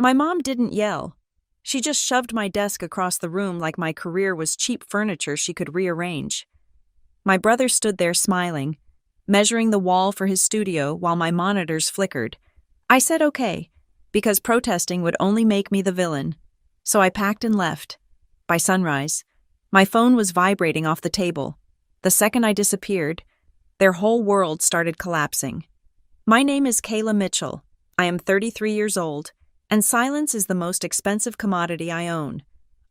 My mom didn't yell. She just shoved my desk across the room like my career was cheap furniture she could rearrange. My brother stood there smiling, measuring the wall for his studio while my monitors flickered. I said okay, because protesting would only make me the villain. So I packed and left. By sunrise, my phone was vibrating off the table. The second I disappeared, their whole world started collapsing. My name is Kayla Mitchell. I am 33 years old, and silence is the most expensive commodity I own.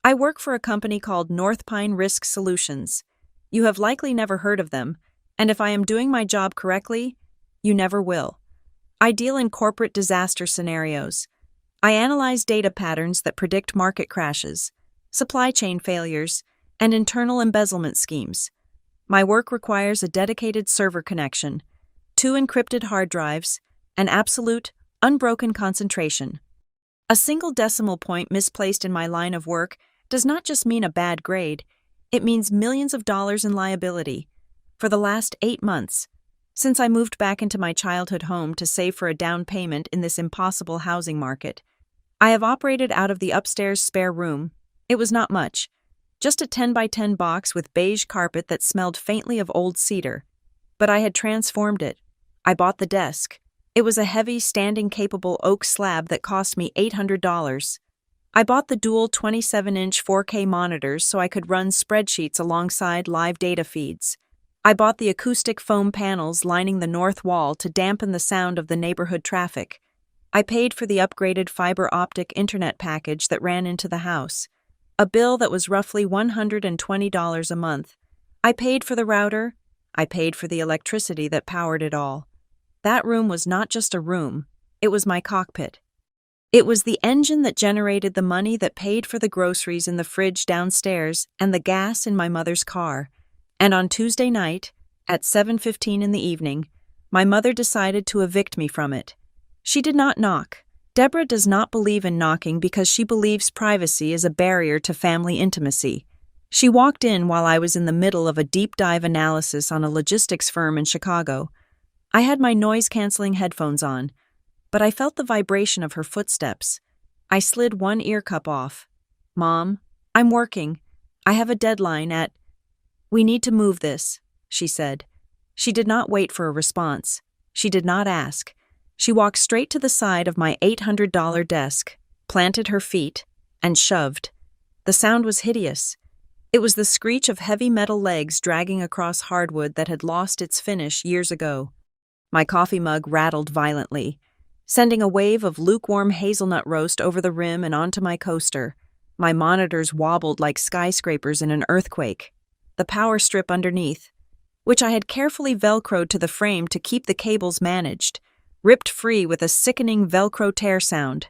I work for a company called North Pine Risk Solutions. You have likely never heard of them, and if I am doing my job correctly, you never will. I deal in corporate disaster scenarios. I analyze data patterns that predict market crashes, supply chain failures, and internal embezzlement schemes. My work requires a dedicated server connection, 2 encrypted hard drives, and absolute, unbroken concentration. A single decimal point misplaced in my line of work does not just mean a bad grade, it means millions of dollars in liability. For the last 8 months, since I moved back into my childhood home to save for a down payment in this impossible housing market, I have operated out of the upstairs spare room. It was not much, just a 10 by 10 box with beige carpet that smelled faintly of old cedar. But I had transformed it. I bought the desk. It was a heavy, standing-capable oak slab that cost me $800. I bought the dual 27-inch 4K monitors so I could run spreadsheets alongside live data feeds. I bought the acoustic foam panels lining the north wall to dampen the sound of the neighborhood traffic. I paid for the upgraded fiber optic internet package that ran into the house, a bill that was roughly $120 a month. I paid for the router. I paid for the electricity that powered it all. That room was not just a room, it was my cockpit. It was the engine that generated the money that paid for the groceries in the fridge downstairs and the gas in my mother's car. And on Tuesday night, at 7:15 in the evening, my mother decided to evict me from it. She did not knock. Deborah does not believe in knocking because she believes privacy is a barrier to family intimacy. She walked in while I was in the middle of a deep dive analysis on a logistics firm in Chicago. I had my noise-canceling headphones on, but I felt the vibration of her footsteps. I slid one ear cup off. "Mom, I'm working. I have a deadline at—" "We need to move this," she said. She did not wait for a response. She did not ask. She walked straight to the side of my $800 desk, planted her feet, and shoved. The sound was hideous. It was the screech of heavy metal legs dragging across hardwood that had lost its finish years ago. My coffee mug rattled violently, sending a wave of lukewarm hazelnut roast over the rim and onto my coaster. My monitors wobbled like skyscrapers in an earthquake. The power strip underneath, which I had carefully velcroed to the frame to keep the cables managed, ripped free with a sickening Velcro tear sound.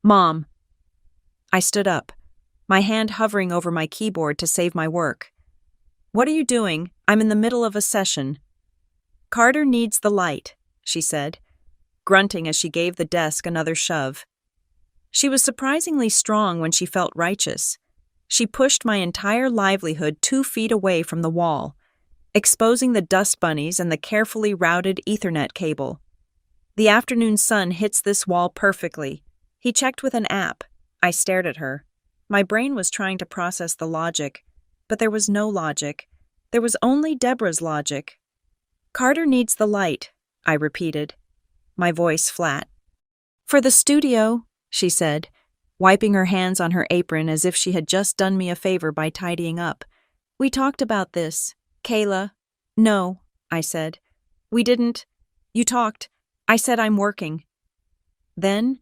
"Mom." I stood up, my hand hovering over my keyboard to save my work. "What are you doing? I'm in the middle of a session." "Carter needs the light," she said, grunting as she gave the desk another shove. She was surprisingly strong when she felt righteous. She pushed my entire livelihood 2 feet away from the wall, exposing the dust bunnies and the carefully routed Ethernet cable. "The afternoon sun hits this wall perfectly." He checked with an app. I stared at her. My brain was trying to process the logic, but there was no logic. There was only Deborah's logic. "Carter needs the light," I repeated, my voice flat. "For the studio," she said, wiping her hands on her apron as if she had just done me a favor by tidying up. "We talked about this, Kayla." "No," I said. "We didn't. You talked. I said I'm working." Then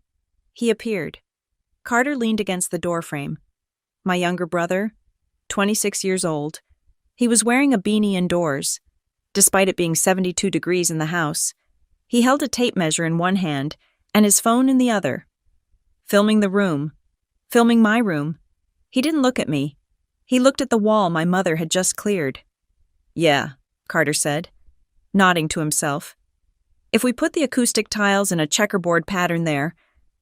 he appeared. Carter leaned against the doorframe. My younger brother, 26 years old. He was wearing a beanie indoors, despite it being 72 degrees in the house. He held a tape measure in one hand and his phone in the other. Filming the room. Filming my room. He didn't look at me. He looked at the wall my mother had just cleared. "Yeah," Carter said, nodding to himself. "If we put the acoustic tiles in a checkerboard pattern there,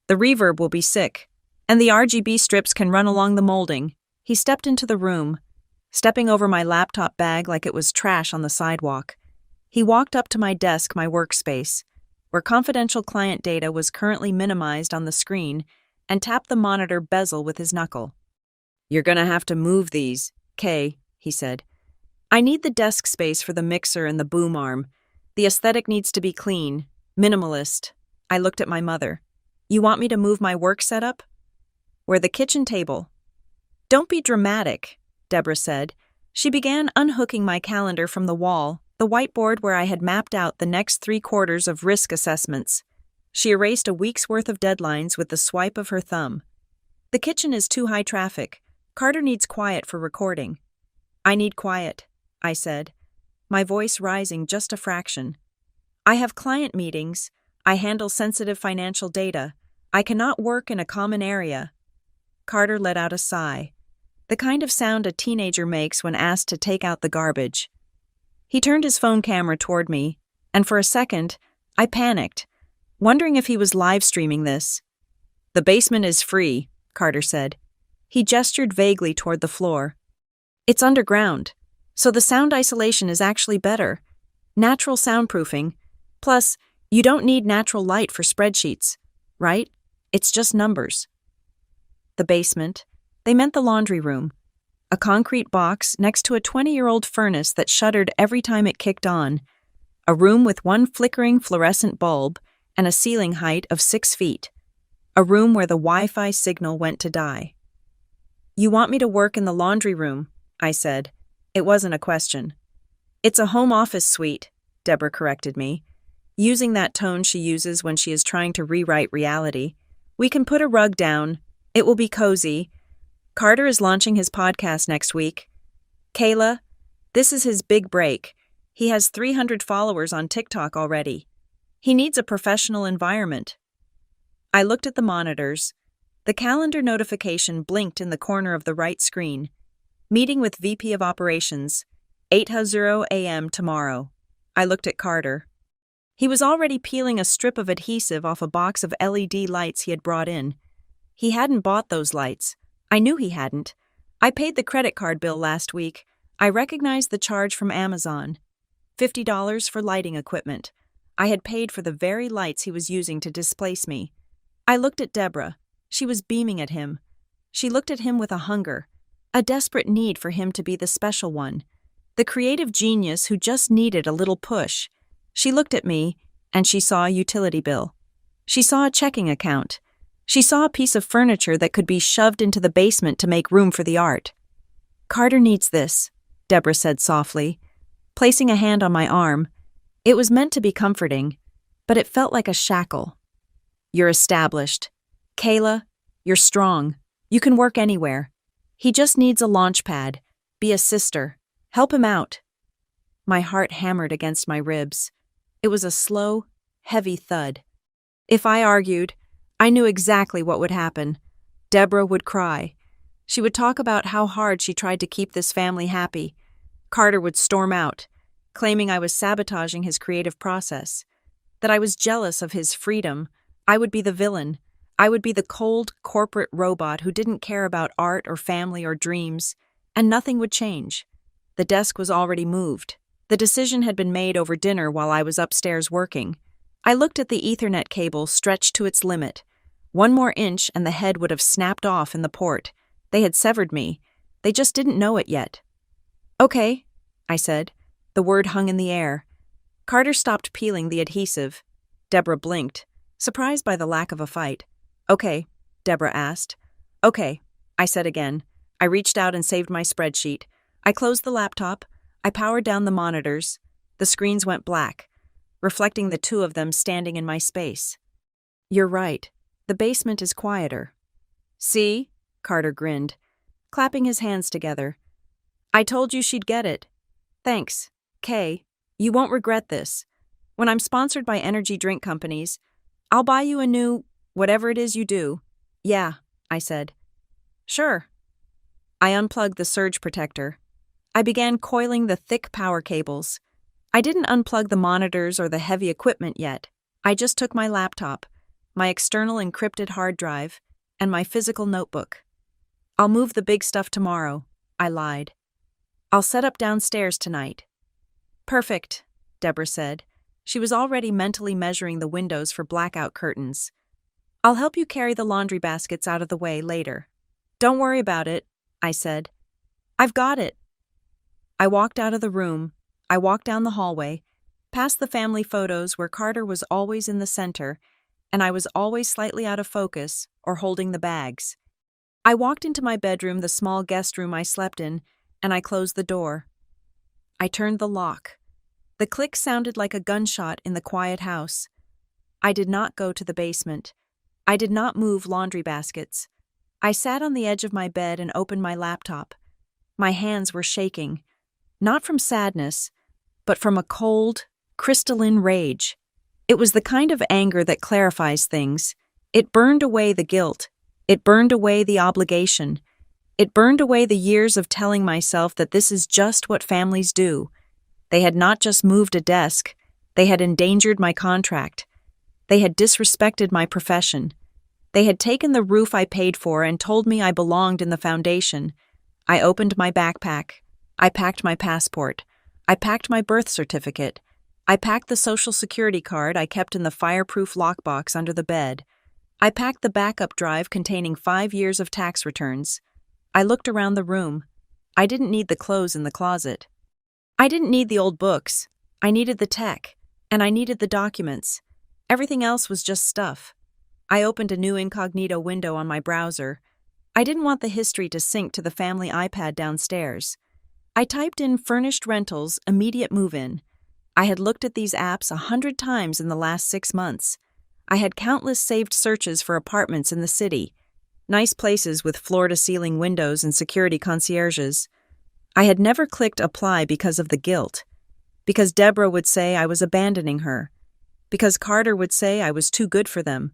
the reverb will be sick, and the RGB strips can run along the molding." He stepped into the room, stepping over my laptop bag like it was trash on the sidewalk. He walked up to my desk, my workspace, where confidential client data was currently minimized on the screen, and tapped the monitor bezel with his knuckle. "You're gonna have to move these, Kay," he said. "I need the desk space for the mixer and the boom arm. The aesthetic needs to be clean, minimalist." I looked at my mother. "You want me to move my work setup?" "Where the kitchen table." "Don't be dramatic," Deborah said. She began unhooking my calendar from the wall, the whiteboard where I had mapped out the next 3/4 of risk assessments. She erased a week's worth of deadlines with the swipe of her thumb. "The kitchen is too high traffic. Carter needs quiet for recording." "I need quiet," I said, my voice rising just a fraction. "I have client meetings. I handle sensitive financial data. I cannot work in a common area." Carter let out a sigh, the kind of sound a teenager makes when asked to take out the garbage. He turned his phone camera toward me, and for a second, I panicked, wondering if he was live streaming this. "The basement is free," Carter said. He gestured vaguely toward the floor. "It's underground, so the sound isolation is actually better. Natural soundproofing. Plus, you don't need natural light for spreadsheets, right? It's just numbers." The basement. They meant the laundry room. A concrete box next to a 20-year-old furnace that shuddered every time it kicked on. A room with one flickering fluorescent bulb and a ceiling height of 6 feet. A room where the Wi-Fi signal went to die. "You want me to work in the laundry room," I said. It wasn't a question. "It's a home office suite," Deborah corrected me, using that tone she uses when she is trying to rewrite reality. "We can put a rug down. It will be cozy. Carter is launching his podcast next week. Kayla, this is his big break. He has 300 followers on TikTok already. He needs a professional environment." I looked at the monitors. The calendar notification blinked in the corner of the right screen. "Meeting with VP of Operations, 8:00 a.m. tomorrow." I looked at Carter. He was already peeling a strip of adhesive off a box of LED lights he had brought in. He hadn't bought those lights. I knew he hadn't. I paid the credit card bill last week. I recognized the charge from Amazon. $50 for lighting equipment. I had paid for the very lights he was using to displace me. I looked at Deborah. She was beaming at him. She looked at him with a hunger, a desperate need for him to be the special one, the creative genius who just needed a little push. She looked at me, and she saw a utility bill. She saw a checking account. She saw a piece of furniture that could be shoved into the basement to make room for the art. "Carter needs this," Deborah said softly, placing a hand on my arm. It was meant to be comforting, but it felt like a shackle. "You're established. Kayla, you're strong. You can work anywhere. He just needs a launch pad. Be a sister. Help him out." My heart hammered against my ribs. It was a slow, heavy thud. If I argued, I knew exactly what would happen. Deborah would cry. She would talk about how hard she tried to keep this family happy. Carter would storm out, claiming I was sabotaging his creative process, that I was jealous of his freedom. I would be the villain. I would be the cold, corporate robot who didn't care about art or family or dreams, and nothing would change. The desk was already moved. The decision had been made over dinner while I was upstairs working. I looked at the Ethernet cable stretched to its limit. 1 more inch and the head would have snapped off in the port. They had severed me. They just didn't know it yet. "Okay," I said. The word hung in the air. Carter stopped peeling the adhesive. Deborah blinked, surprised by the lack of a fight. "Okay," Deborah asked. "Okay," I said again. I reached out and saved my spreadsheet. I closed the laptop. I powered down the monitors. The screens went black, reflecting the 2 of them standing in my space. "You're right. The basement is quieter." "See?" Carter grinned, clapping his hands together. "I told you she'd get it. Thanks, Kay. You won't regret this. When I'm sponsored by energy drink companies, I'll buy you a new, whatever it is you do." "Yeah," I said. "Sure." I unplugged the surge protector. I began coiling the thick power cables. I didn't unplug the monitors or the heavy equipment yet. I just took my laptop, my external encrypted hard drive, and my physical notebook. "I'll move the big stuff tomorrow," I lied. "I'll set up downstairs tonight." "Perfect," Deborah said. She was already mentally measuring the windows for blackout curtains. I'll help you carry the laundry baskets out of the way later. Don't worry about it, I said. I've got it. I walked out of the room. I walked down the hallway, past the family photos where Carter was always in the center, and I was always slightly out of focus or holding the bags. I walked into my bedroom, the small guest room I slept in, and I closed the door. I turned the lock. The click sounded like a gunshot in the quiet house. I did not go to the basement. I did not move laundry baskets. I sat on the edge of my bed and opened my laptop. My hands were shaking, not from sadness, but from a cold, crystalline rage. It was the kind of anger that clarifies things. It burned away the guilt. It burned away the obligation. It burned away the years of telling myself that this is just what families do. They had not just moved a desk. They had endangered my contract. They had disrespected my profession. They had taken the roof I paid for and told me I belonged in the foundation. I opened my backpack. I packed my passport. I packed my birth certificate. I packed the Social Security card I kept in the fireproof lockbox under the bed. I packed the backup drive containing 5 years of tax returns. I looked around the room. I didn't need the clothes in the closet. I didn't need the old books. I needed the tech, and I needed the documents. Everything else was just stuff. I opened a new incognito window on my browser. I didn't want the history to sync to the family iPad downstairs. I typed in furnished rentals, immediate move-in. I had looked at these apps 100 times in the last 6 months. I had countless saved searches for apartments in the city, nice places with floor-to-ceiling windows and security concierges. I had never clicked apply because of the guilt, because Deborah would say I was abandoning her, because Carter would say I was too good for them,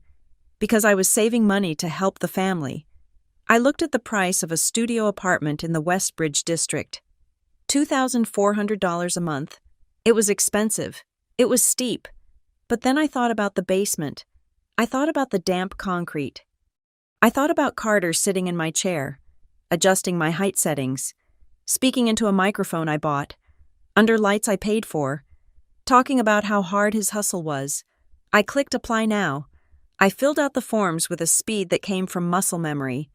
because I was saving money to help the family. I looked at the price of a studio apartment in the Westbridge district. $2,400 a month. It was expensive. It was steep. But then I thought about the basement. I thought about the damp concrete. I thought about Carter sitting in my chair, adjusting my height settings, speaking into a microphone I bought, under lights I paid for, talking about how hard his hustle was. I clicked apply now. I filled out the forms with a speed that came from muscle memory.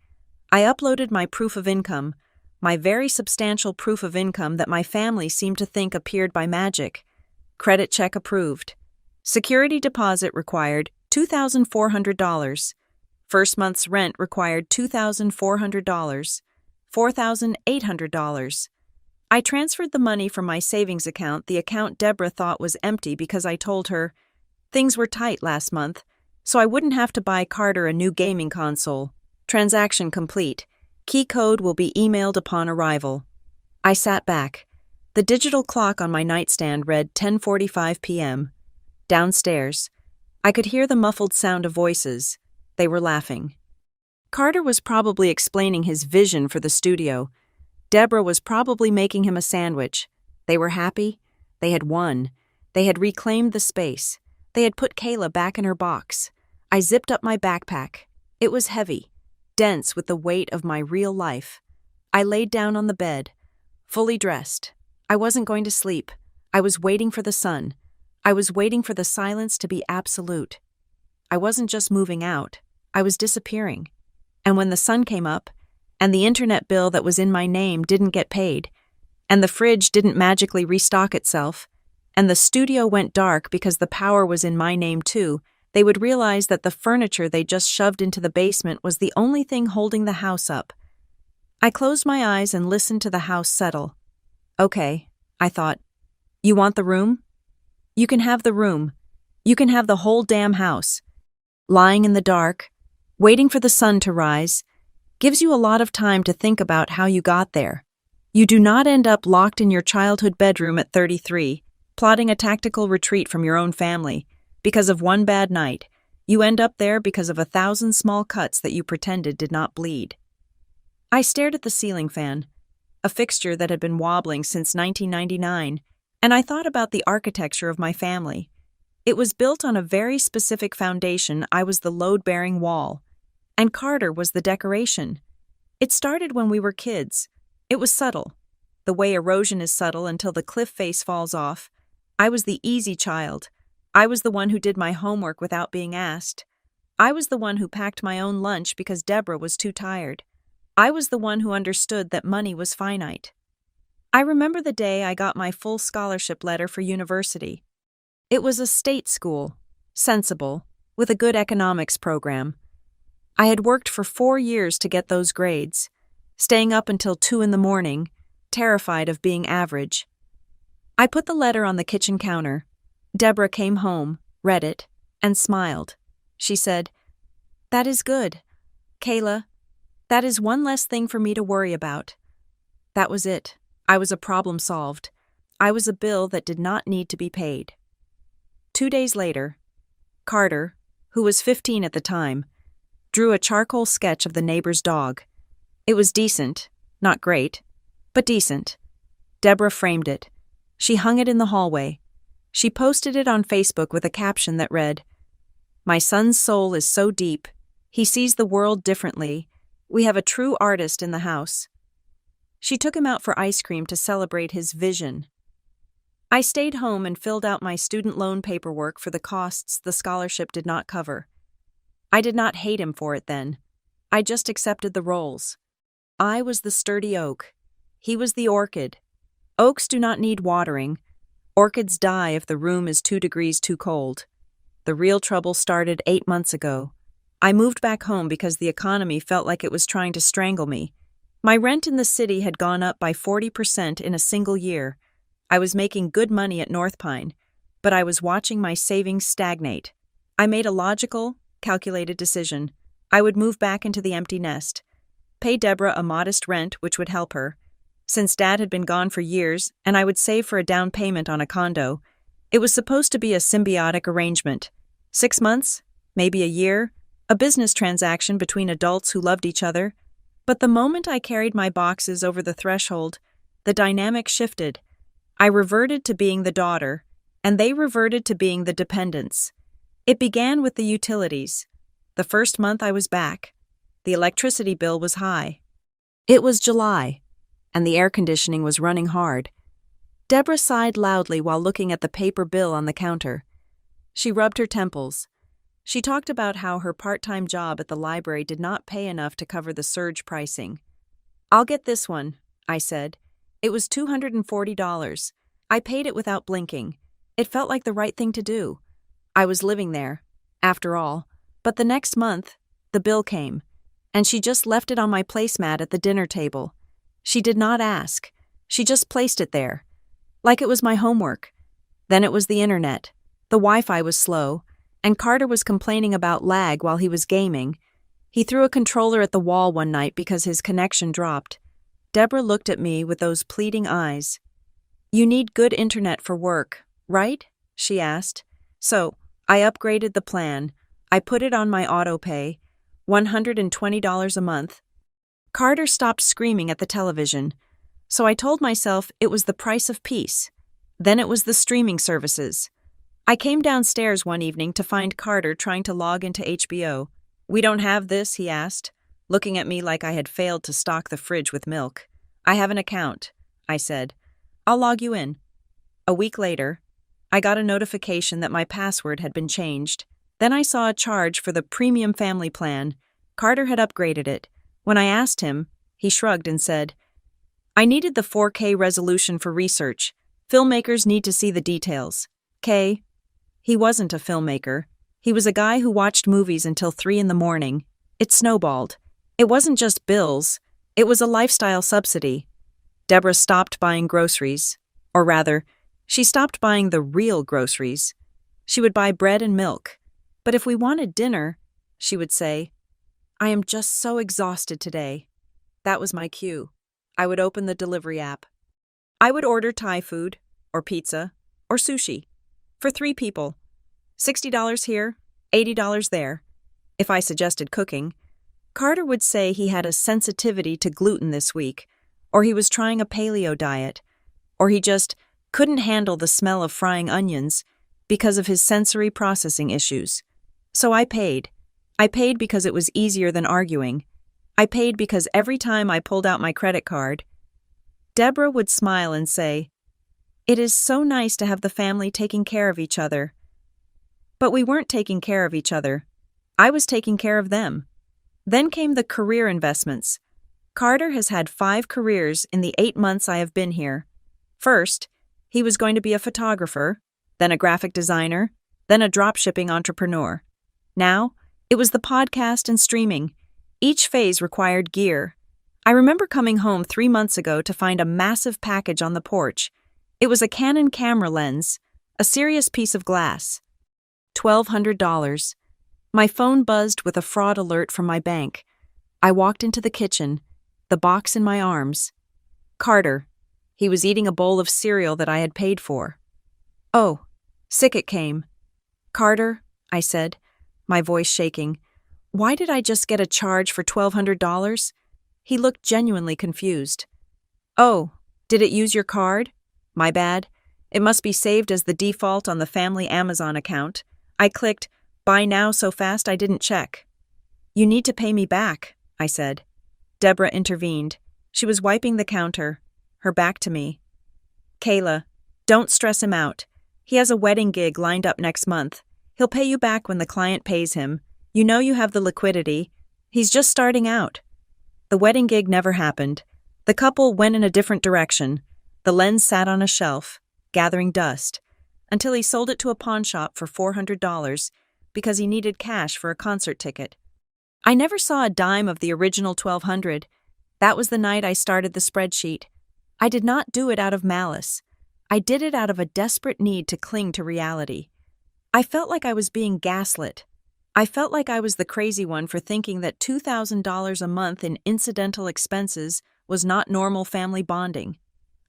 I uploaded my proof of income, my very substantial proof of income that my family seemed to think appeared by magic. Credit check approved. Security deposit required $2,400. First month's rent required $2,400. $4,800. I transferred the money from my savings account, the account Deborah thought was empty because I told her things were tight last month, so I wouldn't have to buy Carter a new gaming console. Transaction complete. Key code will be emailed upon arrival. I sat back. The digital clock on my nightstand read 10:45 p.m. Downstairs, I could hear the muffled sound of voices. They were laughing. Carter was probably explaining his vision for the studio. Deborah was probably making him a sandwich. They were happy. They had won. They had reclaimed the space. They had put Kayla back in her box. I zipped up my backpack. It was heavy, dense with the weight of my real life. I laid down on the bed, fully dressed. I wasn't going to sleep. I was waiting for the sun. I was waiting for the silence to be absolute. I wasn't just moving out. I was disappearing. And when the sun came up, and the internet bill that was in my name didn't get paid, and the fridge didn't magically restock itself, and the studio went dark because the power was in my name too, they would realize that the furniture they just shoved into the basement was the only thing holding the house up. I closed my eyes and listened to the house settle. Okay, I thought. You want the room? You can have the room. You can have the whole damn house. Lying in the dark, waiting for the sun to rise, gives you a lot of time to think about how you got there. You do not end up locked in your childhood bedroom at 33, plotting a tactical retreat from your own family. Because of one bad night, you end up there because of 1,000 small cuts that you pretended did not bleed. I stared at the ceiling fan, a fixture that had been wobbling since 1999, and I thought about the architecture of my family. It was built on a very specific foundation. I was the load-bearing wall, and Carter was the decoration. It started when we were kids. It was subtle. The way erosion is subtle until the cliff face falls off. I was the easy child. I was the one who did my homework without being asked. I was the one who packed my own lunch because Deborah was too tired. I was the one who understood that money was finite. I remember the day I got my full scholarship letter for university. It was a state school, sensible, with a good economics program. I had worked for 4 years to get those grades, staying up until 2 in the morning, terrified of being average. I put the letter on the kitchen counter. Deborah came home, read it, and smiled. She said, "That is good. Kayla, that is one less thing for me to worry about." That was it. I was a problem solved. I was a bill that did not need to be paid. 2 days later, Carter, who was 15 at the time, drew a charcoal sketch of the neighbor's dog. It was decent, not great, but decent. Deborah framed it. She hung it in the hallway. She posted it on Facebook with a caption that read, "My son's soul is so deep. He sees the world differently. We have a true artist in the house." She took him out for ice cream to celebrate his vision. I stayed home and filled out my student loan paperwork for the costs the scholarship did not cover. I did not hate him for it then. I just accepted the roles. I was the sturdy oak. He was the orchid. Oaks do not need watering. Orchids die if the room is 2 degrees too cold. The real trouble started 8 months ago. I moved back home because the economy felt like it was trying to strangle me. My rent in the city had gone up by 40% in a single year. I was making good money at North Pine, but I was watching my savings stagnate. I made a logical, calculated decision. I would move back into the empty nest, pay Deborah a modest rent which would help her, since Dad had been gone for years, and I would save for a down payment on a condo. It was supposed to be a symbiotic arrangement. 6 months, maybe a year, a business transaction between adults who loved each other. But the moment I carried my boxes over the threshold, the dynamic shifted. I reverted to being the daughter, and they reverted to being the dependents. It began with the utilities. The first month I was back. The electricity bill was high. It was July, and the air conditioning was running hard. Deborah sighed loudly while looking at the paper bill on the counter. She rubbed her temples. She talked about how her part-time job at the library did not pay enough to cover the surge pricing. "I'll get this one," I said. It was $240. I paid it without blinking. It felt like the right thing to do. I was living there, after all. But the next month, the bill came, and she just left it on my placemat at the dinner table. She did not ask. She just placed it there, like it was my homework. Then it was the internet. The Wi-Fi was slow, and Carter was complaining about lag while he was gaming. He threw a controller at the wall one night because his connection dropped. Deborah looked at me with those pleading eyes. "You need good internet for work, right?" she asked. So, I upgraded the plan. I put it on my auto-pay, $120 a month. Carter stopped screaming at the television, so I told myself it was the price of peace. Then it was the streaming services. I came downstairs one evening to find Carter trying to log into HBO. "We don't have this," he asked, looking at me like I had failed to stock the fridge with milk. "I have an account," I said. "I'll log you in." A week later, I got a notification that my password had been changed. Then I saw a charge for the premium family plan. Carter had upgraded it. When I asked him, he shrugged and said, "I needed the 4K resolution for research. Filmmakers need to see the details." K. He wasn't a filmmaker. He was a guy who watched movies until 3 in the morning. It snowballed. It wasn't just bills. It was a lifestyle subsidy. Deborah stopped buying groceries. Or rather, she stopped buying the real groceries. She would buy bread and milk. But if we wanted dinner, she would say, "I am just so exhausted today." That was my cue. I would open the delivery app. I would order Thai food, or pizza, or sushi. For 3 people. $60 here, $80 there. If I suggested cooking, Carter would say he had a sensitivity to gluten this week, or he was trying a paleo diet, or he just couldn't handle the smell of frying onions because of his sensory processing issues. So I paid. I paid because it was easier than arguing. I paid because every time I pulled out my credit card, Deborah would smile and say, "It is so nice to have the family taking care of each other." But we weren't taking care of each other. I was taking care of them. Then came the career investments. Carter has had 5 careers in the 8 months I have been here. First, he was going to be a photographer, then a graphic designer, then a dropshipping entrepreneur. Now, it was the podcast and streaming. Each phase required gear. I remember coming home 3 months ago to find a massive package on the porch. It was a Canon camera lens, a serious piece of glass. $1,200. My phone buzzed with a fraud alert from my bank. I walked into the kitchen, the box in my arms. Carter. He was eating a bowl of cereal that I had paid for. Oh, sick it came. Carter, I said, my voice shaking. Why did I just get a charge for $1,200? He looked genuinely confused. Oh, did it use your card? My bad. It must be saved as the default on the family Amazon account. I clicked, buy now so fast I didn't check. You need to pay me back, I said. Deborah intervened. She was wiping the counter, her back to me. Kayla, don't stress him out. He has a wedding gig lined up next month. He'll pay you back when the client pays him. You know you have the liquidity. He's just starting out. The wedding gig never happened. The couple went in a different direction. The lens sat on a shelf, gathering dust, until he sold it to a pawn shop for $400 because he needed cash for a concert ticket. I never saw a dime of the original $1,200. That was the night I started the spreadsheet. I did not do it out of malice. I did it out of a desperate need to cling to reality. I felt like I was being gaslit. I felt like I was the crazy one for thinking that $2,000 a month in incidental expenses was not normal family bonding.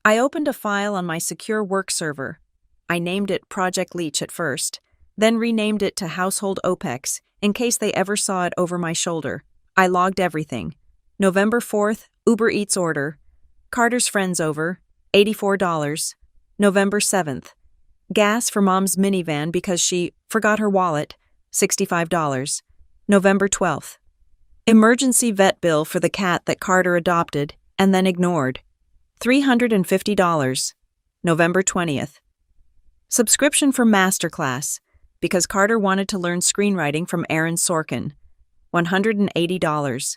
I opened a file on my secure work server. I named it Project Leech at first, then renamed it to Household OPEX in case they ever saw it over my shoulder. I logged everything. November 4th, Uber Eats order. Carter's friends over, $84. November 7th. Gas for mom's minivan because she forgot her wallet, $65. November 12th. Emergency vet bill for the cat that Carter adopted and then ignored, $350. November 20th. Subscription for Masterclass because Carter wanted to learn screenwriting from Aaron Sorkin, $180.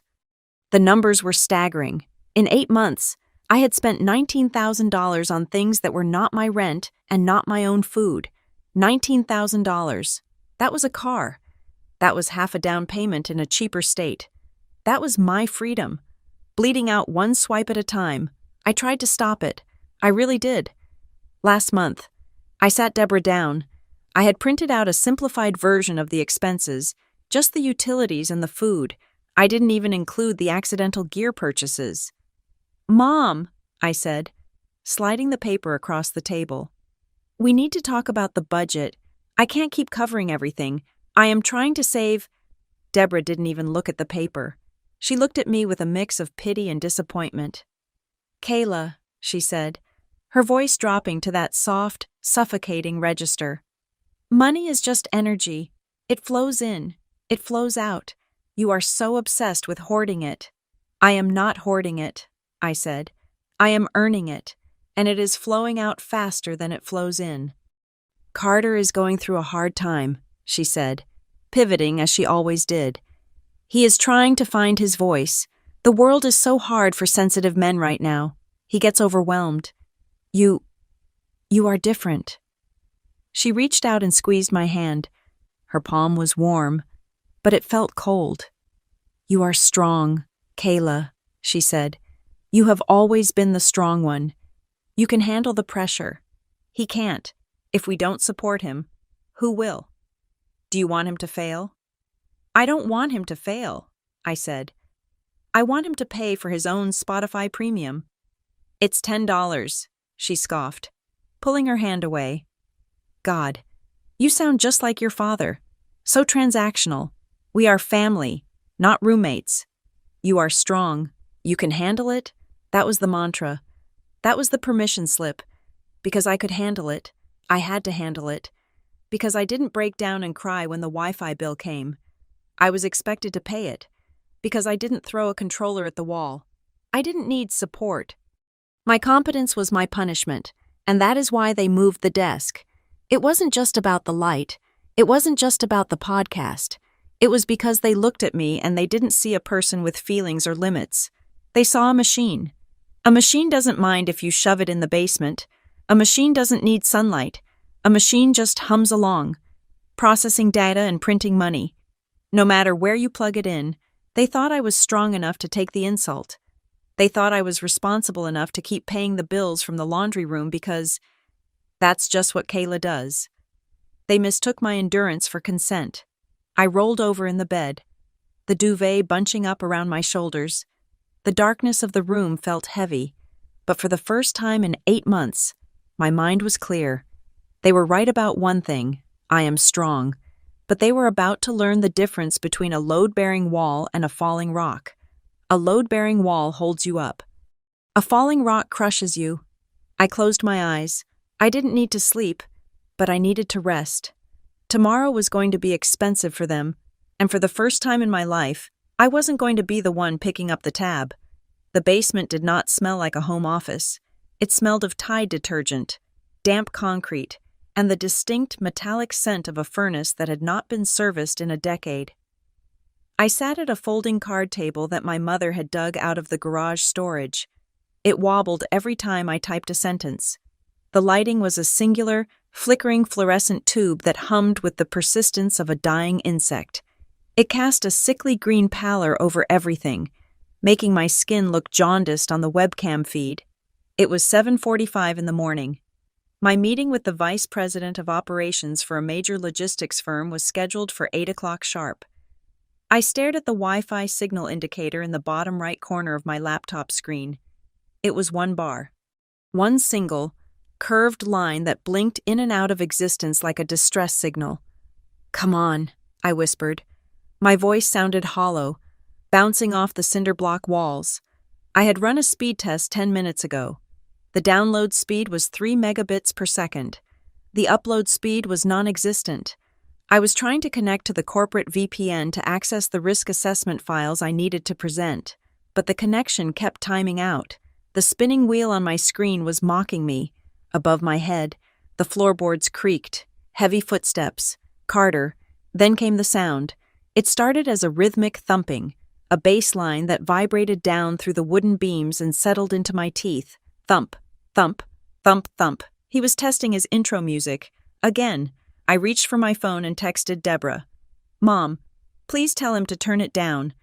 The numbers were staggering. In 8 months, I had spent $19,000 on things that were not my rent and not my own food. $19,000. That was a car. That was half a down payment in a cheaper state. That was my freedom. Bleeding out one swipe at a time. I tried to stop it. I really did. Last month, I sat Deborah down. I had printed out a simplified version of the expenses, just the utilities and the food. I didn't even include the accidental gear purchases. Mom, I said, sliding the paper across the table. We need to talk about the budget. I can't keep covering everything. I am trying to save. Deborah didn't even look at the paper. She looked at me with a mix of pity and disappointment. Kayla, she said, her voice dropping to that soft, suffocating register. Money is just energy. It flows in. It flows out. You are so obsessed with hoarding it. I am not hoarding it, I said. I am earning it, and it is flowing out faster than it flows in. Carter is going through a hard time, she said, pivoting as she always did. He is trying to find his voice. The world is so hard for sensitive men right now. He gets overwhelmed. You are different. She reached out and squeezed my hand. Her palm was warm, but it felt cold. You are strong, Kayla, she said. You have always been the strong one. You can handle the pressure. He can't. If we don't support him, who will? Do you want him to fail? I don't want him to fail, I said. I want him to pay for his own Spotify premium. It's $10, she scoffed, pulling her hand away. God, you sound just like your father. So transactional. We are family, not roommates. You are strong. You can handle it. That was the mantra. That was the permission slip. Because I could handle it. I had to handle it. Because I didn't break down and cry when the Wi-Fi bill came. I was expected to pay it. Because I didn't throw a controller at the wall. I didn't need support. My competence was my punishment, and that is why they moved the desk. It wasn't just about the light. It wasn't just about the podcast. It was because they looked at me and they didn't see a person with feelings or limits. They saw a machine. A machine doesn't mind if you shove it in the basement. A machine doesn't need sunlight. A machine just hums along, processing data and printing money. No matter where you plug it in, they thought I was strong enough to take the insult. They thought I was responsible enough to keep paying the bills from the laundry room because that's just what Kayla does. They mistook my endurance for consent. I rolled over in the bed, the duvet bunching up around my shoulders. The darkness of the room felt heavy, but for the first time in 8 months, my mind was clear. They were right about one thing: I am strong. But they were about to learn the difference between a load-bearing wall and a falling rock. A load-bearing wall holds you up. A falling rock crushes you. I closed my eyes. I didn't need to sleep, but I needed to rest. Tomorrow was going to be expensive for them, and for the first time in my life, I wasn't going to be the one picking up the tab. The basement did not smell like a home office. It smelled of Tide detergent, damp concrete, and the distinct metallic scent of a furnace that had not been serviced in a decade. I sat at a folding card table that my mother had dug out of the garage storage. It wobbled every time I typed a sentence. The lighting was a singular, flickering fluorescent tube that hummed with the persistence of a dying insect. It cast a sickly green pallor over everything, making my skin look jaundiced on the webcam feed. It was 7:45 in the morning. My meeting with the vice president of operations for a major logistics firm was scheduled for 8 o'clock sharp. I stared at the Wi-Fi signal indicator in the bottom right corner of my laptop screen. It was 1 bar. One single, curved line that blinked in and out of existence like a distress signal. "Come on," I whispered. My voice sounded hollow, bouncing off the cinder block walls. I had run a speed test 10 minutes ago. The download speed was 3 megabits per second. The upload speed was non-existent. I was trying to connect to the corporate VPN to access the risk assessment files I needed to present, but the connection kept timing out. The spinning wheel on my screen was mocking me. Above my head, the floorboards creaked. Heavy footsteps. Carter. Then came the sound. It started as a rhythmic thumping, a bass line that vibrated down through the wooden beams and settled into my teeth. Thump, thump, thump, thump. He was testing his intro music. Again, I reached for my phone and texted Deborah. "Mom, please tell him to turn it down.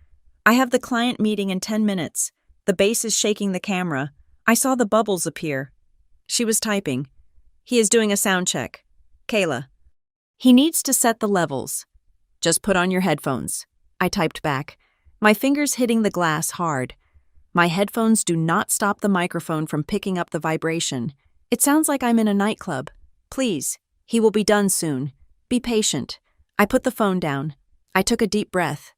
I have the client meeting in 10 minutes. The bass is shaking the camera. I saw the bubbles appear." She was typing. "He is doing a sound check. Kayla. He needs to set the levels. Just put on your headphones." I typed back, my fingers hitting the glass hard. My headphones do not stop the microphone from picking up the vibration. It sounds like I'm in a nightclub. "Please, he will be done soon. Be patient." I put the phone down. I took a deep breath.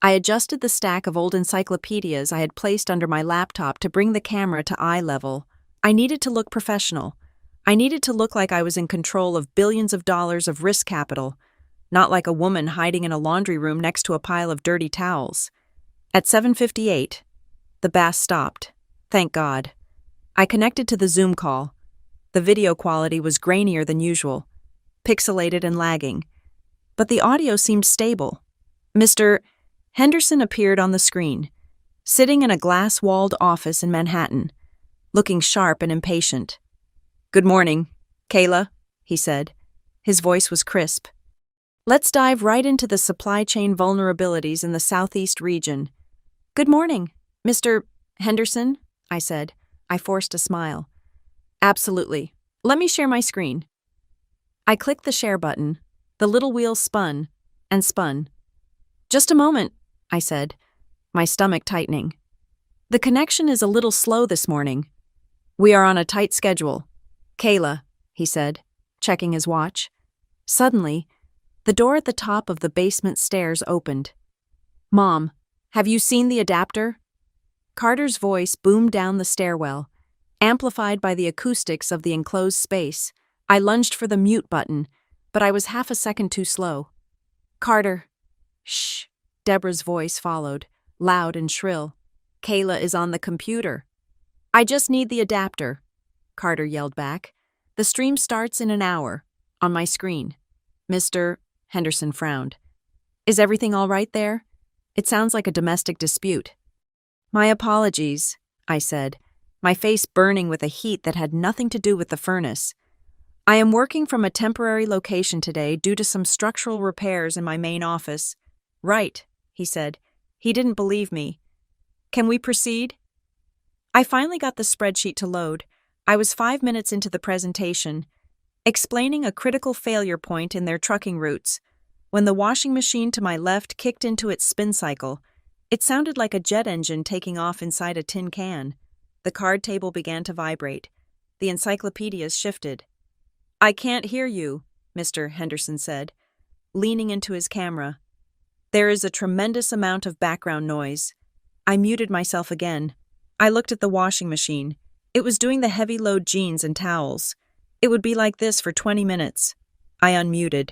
I adjusted the stack of old encyclopedias I had placed under my laptop to bring the camera to eye level. I needed to look professional. I needed to look like I was in control of billions of dollars of risk capital, not like a woman hiding in a laundry room next to a pile of dirty towels. At 7:58, the bass stopped. Thank God. I connected to the Zoom call. The video quality was grainier than usual, pixelated and lagging, but the audio seemed stable. Mr. Henderson appeared on the screen, sitting in a glass-walled office in Manhattan, looking sharp and impatient. "Good morning, Kayla," he said. His voice was crisp. "Let's dive right into the supply chain vulnerabilities in the Southeast region." "Good morning, Mr. Henderson," I said. I forced a smile. "Absolutely. Let me share my screen." I clicked the share button. The little wheel spun and spun. "Just a moment," I said, my stomach tightening. "The connection is a little slow this morning." "We are on a tight schedule. Kayla," he said, checking his watch. Suddenly, the door at the top of the basement stairs opened. "Mom, have you seen the adapter?" Carter's voice boomed down the stairwell, amplified by the acoustics of the enclosed space. I lunged for the mute button, but I was half a second too slow. "Carter." "Shh," Deborah's voice followed, loud and shrill. "Kayla is on the computer." "I just need the adapter," Carter yelled back. "The stream starts in an hour, on my screen." Mr. Henderson frowned. Is everything all right there? It sounds like a domestic dispute. My apologies, I said, my face burning with a heat that had nothing to do with the furnace. I am working from a temporary location today due to some structural repairs in my main office. Right, he said. He didn't believe me. Can we proceed? I finally got the spreadsheet to load. I was 5 minutes into the presentation, explaining a critical failure point in their trucking routes, when the washing machine to my left kicked into its spin cycle. It sounded like a jet engine taking off inside a tin can. The card table began to vibrate. The encyclopedias shifted. I can't hear you, Mr. Henderson said, leaning into his camera. There is a tremendous amount of background noise. I muted myself again. I looked at the washing machine. It was doing the heavy load jeans and towels. It would be like this for 20 minutes. I unmuted.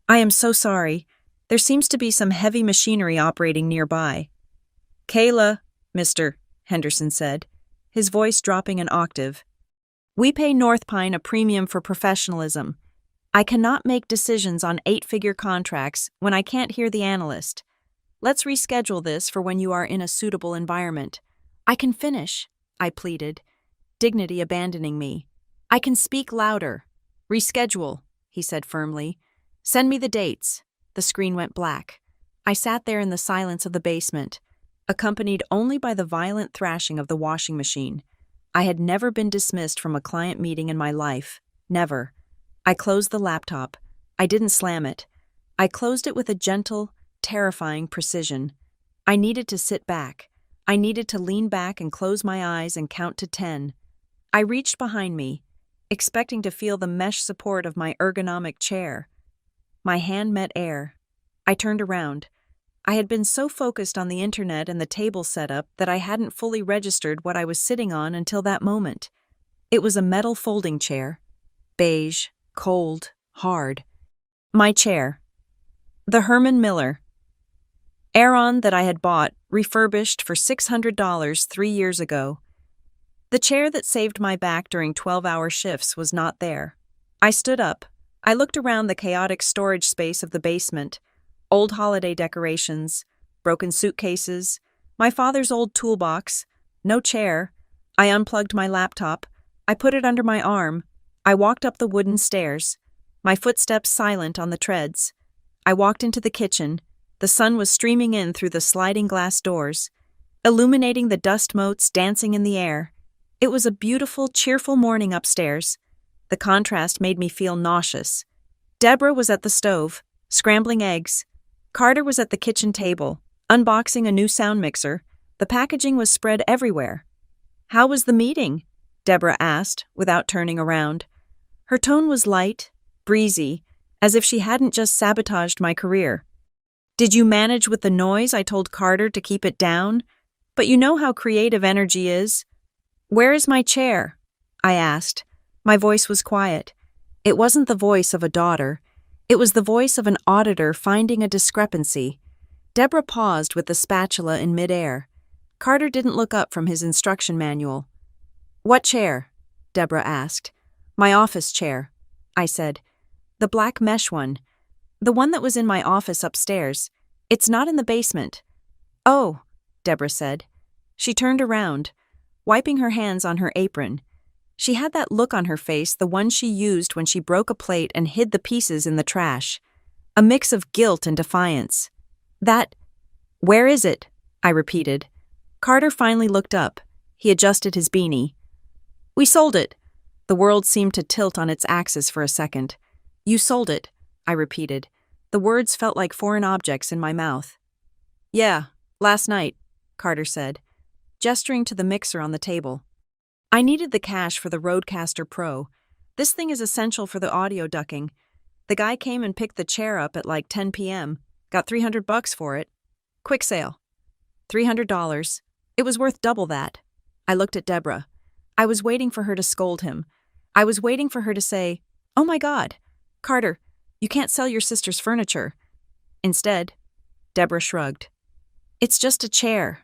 I am so sorry. There seems to be some heavy machinery operating nearby. Kayla, Mr. Henderson said, his voice dropping an octave. We pay North Pine a premium for professionalism. I cannot make decisions on 8-figure contracts when I can't hear the analyst. Let's reschedule this for when you are in a suitable environment. I can finish, I pleaded, dignity abandoning me. I can speak louder. Reschedule, he said firmly. Send me the dates. The screen went black. I sat there in the silence of the basement, accompanied only by the violent thrashing of the washing machine. I had never been dismissed from a client meeting in my life. Never. I closed the laptop. I didn't slam it. I closed it with a gentle, terrifying precision. I needed to sit back. I needed to lean back and close my eyes and count to 10. I reached behind me, expecting to feel the mesh support of my ergonomic chair. My hand met air. I turned around. I had been so focused on the internet and the table setup that I hadn't fully registered what I was sitting on until that moment. It was a metal folding chair. Beige, cold, hard. My chair. The Herman Miller. Aeron that I had bought, refurbished for $600 3 years ago. The chair that saved my back during 12-hour shifts was not there. I stood up. I looked around the chaotic storage space of the basement. Old holiday decorations, broken suitcases, my father's old toolbox, no chair. I unplugged my laptop. I put it under my arm. I walked up the wooden stairs, my footsteps silent on the treads. I walked into the kitchen. The sun was streaming in through the sliding glass doors, illuminating the dust motes dancing in the air. It was a beautiful, cheerful morning upstairs. The contrast made me feel nauseous. Deborah was at the stove, scrambling eggs. Carter was at the kitchen table, unboxing a new sound mixer. The packaging was spread everywhere. How was the meeting? Deborah asked, without turning around. Her tone was light, breezy, as if she hadn't just sabotaged my career. Did you manage with the noise? I told Carter to keep it down. But you know how creative energy is. Where is my chair? I asked. My voice was quiet. It wasn't the voice of a daughter. It was the voice of an auditor finding a discrepancy. Deborah paused with the spatula in midair. Carter didn't look up from his instruction manual. What chair? Deborah asked. My office chair, I said. The black mesh one. The one that was in my office upstairs. It's not in the basement. Oh, Deborah said. She turned around, wiping her hands on her apron. She had that look on her face, the one she used when she broke a plate and hid the pieces in the trash. A mix of guilt and defiance. Where is it? I repeated. Carter finally looked up. He adjusted his beanie. We sold it. The world seemed to tilt on its axis for a second. You sold it, I repeated. The words felt like foreign objects in my mouth. Yeah, last night, Carter said, gesturing to the mixer on the table. I needed the cash for the Rodecaster Pro. This thing is essential for the audio ducking. The guy came and picked the chair up at like 10 p.m., got $300 for it. Quick sale. $300. It was worth double that. I looked at Deborah. I was waiting for her to scold him. I was waiting for her to say, Oh my God, Carter, you can't sell your sister's furniture. Instead, Deborah shrugged. It's just a chair.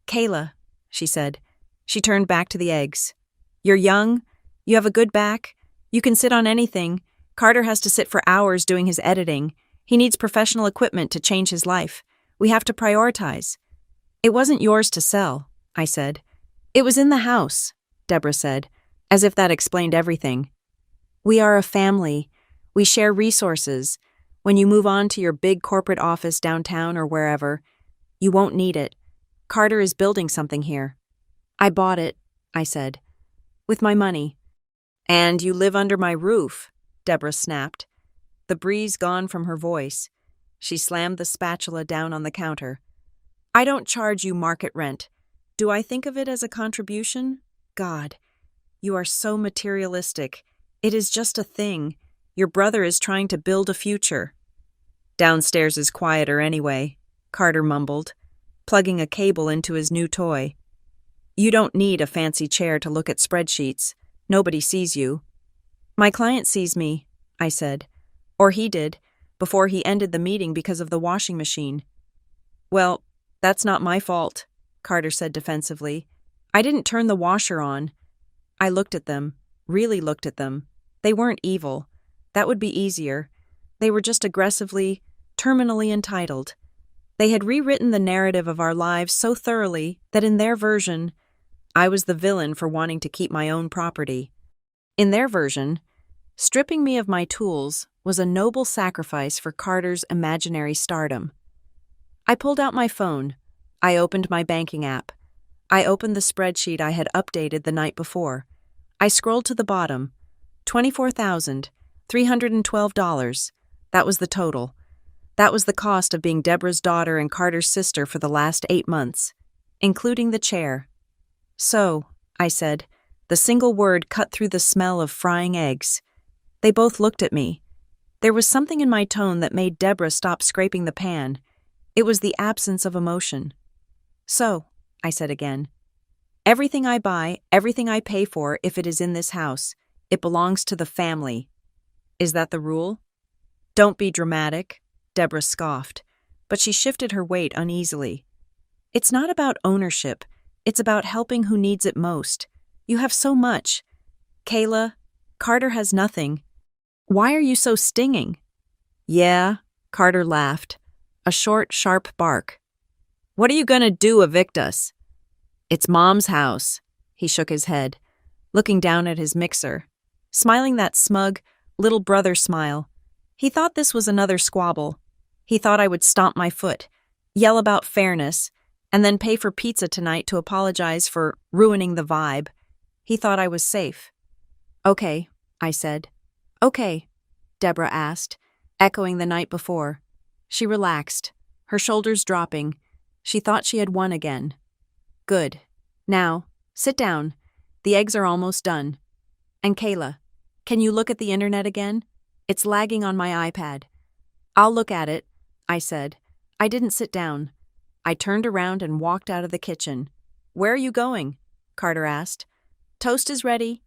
Kayla, she said. She turned back to the eggs. You're young. You have a good back. You can sit on anything. Carter has to sit for hours doing his editing. He needs professional equipment to change his life. We have to prioritize. It wasn't yours to sell, I said. It was in the house, Deborah said, as if that explained everything. We are a family. We share resources. When you move on to your big corporate office downtown or wherever, you won't need it. Carter is building something here. I bought it, I said, with my money. And you live under my roof, Deborah snapped, the breeze gone from her voice. She slammed the spatula down on the counter. I don't charge you market rent. Do I think of it as a contribution? God, you are so materialistic. It is just a thing. Your brother is trying to build a future. Downstairs is quieter anyway, Carter mumbled, plugging a cable into his new toy. You don't need a fancy chair to look at spreadsheets. Nobody sees you. My client sees me, I said. Or he did, before he ended the meeting because of the washing machine. Well, that's not my fault, Carter said defensively. I didn't turn the washer on. I looked at them, really looked at them. They weren't evil. That would be easier. They were just aggressively, terminally entitled. They had rewritten the narrative of our lives so thoroughly that in their version, I was the villain for wanting to keep my own property. In their version, stripping me of my tools was a noble sacrifice for Carter's imaginary stardom. I pulled out my phone. I opened my banking app. I opened the spreadsheet I had updated the night before. I scrolled to the bottom. $24,312. That was the total. That was the cost of being Deborah's daughter and Carter's sister for the last 8 months, including the chair. So, I said, the single word cut through the smell of frying eggs. They both looked at me. There was something in my tone that made Deborah stop scraping the pan. It was the absence of emotion. So, I said again, everything I buy, everything I pay for, if it is in this house, it belongs to the family. Is that the rule? Don't be dramatic, Deborah scoffed, but she shifted her weight uneasily. It's not about ownership. It's about helping who needs it most. You have so much. Kayla, Carter has nothing. Why are you so stinging? Yeah, Carter laughed. A short, sharp bark. What are you going to do, evict us? It's Mom's house. He shook his head, looking down at his mixer, smiling that smug, little brother smile. He thought this was another squabble. He thought I would stomp my foot, yell about fairness, and then pay for pizza tonight to apologize for ruining the vibe. He thought I was safe. Okay, I said. Okay, Deborah asked, echoing the night before. She relaxed, her shoulders dropping. She thought she had won again. Good. Now, sit down. The eggs are almost done. And Kayla, can you look at the internet again? It's lagging on my iPad. I'll look at it, I said. I didn't sit down. I turned around and walked out of the kitchen. Where are you going? Carter asked. Toast is ready.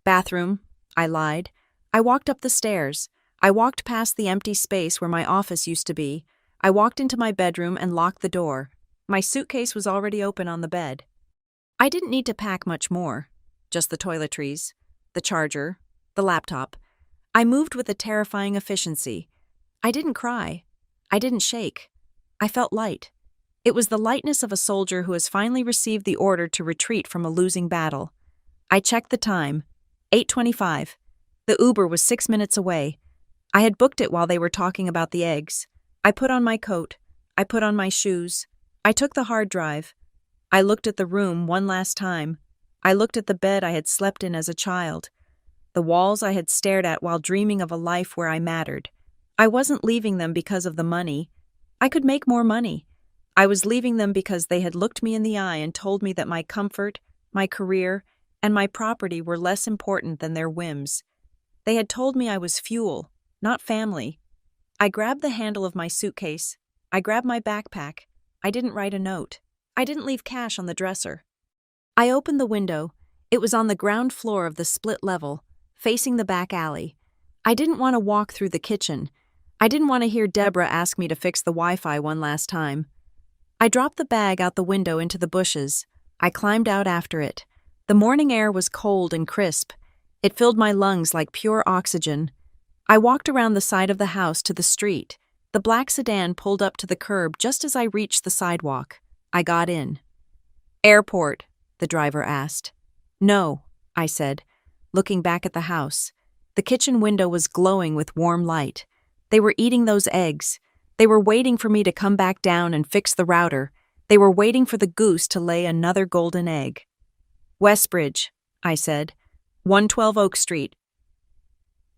Bathroom, I lied. I walked up the stairs. I walked past the empty space where my office used to be. I walked into my bedroom and locked the door. My suitcase was already open on the bed. I didn't need to pack much more. Just the toiletries, the charger, the laptop. I moved with a terrifying efficiency. I didn't cry. I didn't shake. I felt light. It was the lightness of a soldier who has finally received the order to retreat from a losing battle. I checked the time. 8:25. The Uber was 6 minutes away. I had booked it while they were talking about the eggs. I put on my coat. I put on my shoes. I took the hard drive. I looked at the room one last time. I looked at the bed I had slept in as a child. The walls I had stared at while dreaming of a life where I mattered. I wasn't leaving them because of the money. I could make more money. I was leaving them because they had looked me in the eye and told me that my comfort, my career, and my property were less important than their whims. They had told me I was fuel, not family. I grabbed the handle of my suitcase. I grabbed my backpack. I didn't write a note. I didn't leave cash on the dresser. I opened the window. It was on the ground floor of the split level, facing the back alley. I didn't want to walk through the kitchen. I didn't want to hear Deborah ask me to fix the Wi-Fi one last time. I dropped the bag out the window into the bushes. I climbed out after it. The morning air was cold and crisp. It filled my lungs like pure oxygen. I walked around the side of the house to the street. The black sedan pulled up to the curb just as I reached the sidewalk. I got in. "Airport?" the driver asked. "No," I said, looking back at the house. The kitchen window was glowing with warm light. They were eating those eggs. They were waiting for me to come back down and fix the router. They were waiting for the goose to lay another golden egg. "Westbridge," I said. 112 Oak Street.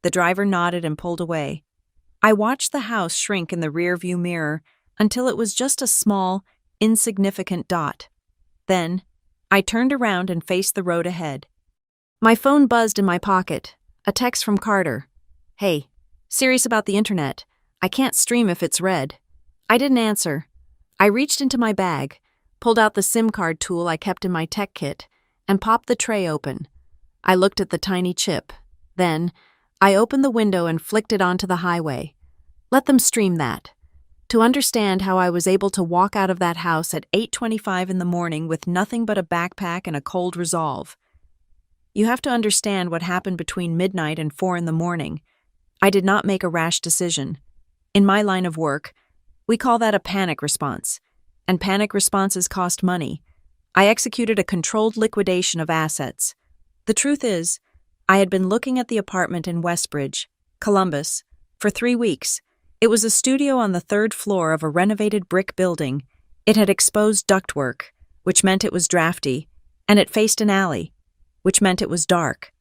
The driver nodded and pulled away. I watched the house shrink in the rearview mirror until it was just a small, insignificant dot. Then, I turned around and faced the road ahead. My phone buzzed in my pocket. A text from Carter. "Hey, serious about the internet. I can't stream if it's red." I didn't answer. I reached into my bag, pulled out the SIM card tool I kept in my tech kit, and popped the tray open. I looked at the tiny chip. Then, I opened the window and flicked it onto the highway. Let them stream that. To understand how I was able to walk out of that house at 8:25 in the morning with nothing but a backpack and a cold resolve. You have to understand what happened between midnight and 4 in the morning. I did not make a rash decision. In my line of work, we call that a panic response, and panic responses cost money. I executed a controlled liquidation of assets. The truth is, I had been looking at the apartment in Westbridge, Columbus, for 3 weeks. It was a studio on the 3rd floor of a renovated brick building. It had exposed ductwork, which meant it was drafty, and it faced an alley, which meant it was dark.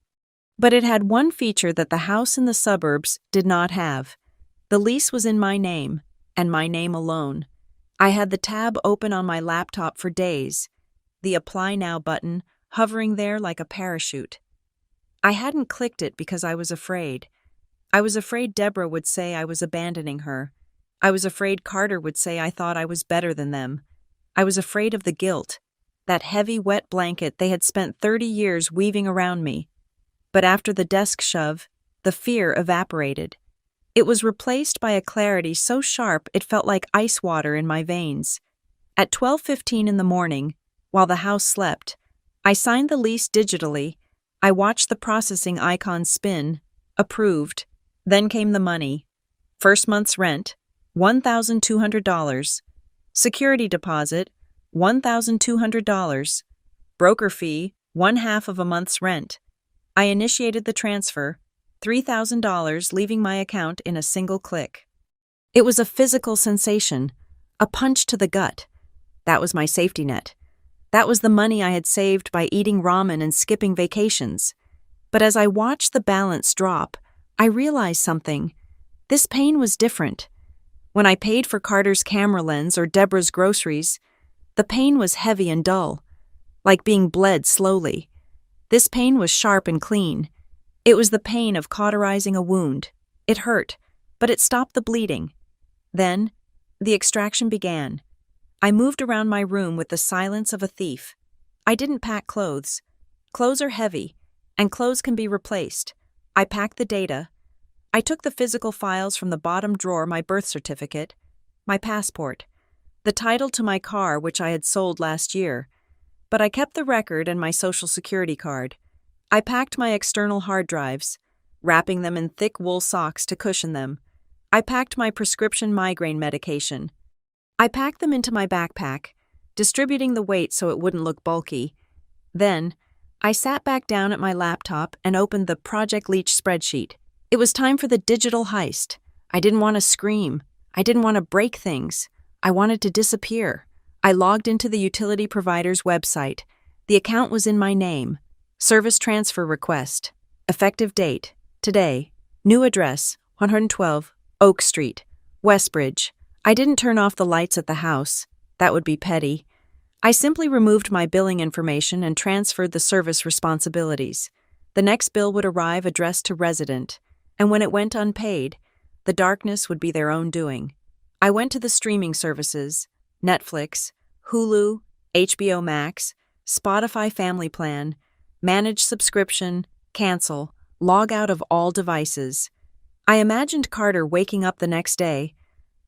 But it had one feature that the house in the suburbs did not have. The lease was in my name, and my name alone. I had the tab open on my laptop for days, the Apply Now button hovering there like a parachute. I hadn't clicked it because I was afraid. I was afraid Deborah would say I was abandoning her. I was afraid Carter would say I thought I was better than them. I was afraid of the guilt, that heavy, wet blanket they had spent 30 years weaving around me. But after the desk shove, the fear evaporated. It was replaced by a clarity so sharp it felt like ice water in my veins. At 12:15 in the morning, while the house slept, I signed the lease digitally. I watched the processing icon spin. Approved. Then came the money. First month's rent, $1,200. Security deposit, $1,200. Broker fee, 1/2 of a month's rent. I initiated the transfer, $3,000 leaving my account in a single click. It was a physical sensation, a punch to the gut. That was my safety net. That was the money I had saved by eating ramen and skipping vacations. But as I watched the balance drop, I realized something. This pain was different. When I paid for Carter's camera lens or Deborah's groceries, the pain was heavy and dull, like being bled slowly. This pain was sharp and clean. It was the pain of cauterizing a wound. It hurt, but it stopped the bleeding. Then, the extraction began. I moved around my room with the silence of a thief. I didn't pack clothes. Clothes are heavy, and clothes can be replaced. I packed the data. I took the physical files from the bottom drawer, my birth certificate, my passport, the title to my car which I had sold last year, but I kept the record and my social security card. I packed my external hard drives, wrapping them in thick wool socks to cushion them. I packed my prescription migraine medication. I packed them into my backpack, distributing the weight so it wouldn't look bulky. Then, I sat back down at my laptop and opened the Project Leech spreadsheet. It was time for the digital heist. I didn't want to scream. I didn't want to break things. I wanted to disappear. I logged into the utility provider's website. The account was in my name. Service transfer request. Effective date. Today. New address. 112 Oak Street, Westbridge. I didn't turn off the lights at the house. That would be petty. I simply removed my billing information and transferred the service responsibilities. The next bill would arrive addressed to resident, and when it went unpaid, the darkness would be their own doing. I went to the streaming services, Netflix, Hulu, HBO Max, Spotify Family Plan, manage subscription, cancel, log out of all devices. I imagined Carter waking up the next day,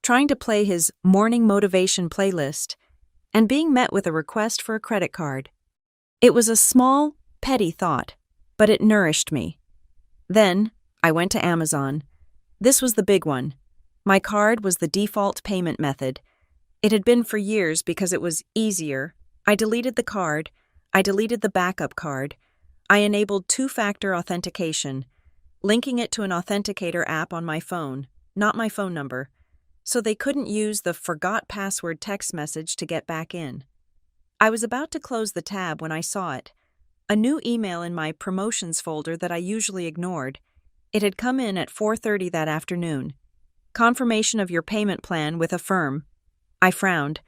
trying to play his morning motivation playlist, and being met with a request for a credit card. It was a small, petty thought, but it nourished me. Then, I went to Amazon. This was the big one. My card was the default payment method. It had been for years because it was easier. I deleted the card. I deleted the backup card. I enabled two-factor authentication, linking it to an authenticator app on my phone, not my phone number, so they couldn't use the forgot password text message to get back in. I was about to close the tab when I saw it. A new email in my promotions folder that I usually ignored. It had come in at 4:30 that afternoon. Confirmation of your payment plan with Affirm. I frowned.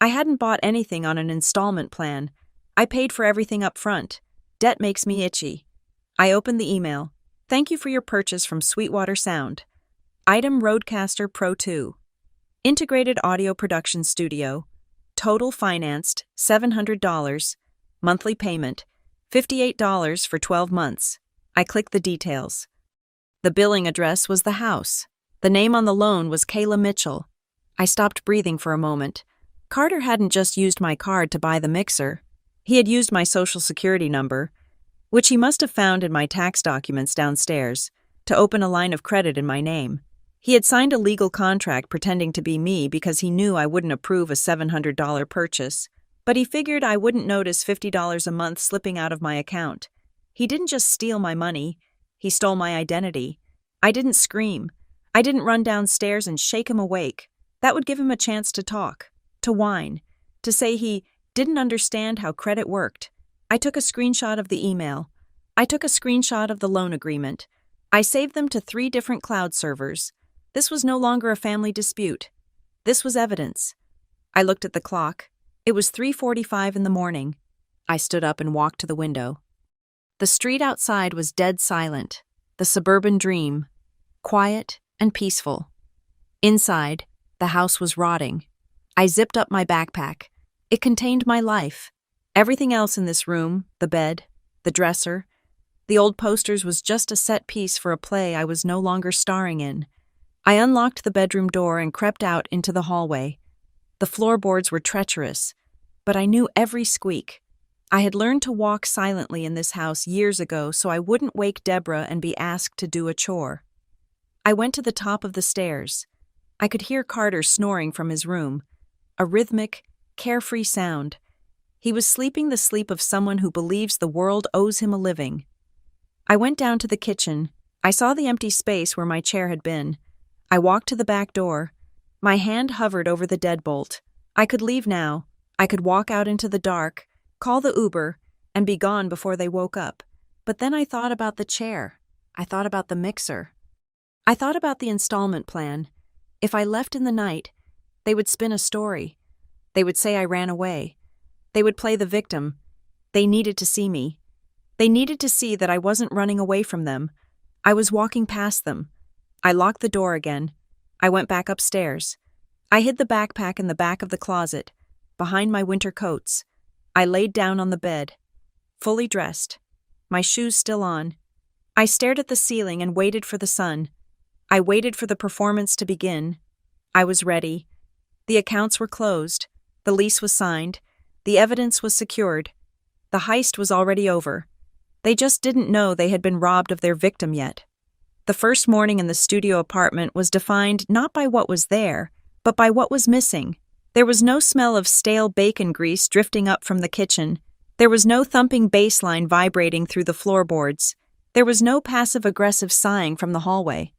I hadn't bought anything on an installment plan. I paid for everything up front. Debt makes me itchy. I opened the email. Thank you for your purchase from Sweetwater Sound. Item Rodecaster Pro 2. Integrated audio production studio. Total financed $700. Monthly payment $58 for 12 months. I clicked the details. The billing address was the house. The name on the loan was Kayla Mitchell. I stopped breathing for a moment. Carter hadn't just used my card to buy the mixer. He had used my social security number, which he must have found in my tax documents downstairs, to open a line of credit in my name. He had signed a legal contract pretending to be me because he knew I wouldn't approve a $700 purchase, but he figured I wouldn't notice $50 a month slipping out of my account. He didn't just steal my money, he stole my identity. I didn't scream. I didn't run downstairs and shake him awake. That would give him a chance to talk, to whine, to say he didn't understand how credit worked. I took a screenshot of the email. I took a screenshot of the loan agreement. I saved them to 3 different cloud servers. This was no longer a family dispute. This was evidence. I looked at the clock. It was 3:45 in the morning. I stood up and walked to the window. The street outside was dead silent, the suburban dream, quiet and peaceful. Inside, the house was rotting. I zipped up my backpack. It contained my life. Everything else in this room, the bed, the dresser, the old posters was just a set piece for a play I was no longer starring in. I unlocked the bedroom door and crept out into the hallway. The floorboards were treacherous, but I knew every squeak. I had learned to walk silently in this house years ago so I wouldn't wake Deborah and be asked to do a chore. I went to the top of the stairs. I could hear Carter snoring from his room, a rhythmic, carefree sound. He was sleeping the sleep of someone who believes the world owes him a living. I went down to the kitchen. I saw the empty space where my chair had been. I walked to the back door. My hand hovered over the deadbolt. I could leave now. I could walk out into the dark, call the Uber, and be gone before they woke up. But then I thought about the chair. I thought about the mixer. I thought about the installment plan. If I left in the night, they would spin a story. They would say I ran away. They would play the victim. They needed to see me. They needed to see that I wasn't running away from them. I was walking past them. I locked the door again. I went back upstairs. I hid the backpack in the back of the closet, behind my winter coats. I laid down on the bed, fully dressed, my shoes still on. I stared at the ceiling and waited for the sun. I waited for the performance to begin. I was ready. The accounts were closed. The lease was signed. The evidence was secured. The heist was already over. They just didn't know they had been robbed of their victim yet. The first morning in the studio apartment was defined not by what was there, but by what was missing. There was no smell of stale bacon grease drifting up from the kitchen. There was no thumping bass line vibrating through the floorboards. There was no passive-aggressive sighing from the hallway.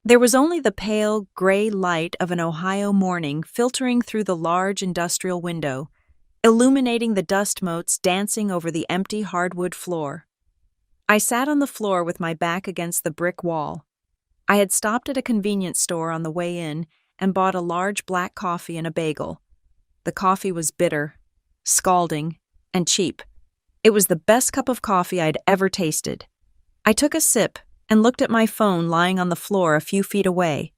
There was only the pale, gray light of an Ohio morning filtering through the large industrial window, illuminating the dust motes dancing over the empty hardwood floor. I sat on the floor with my back against the brick wall. I had stopped at a convenience store on the way in and bought a large black coffee and a bagel. The coffee was bitter, scalding, and cheap. It was the best cup of coffee I'd ever tasted. I took a sip and looked at my phone lying on the floor a few feet away.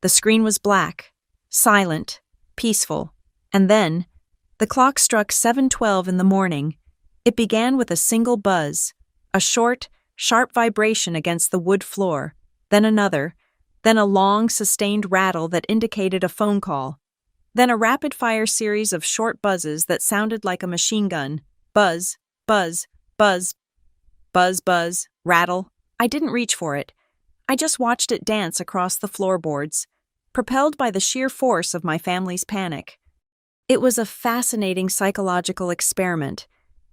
The screen was black, silent, peaceful, and then the clock struck 7:12 in the morning. It began with a single buzz, a short, sharp vibration against the wood floor, then another, then a long, sustained rattle that indicated a phone call, then a rapid-fire series of short buzzes that sounded like a machine gun. Buzz, buzz, buzz, buzz, buzz, rattle. I didn't reach for it. I just watched it dance across the floorboards. propelled by the sheer force of my family's panic. It was a fascinating psychological experiment.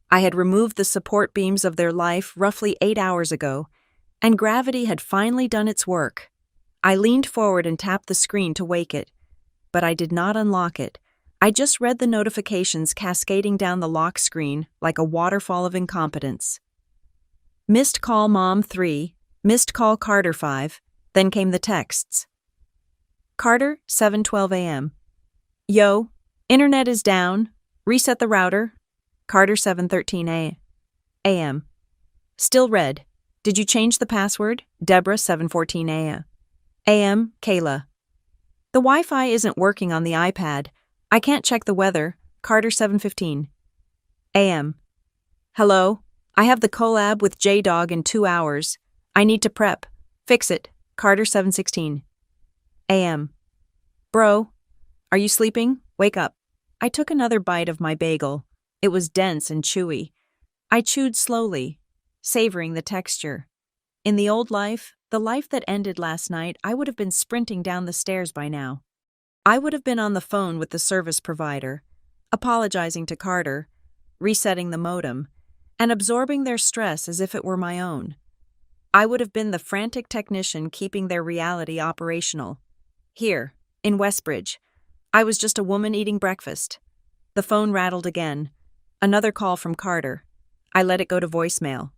I had removed the support beams of their life roughly 8 hours ago, and gravity had finally done its work. I leaned forward and tapped the screen to wake it, but I did not unlock it. I just read the notifications cascading down the lock screen like a waterfall of incompetence. Missed call Mom 3, missed call Carter 5, then came the texts. Carter, 7:12 a.m. Yo, internet is down. Reset the router. Carter, 7:13 a.m. Still red. Did you change the password? Deborah, 7:14 a.m. Kayla. The Wi-Fi isn't working on the iPad. I can't check the weather. Carter, 7:15 a.m. Hello? I have the collab with J-Dog in 2 hours. I need to prep. Fix it. Carter, 7:16 a.m. Bro, are you sleeping? Wake up. I took another bite of my bagel. It was dense and chewy. I chewed slowly, savoring the texture. In the old life, the life that ended last night, I would have been sprinting down the stairs by now. I would have been on the phone with the service provider, apologizing to Carter, resetting the modem, and absorbing their stress as if it were my own. I would have been the frantic technician keeping their reality operational. Here, in Westbridge, I was just a woman eating breakfast. The phone rattled again. Another call from Carter. I let it go to voicemail.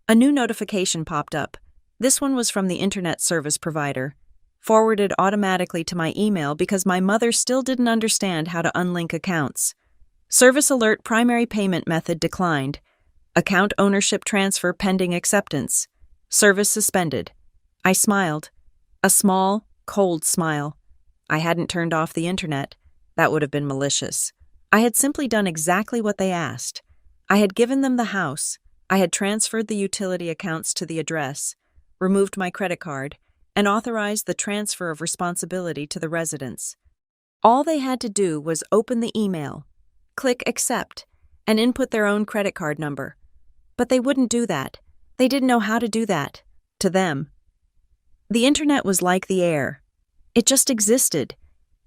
A new notification popped up. This one was from the internet service provider, forwarded automatically to my email because my mother still didn't understand how to unlink accounts. Service alert: primary payment method declined. Account ownership transfer pending acceptance. Service suspended. I smiled. A small, cold smile. I hadn't turned off the internet. That would have been malicious. I had simply done exactly what they asked. I had given them the house. I had transferred the utility accounts to the address, removed my credit card, and authorized the transfer of responsibility to the residents. All they had to do was open the email, click accept, and input their own credit card number. But they wouldn't do that. They didn't know how to do that. To them. The internet was like the air. It just existed.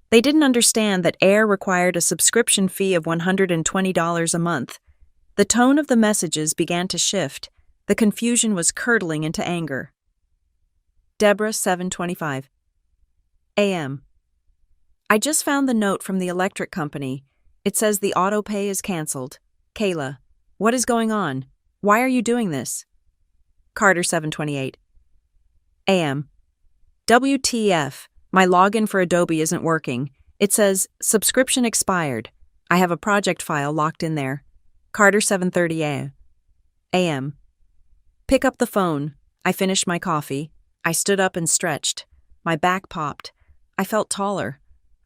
They didn't understand that air required a subscription fee of $120 a month. The tone of the messages began to shift. The confusion was curdling into anger. Deborah, 7:25 a.m. I just found the note from the electric company. It says the auto pay is canceled. Kayla, what is going on? Why are you doing this? Carter, 7:28 a.m. WTF, my login for Adobe isn't working. It says subscription expired. I have a project file locked in there. Carter, 7:30 a.m. Pick up the phone. I finished my coffee. I stood up and stretched. My back popped. I felt taller.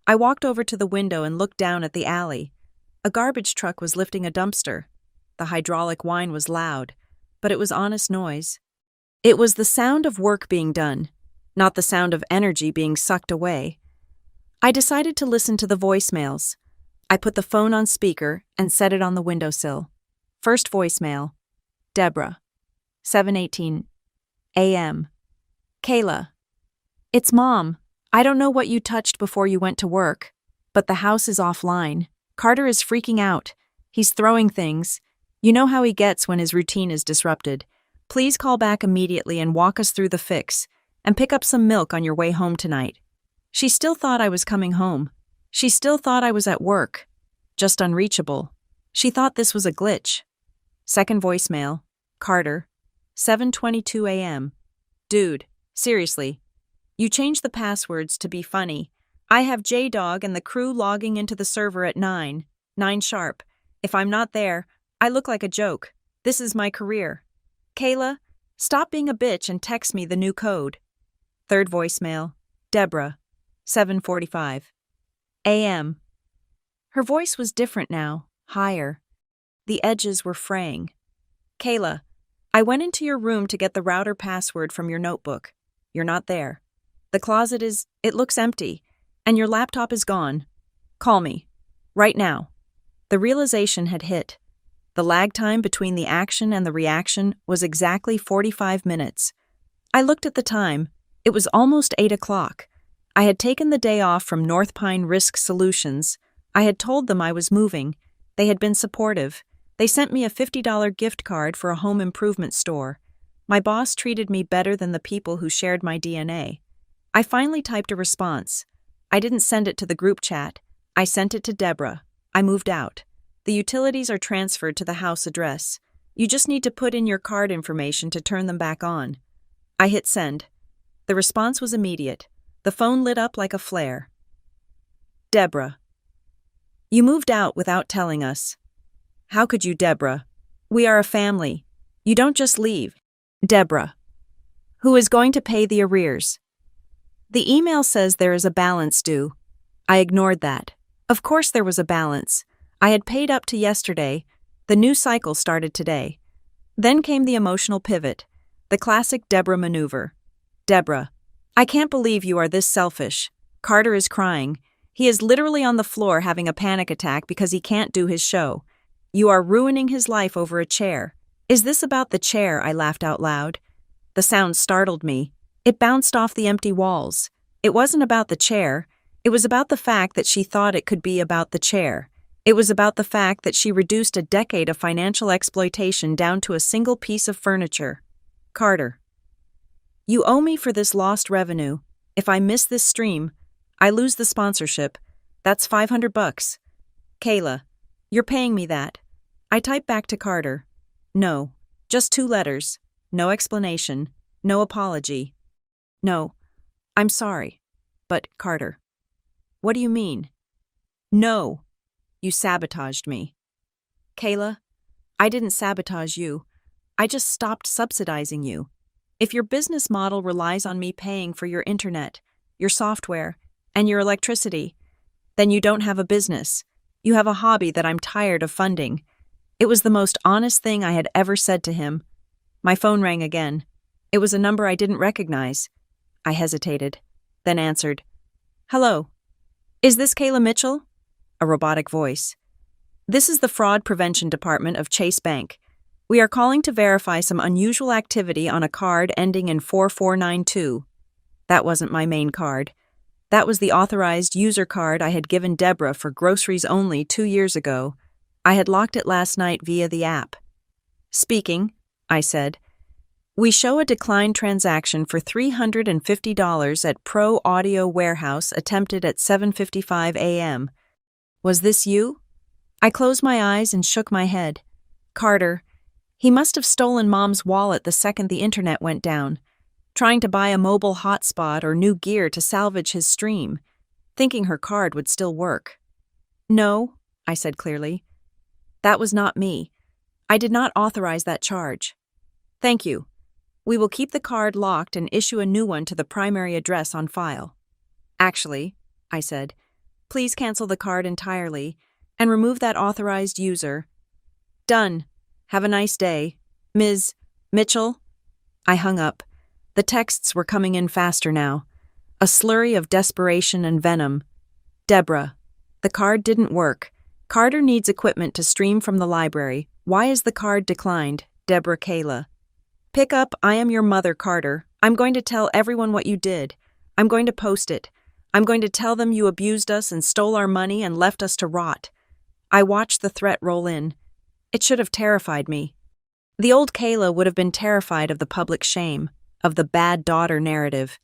I walked over to the window and looked down at the alley. A garbage truck was lifting a dumpster. The hydraulic whine was loud, but it was honest noise. It was the sound of work being done, not the sound of energy being sucked away. I decided to listen to the voicemails. I put the phone on speaker and set it on the windowsill. First voicemail. Deborah, 7:18 a.m. Kayla, it's Mom. I don't know what you touched before you went to work, but the house is offline. Carter is freaking out. He's throwing things. You know how he gets when his routine is disrupted. Please call back immediately and walk us through the fix, and pick up some milk on your way home tonight. She still thought I was coming home. She still thought I was at work. Just unreachable. She thought this was a glitch. Second voicemail. Carter, 7:22 a.m. Dude, seriously. You changed the passwords to be funny. I have J-Dog and the crew logging into the server at 9 sharp. If I'm not there, I look like a joke. This is my career. Kayla, stop being a bitch and text me the new code. Third voicemail. Deborah, 7:45 a.m. Her voice was different now, higher. The edges were fraying. Kayla, I went into your room to get the router password from your notebook. You're not there. The closet it looks empty, and your laptop is gone. Call me. Right now. The realization had hit. The lag time between the action and the reaction was exactly 45 minutes. I looked at the time. It was almost 8 o'clock. I had taken the day off from North Pine Risk Solutions. I had told them I was moving. They had been supportive. They sent me a $50 gift card for a home improvement store. My boss treated me better than the people who shared my DNA. I finally typed a response. I didn't send it to the group chat. I sent it to Deborah. I moved out. The utilities are transferred to the house address. You just need to put in your card information to turn them back on. I hit send. The response was immediate. The phone lit up like a flare. Deborah. You moved out without telling us. How could you, Deborah? We are a family. You don't just leave. Deborah. Who is going to pay the arrears? The email says there is a balance due. I ignored that. Of course there was a balance. I had paid up to yesterday. The new cycle started today. Then came the emotional pivot. The classic Deborah maneuver. Deborah. I can't believe you are this selfish. Carter is crying. He is literally on the floor having a panic attack because he can't do his show. You are ruining his life over a chair. Is this about the chair? I laughed out loud. The sound startled me. It bounced off the empty walls. It wasn't about the chair. It was about the fact that she thought it could be about the chair. It was about the fact that she reduced a decade of financial exploitation down to a single piece of furniture. Carter. You owe me for this lost revenue. If I miss this stream, I lose the sponsorship. That's $500. Kayla. You're paying me that. I typed back to Carter. No. Just 2 letters. No explanation. No apology. No. I'm sorry. But, Carter. What do you mean? No. You sabotaged me. Kayla, I didn't sabotage you. I just stopped subsidizing you. If your business model relies on me paying for your internet, your software, and your electricity, then you don't have a business. You have a hobby that I'm tired of funding. It was the most honest thing I had ever said to him. My phone rang again. It was a number I didn't recognize. I hesitated, then answered. Hello. Is this Kayla Mitchell? A robotic voice. This is the Fraud Prevention Department of Chase Bank. We are calling to verify some unusual activity on a card ending in 4492. That wasn't my main card. That was the authorized user card I had given Deborah for groceries only 2 years ago. I had locked it last night via the app. Speaking, I said. We show a declined transaction for $350 at Pro Audio Warehouse attempted at 7:55 a.m. Was this you? I closed my eyes and shook my head. Carter. He must have stolen Mom's wallet the second the internet went down, trying to buy a mobile hotspot or new gear to salvage his stream, thinking her card would still work. No, I said clearly. That was not me. I did not authorize that charge. Thank you. We will keep the card locked and issue a new one to the primary address on file. Actually, I said, please cancel the card entirely and remove that authorized user. Done. Have a nice day. Ms. Mitchell? I hung up. The texts were coming in faster now. A slurry of desperation and venom. Deborah. The card didn't work. Carter needs equipment to stream from the library. Why is the card declined? Deborah Kayla. Pick up, I am your mother, Carter. I'm going to tell everyone what you did. I'm going to post it. I'm going to tell them you abused us and stole our money and left us to rot. I watched the threat roll in. It should have terrified me. The old Kayla would have been terrified of the public shame, of the bad daughter narrative.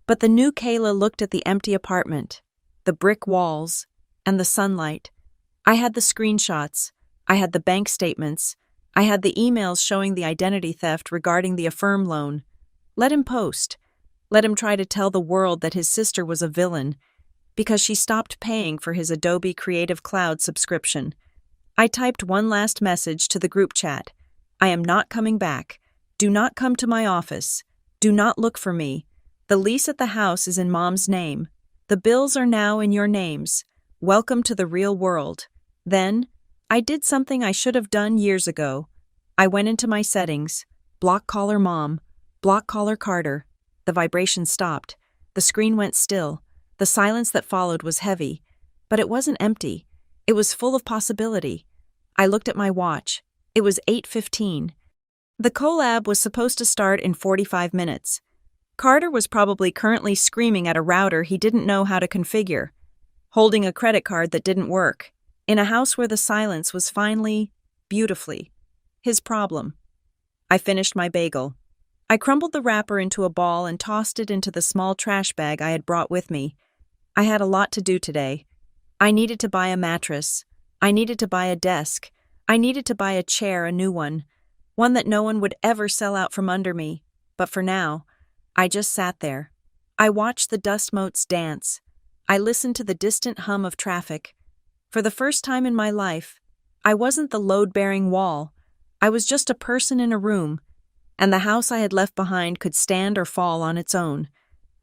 But the new Kayla looked at the empty apartment, the brick walls, and the sunlight. I had the screenshots. I had the bank statements. I had the emails showing the identity theft regarding the Affirm loan. Let him post. Let him try to tell the world that his sister was a villain because she stopped paying for his Adobe Creative Cloud subscription. I typed one last message to the group chat. I am not coming back. Do not come to my office. Do not look for me. The lease at the house is in Mom's name. The bills are now in your names. Welcome to the real world. Then, I did something I should have done years ago. I went into my settings. Block caller Mom. Block caller Carter. The vibration stopped. The screen went still. The silence that followed was heavy. But it wasn't empty. It was full of possibility. I looked at my watch. It was 8:15. The collab was supposed to start in 45 minutes. Carter was probably currently screaming at a router he didn't know how to configure, holding a credit card that didn't work, in a house where the silence was finally, beautifully, his problem. I finished my bagel. I crumbled the wrapper into a ball and tossed it into the small trash bag I had brought with me. I had a lot to do today. I needed to buy a mattress. I needed to buy a desk. I needed to buy a chair, a new one that no one would ever sell out from under me. But for now, I just sat there. I watched the dust motes dance. I listened to the distant hum of traffic. For the first time in my life, I wasn't the load-bearing wall. I was just a person in a room, and the house I had left behind could stand or fall on its own.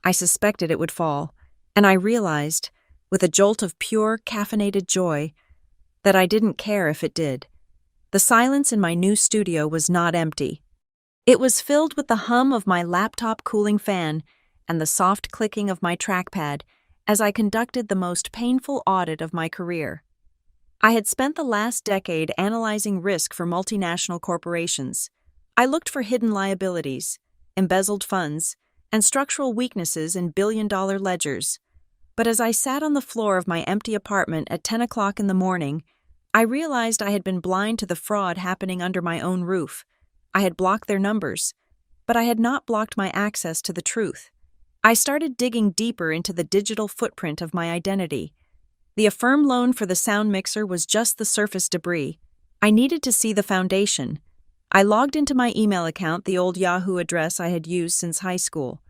I suspected it would fall, and I realized, with a jolt of pure, caffeinated joy, that I didn't care if it did. The silence in my new studio was not empty. It was filled with the hum of my laptop cooling fan and the soft clicking of my trackpad as I conducted the most painful audit of my career. I had spent the last decade analyzing risk for multinational corporations. I looked for hidden liabilities, embezzled funds, and structural weaknesses in billion-dollar ledgers. But as I sat on the floor of my empty apartment at 10 o'clock in the morning, I realized I had been blind to the fraud happening under my own roof. I had blocked their numbers, but I had not blocked my access to the truth. I started digging deeper into the digital footprint of my identity. The Affirm loan for the sound mixer was just the surface debris. I needed to see the foundation. I logged into my email account, the old Yahoo address I had used since high school,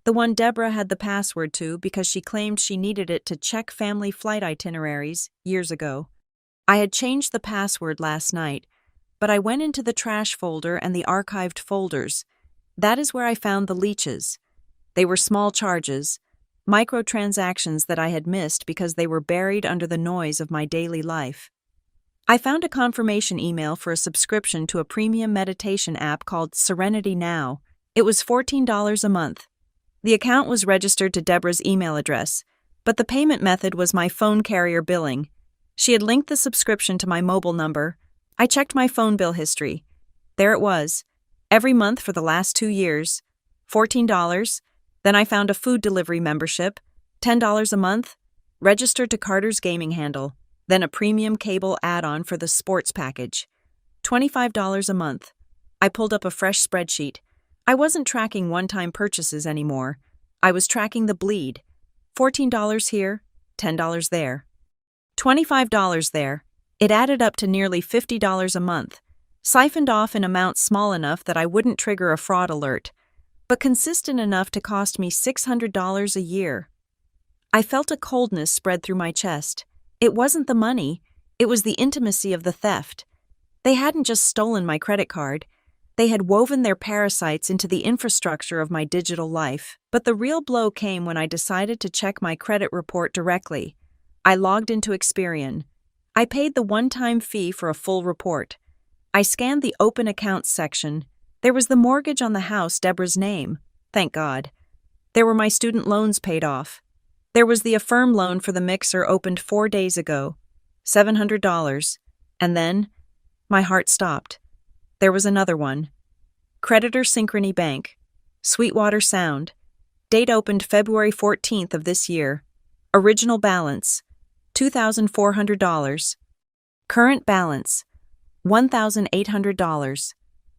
the one Deborah had the password to because she claimed she needed it to check family flight itineraries years ago. I had changed the password last night, but I went into the trash folder and the archived folders. That is where I found the leeches. They were small charges, microtransactions that I had missed because they were buried under the noise of my daily life. I found a confirmation email for a subscription to a premium meditation app called Serenity Now. It was $14 a month. The account was registered to Deborah's email address, but the payment method was my phone carrier billing. She had linked the subscription to my mobile number. I checked my phone bill history. There it was. Every month for the last 2 years. $14. Then I found a food delivery membership. $10 a month. Registered to Carter's gaming handle. Then a premium cable add-on for the sports package. $25 a month. I pulled up a fresh spreadsheet. I wasn't tracking one-time purchases anymore. I was tracking the bleed. $14 here, $10 there. $25 there. It added up to nearly $50 a month, siphoned off in amounts small enough that I wouldn't trigger a fraud alert, but consistent enough to cost me $600 a year. I felt a coldness spread through my chest. It wasn't the money, it was the intimacy of the theft. They hadn't just stolen my credit card, they had woven their parasites into the infrastructure of my digital life. But the real blow came when I decided to check my credit report directly. I logged into Experian. I paid the one-time fee for a full report. I scanned the open accounts section. There was the mortgage on the house, Deborah's name. Thank God. There were my student loans paid off. There was the Affirm loan for the mixer opened 4 days ago. $700. And then, my heart stopped. There was another one. Creditor Synchrony Bank. Sweetwater Sound. Date opened February 14th of this year. Original balance, $2,400. Current balance, $1,800.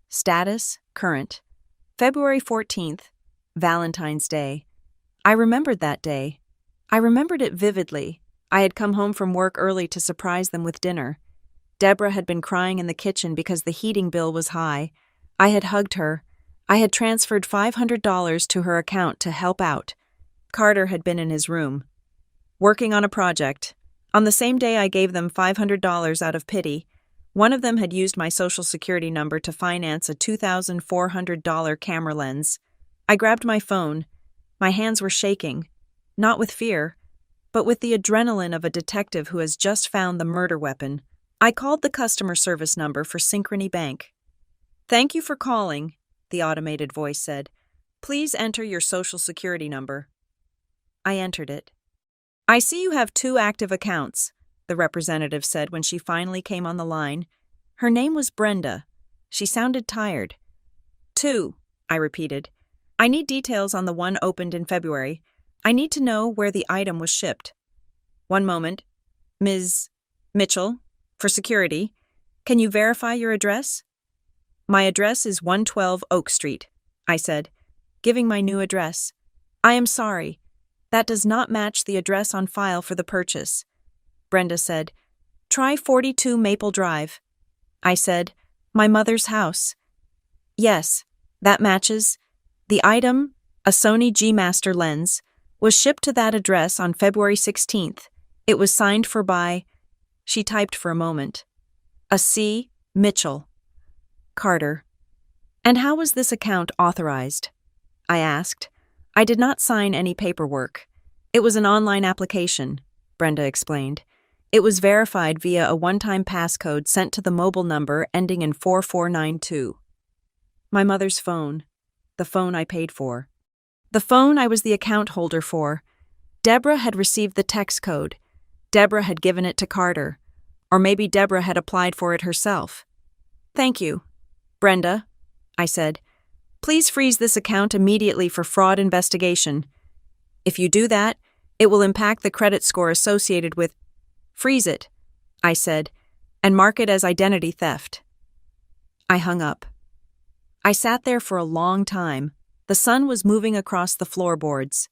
Status, current. February 14th, Valentine's Day. I remembered that day. I remembered it vividly. I had come home from work early to surprise them with dinner. Deborah had been crying in the kitchen because the heating bill was high. I had hugged her. I had transferred $500 to her account to help out. Carter had been in his room, working on a project. On the same day I gave them $500 out of pity. One of them had used my social security number to finance a $2,400 camera lens. I grabbed my phone. My hands were shaking, not with fear, but with the adrenaline of a detective who has just found the murder weapon. I called the customer service number for Synchrony Bank. "Thank you for calling," the automated voice said. "Please enter your social security number." I entered it. "I see you have 2 active accounts," the representative said when she finally came on the line. Her name was Brenda. She sounded tired. "2," I repeated. I need details on the one opened in February. I need to know where the item was shipped. One moment. Ms. Mitchell, for security, can you verify your address? My address is 112 Oak Street, I said, giving my new address. I am sorry. That does not match the address on file for the purchase. Brenda said, try 42 Maple Drive. I said, my mother's house. Yes, that matches. The item, a Sony G Master lens, was shipped to that address on February 16th. It was signed for by, she typed for a moment, a C. Mitchell. Carter. And how was this account authorized? I asked. I did not sign any paperwork. It was an online application, Brenda explained. It was verified via a one-time passcode sent to the mobile number ending in 4492. My mother's phone. The phone I paid for. The phone I was the account holder for. Deborah had received the text code. Deborah had given it to Carter. Or maybe Deborah had applied for it herself. Thank you, Brenda, I said. Please freeze this account immediately for fraud investigation. If you do that, it will impact the credit score associated with. Freeze it, I said, and mark it as identity theft. I hung up. I sat there for a long time. The sun was moving across the floorboards.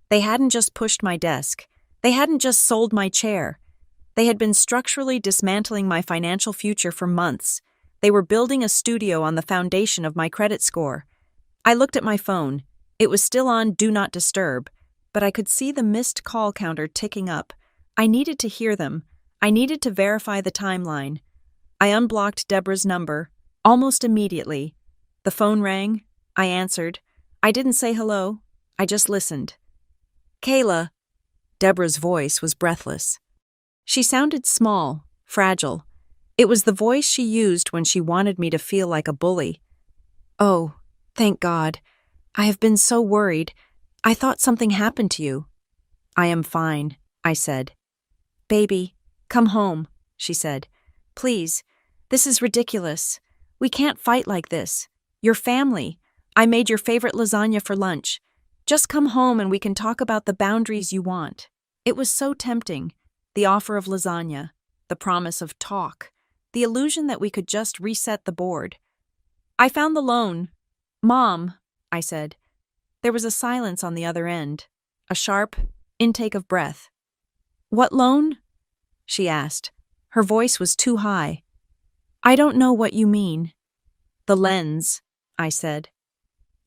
They hadn't just pushed my desk. They hadn't just sold my chair. They had been structurally dismantling my financial future for months. They were building a studio on the foundation of my credit score. I looked at my phone. It was still on Do Not Disturb, but I could see the missed call counter ticking up. I needed to hear them. I needed to verify the timeline. I unblocked Deborah's number, almost immediately. The phone rang. I answered. I didn't say hello. I just listened. Kayla. Deborah's voice was breathless. She sounded small, fragile. It was the voice she used when she wanted me to feel like a bully. Oh, thank God. I have been so worried. I thought something happened to you. I am fine, I said. Baby, come home, she said. Please, this is ridiculous. We can't fight like this. Your family. I made your favorite lasagna for lunch. Just come home and we can talk about the boundaries you want. It was so tempting. The offer of lasagna, the promise of talk, the illusion that we could just reset the board. I found the loan. Mom, I said. There was a silence on the other end, a sharp intake of breath. What loan? She asked. Her voice was too high. I don't know what you mean. The lens, I said.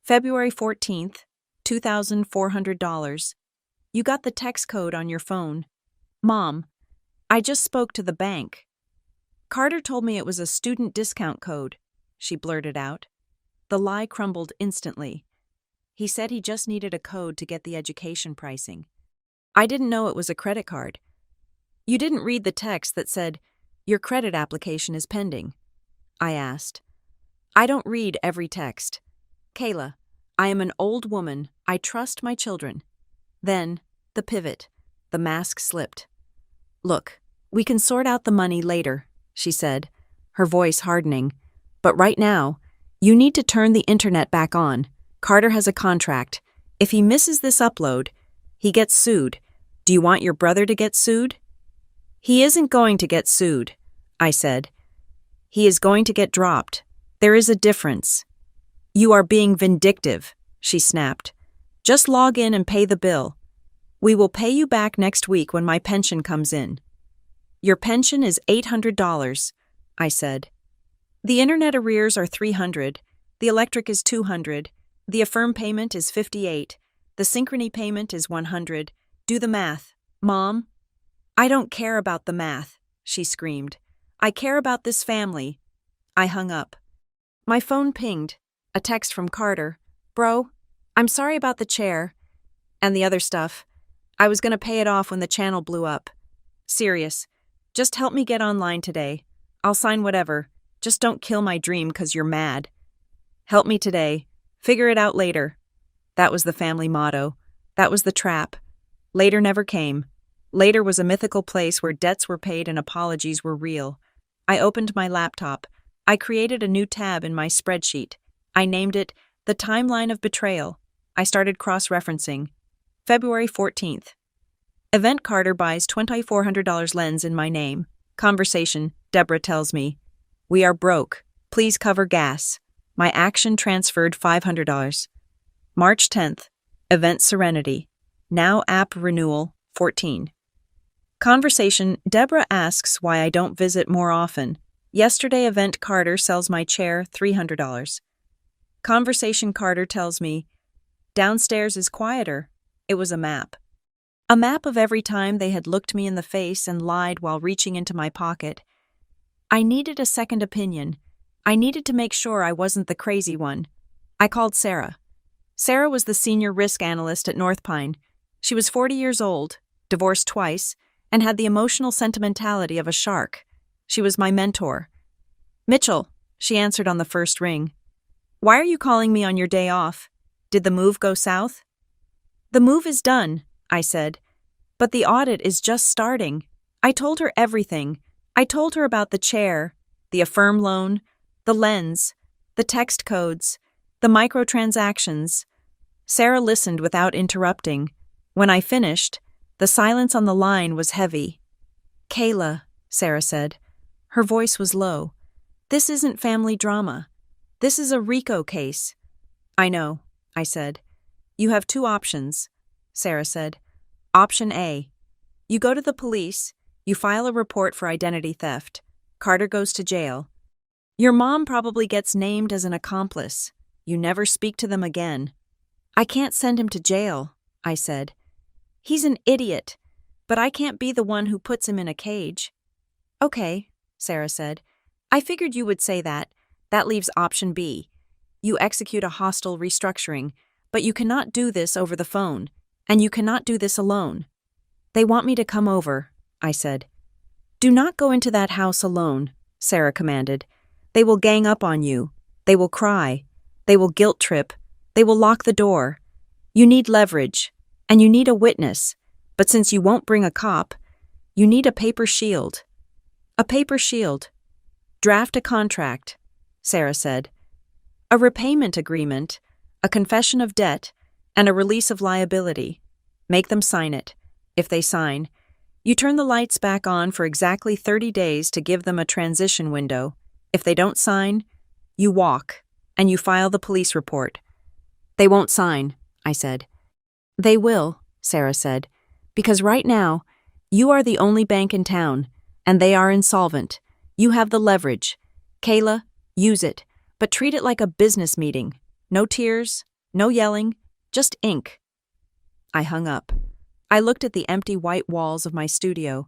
February 14th, $2,400. You got the text code on your phone. Mom, I just spoke to the bank. Carter told me it was a student discount code, she blurted out. The lie crumbled instantly. He said he just needed a code to get the education pricing. I didn't know it was a credit card. You didn't read the text that said, your credit application is pending, I asked. I don't read every text. Kayla, I am an old woman. I trust my children. Then, the pivot. The mask slipped. Look, we can sort out the money later, she said, her voice hardening. But right now, you need to turn the internet back on. Carter has a contract. If he misses this upload, he gets sued. Do you want your brother to get sued? He isn't going to get sued, I said. He is going to get dropped. There is a difference. You are being vindictive, she snapped. Just log in and pay the bill. We will pay you back next week when my pension comes in. Your pension is $800, I said. The internet arrears are $300. The electric is $200. The affirm payment is $58. The synchrony payment is $100. Do the math. Mom? I don't care about the math, she screamed. I care about this family. I hung up. My phone pinged. A text from Carter. Bro, I'm sorry about the chair. And the other stuff. I was gonna pay it off when the channel blew up. Serious. Just help me get online today. I'll sign whatever. Just don't kill my dream 'cause you're mad. Help me today. Figure it out later. That was the family motto. That was the trap. Later never came. Later was a mythical place where debts were paid and apologies were real. I opened my laptop. I created a new tab in my spreadsheet. I named it The Timeline of Betrayal. I started cross-referencing. February 14th. Event Carter buys $2,400 lens in my name. Conversation, Deborah tells me. We are broke. Please cover gas. My action transferred $500. March 10th. Event Serenity. Now app renewal, 14. Conversation, Deborah asks why I don't visit more often. Yesterday Event Carter sells my chair $300. Conversation, Carter tells me, downstairs is quieter. It was a map. A map of every time they had looked me in the face and lied while reaching into my pocket. I needed a second opinion. I needed to make sure I wasn't the crazy one. I called Sarah. Sarah was the senior risk analyst at North Pine. She was 40 years old, divorced twice, and had the emotional sentimentality of a shark. She was my mentor. Mitchell, she answered on the first ring. Why are you calling me on your day off? Did the move go south? The move is done, I said. But the audit is just starting. I told her everything. I told her about the chair, the Affirm loan, the lens, the text codes, the microtransactions. Sarah listened without interrupting. When I finished, the silence on the line was heavy. Kayla, Sarah said. Her voice was low. This isn't family drama. This is a RICO case. I know, I said. You have two options, Sarah said. Option A. You go to the police, you file a report for identity theft. Carter goes to jail. Your mom probably gets named as an accomplice. You never speak to them again. I can't send him to jail, I said. He's an idiot, but I can't be the one who puts him in a cage. Okay, Sarah said. I figured you would say that. That leaves option B. You execute a hostile restructuring, but you cannot do this over the phone, and you cannot do this alone. They want me to come over, I said. Do not go into that house alone, Sarah commanded. They will gang up on you. They will cry. They will guilt trip. They will lock the door. You need leverage, and you need a witness, but since you won't bring a cop, you need a paper shield. A paper shield. Draft a contract, Sarah said. A repayment agreement, a confession of debt, and a release of liability. Make them sign it. If they sign, you turn the lights back on for exactly 30 days to give them a transition window. If they don't sign, you walk, and you file the police report. They won't sign, I said. They will, Sarah said, because right now, you are the only bank in town, and they are insolvent. You have the leverage. Kayla, use it, but treat it like a business meeting. No tears, no yelling, just ink. I hung up. I looked at the empty white walls of my studio.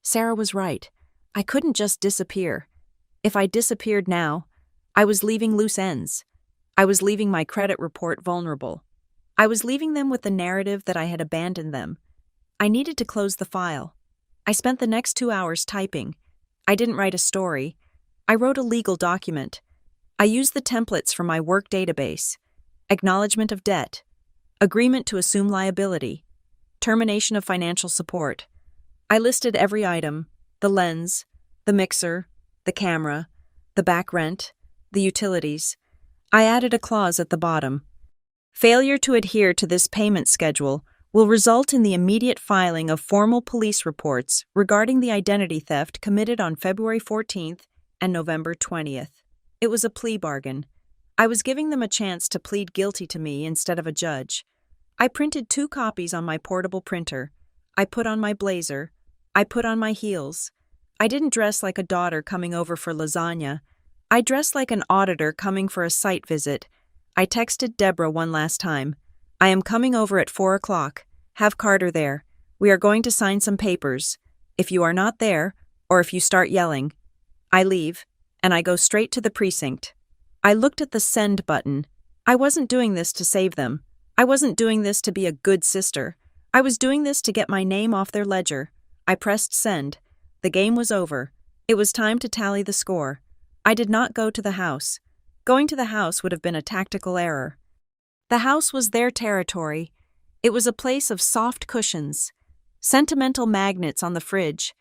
Sarah was right. I couldn't just disappear. If I disappeared now, I was leaving loose ends. I was leaving my credit report vulnerable. I was leaving them with the narrative that I had abandoned them. I needed to close the file. I spent the next 2 hours typing. I didn't write a story. I wrote a legal document. I used the templates from my work database. Acknowledgement of debt. Agreement to assume liability. Termination of financial support. I listed every item, the lens, the mixer, the camera, the back rent, the utilities. I added a clause at the bottom. Failure to adhere to this payment schedule will result in the immediate filing of formal police reports regarding the identity theft committed on February 14th and November 20th. It was a plea bargain. I was giving them a chance to plead guilty to me instead of a judge. I printed 2 copies on my portable printer. I put on my blazer. I put on my heels. I didn't dress like a daughter coming over for lasagna. I dressed like an auditor coming for a site visit. I texted Deborah one last time. I am coming over at 4 o'clock. Have Carter there. We are going to sign some papers. If you are not there, or if you start yelling, I leave, and I go straight to the precinct. I looked at the send button. I wasn't doing this to save them. I wasn't doing this to be a good sister. I was doing this to get my name off their ledger. I pressed send. The game was over. It was time to tally the score. I did not go to the house. Going to the house would have been a tactical error. The house was their territory. It was a place of soft cushions, sentimental magnets on the fridge,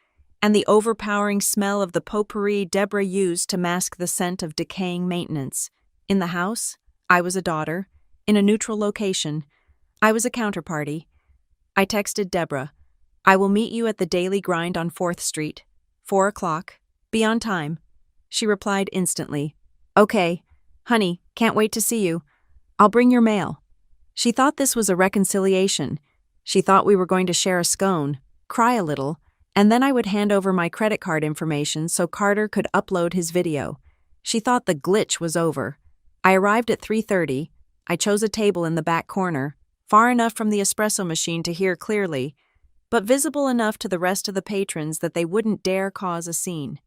and the overpowering smell of the potpourri Deborah used to mask the scent of decaying maintenance. In the house, I was a daughter. in a neutral location. I was a counterparty. I texted Deborah, "I will meet you at the Daily Grind on 4th Street. 4 o'clock. Be on time." She replied instantly, "Okay. Honey, can't wait to see you. I'll bring your mail." She thought this was a reconciliation. She thought we were going to share a scone, cry a little, and then I would hand over my credit card information so Carter could upload his video. She thought the glitch was over. I arrived at 3:30. I chose a table in the back corner, far enough from the espresso machine to hear clearly, but visible enough to the rest of the patrons that they wouldn't dare cause a scene.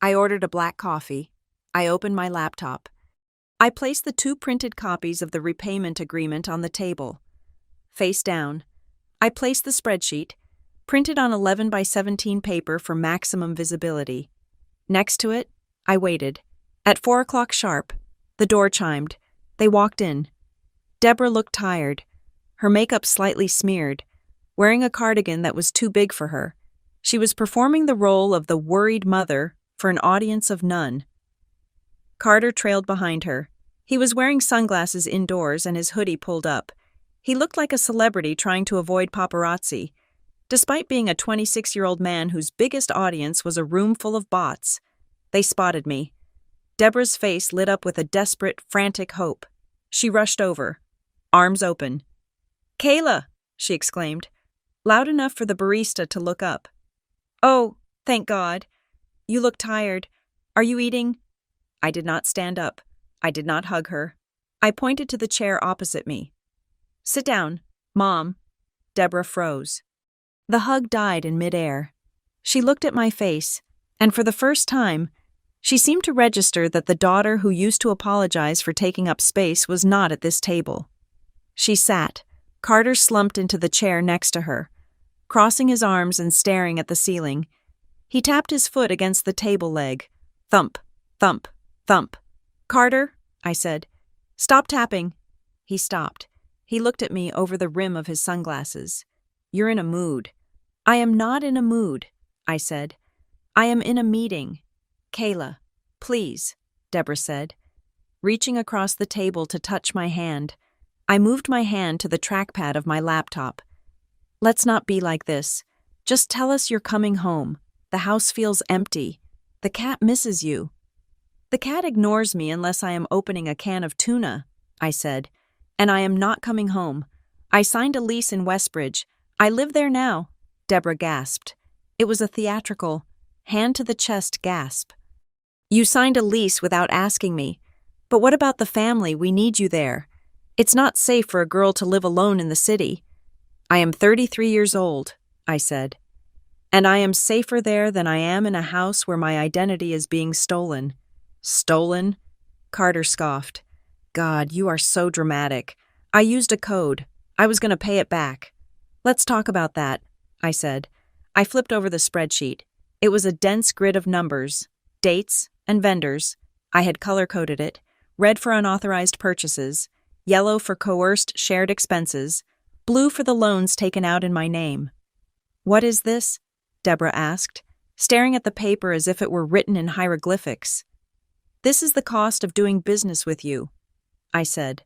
I ordered a black coffee. I opened my laptop. I placed the 2 printed copies of the repayment agreement on the table. Face down, I placed the spreadsheet, printed on 11 by 17 paper for maximum visibility. Next to it, I waited. At 4 o'clock sharp, the door chimed. They walked in. Deborah looked tired, her makeup slightly smeared, wearing a cardigan that was too big for her. She was performing the role of the worried mother for an audience of none. Carter trailed behind her. He was wearing sunglasses indoors and his hoodie pulled up. He looked like a celebrity trying to avoid paparazzi. Despite being a 26-year-old man whose biggest audience was a room full of bots, they spotted me. Deborah's face lit up with a desperate, frantic hope. She rushed over, arms open. "Kayla!" she exclaimed, loud enough for the barista to look up. "Oh, thank God. You look tired. Are you eating?" I did not stand up. I did not hug her. I pointed to the chair opposite me. "Sit down, Mom." Deborah froze. The hug died in midair. She looked at my face, and for the first time, she seemed to register that the daughter who used to apologize for taking up space was not at this table. She sat. Carter slumped into the chair next to her, crossing his arms and staring at the ceiling. He tapped his foot against the table leg. Thump, thump, thump. "Carter," I said. "Stop tapping." He stopped. He looked at me over the rim of his sunglasses. "You're in a mood." "I am not in a mood," I said. "I am in a meeting." "Kayla, please," Deborah said. Reaching across the table to touch my hand, I moved my hand to the trackpad of my laptop. "Let's not be like this. Just tell us you're coming home. The house feels empty. The cat misses you." "The cat ignores me unless I am opening a can of tuna," I said, "and I am not coming home. I signed a lease in Westbridge. I live there now." Deborah gasped. It was a theatrical, hand-to-the-chest gasp. "You signed a lease without asking me. But what about the family? We need you there. It's not safe for a girl to live alone in the city." "I am 33 years old," I said. "And I am safer there than I am in a house where my identity is being stolen." "Stolen?" Carter scoffed. "God, you are so dramatic. I used a code. I was going to pay it back." "Let's talk about that," I said. I flipped over the spreadsheet. It was a dense grid of numbers, dates, and vendors. I had color-coded it, red for unauthorized purchases, yellow for coerced shared expenses, blue for the loans taken out in my name. "What is this?" Deborah asked, staring at the paper as if it were written in hieroglyphics. "This is the cost of doing business with you," I said.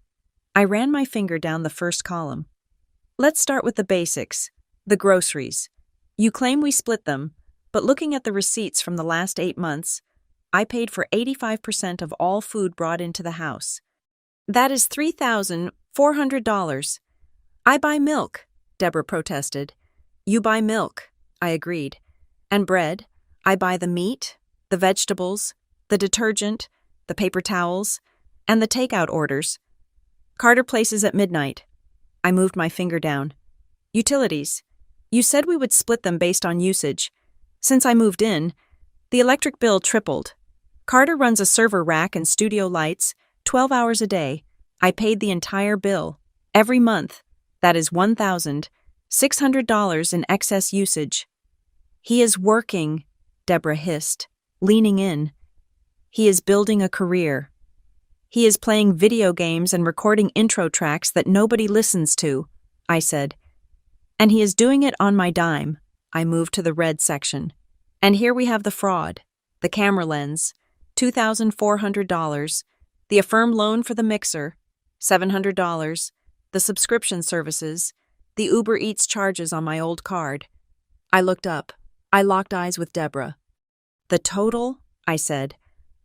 I ran my finger down the first column. "Let's start with the basics, the groceries. You claim we split them, but looking at the receipts from the last 8 months, I paid for 85% of all food brought into the house. That is $3,400. "I buy milk," Deborah protested. "You buy milk," I agreed. "And bread. I buy the meat, the vegetables, the detergent, the paper towels, and the takeout orders. Carter places at midnight." I moved my finger down. "Utilities. You said we would split them based on usage. Since I moved in, the electric bill tripled. Carter runs a server rack and studio lights, 12 hours a day. I paid the entire bill. Every month. That is $1,600 in excess usage." "He is working," Deborah hissed, leaning in. "He is building a career. He is playing video games and recording intro tracks that nobody listens to," I said. "And he is doing it on my dime." I moved to the red section. "And here we have the fraud, the camera lens, $2,400, the Affirm loan for the mixer, $700, the subscription services, the Uber Eats charges on my old card. I looked up. I locked eyes with Deborah. The total, I said,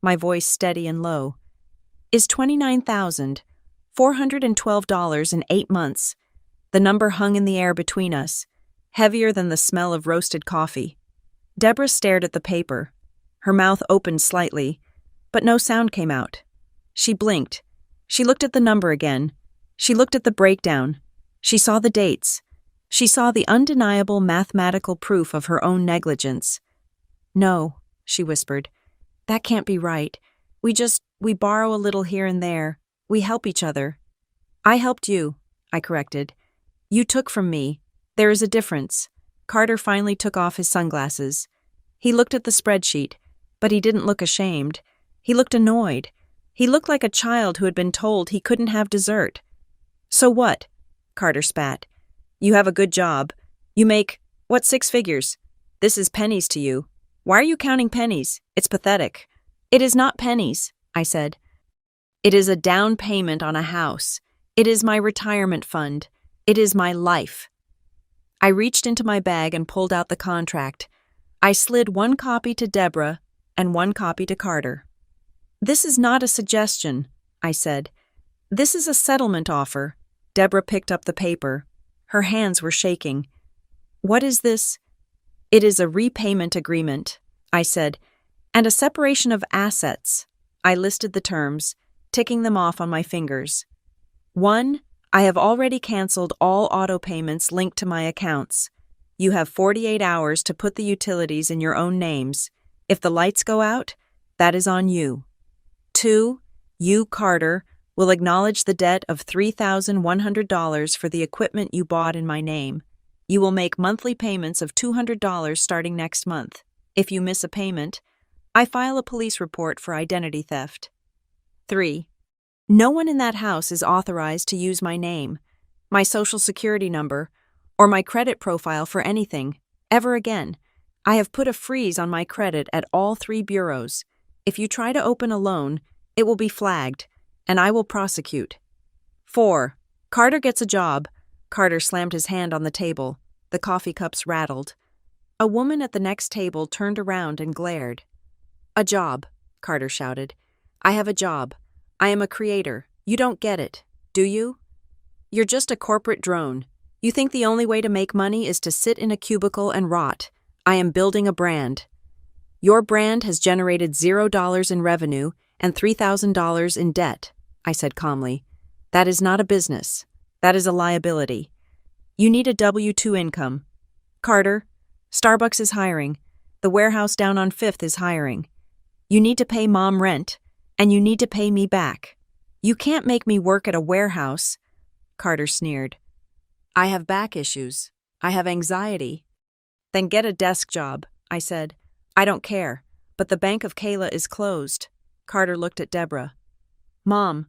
my voice steady and low, is $29,412 in 8 months. The number hung in the air between us, heavier than the smell of roasted coffee. Deborah stared at the paper. Her mouth opened slightly, but no sound came out. She blinked. She looked at the number again. She looked at the breakdown. She saw the dates. She saw the undeniable mathematical proof of her own negligence. "No," she whispered. "That can't be right. We borrow a little here and there. We help each other." "I helped you," I corrected. "You took from me. There is a difference." Carter finally took off his sunglasses. He looked at the spreadsheet, but he didn't look ashamed. He looked annoyed. He looked like a child who had been told he couldn't have dessert. "So what?" Carter spat. "You have a good job. You make, 6 figures? This is pennies to you. Why are you counting pennies? It's pathetic." "It is not pennies," I said. "It is a down payment on a house. It is my retirement fund. It is my life." I reached into my bag and pulled out the contract. I slid 1 copy to Deborah and 1 copy to Carter. "This is not a suggestion," I said. "This is a settlement offer." Deborah picked up the paper. Her hands were shaking. "What is this?" "It is a repayment agreement," I said, "and a separation of assets." I listed the terms, ticking them off on my fingers. 1. I have already canceled all auto payments linked to my accounts. You have 48 hours to put the utilities in your own names. If the lights go out, that is on you. 2. You, Carter, will acknowledge the debt of $3,100 for the equipment you bought in my name. You will make monthly payments of $200 starting next month. If you miss a payment, I file a police report for identity theft. 3. No one in that house is authorized to use my name, my social security number, or my credit profile for anything, ever again. I have put a freeze on my credit at all 3 bureaus. If you try to open a loan, it will be flagged, and I will prosecute. 4. Carter gets a job. Carter slammed his hand on the table. The coffee cups rattled. A woman at the next table turned around and glared. "A job," Carter shouted. "I have a job. I am a creator. You don't get it, do you? You're just a corporate drone. You think the only way to make money is to sit in a cubicle and rot. I am building a brand. Your brand has generated $0 in revenue and $3,000 in debt," I said calmly. "That is not a business. That is a liability. You need a W-2 income. Carter, Starbucks is hiring. The warehouse down on 5th is hiring. You need to pay Mom rent, and you need to pay me back. You can't make me work at a warehouse." Carter sneered. "I have back issues. I have anxiety." "Then get a desk job," I said. "I don't care, but the Bank of Kayla is closed." Carter looked at Deborah. "Mom,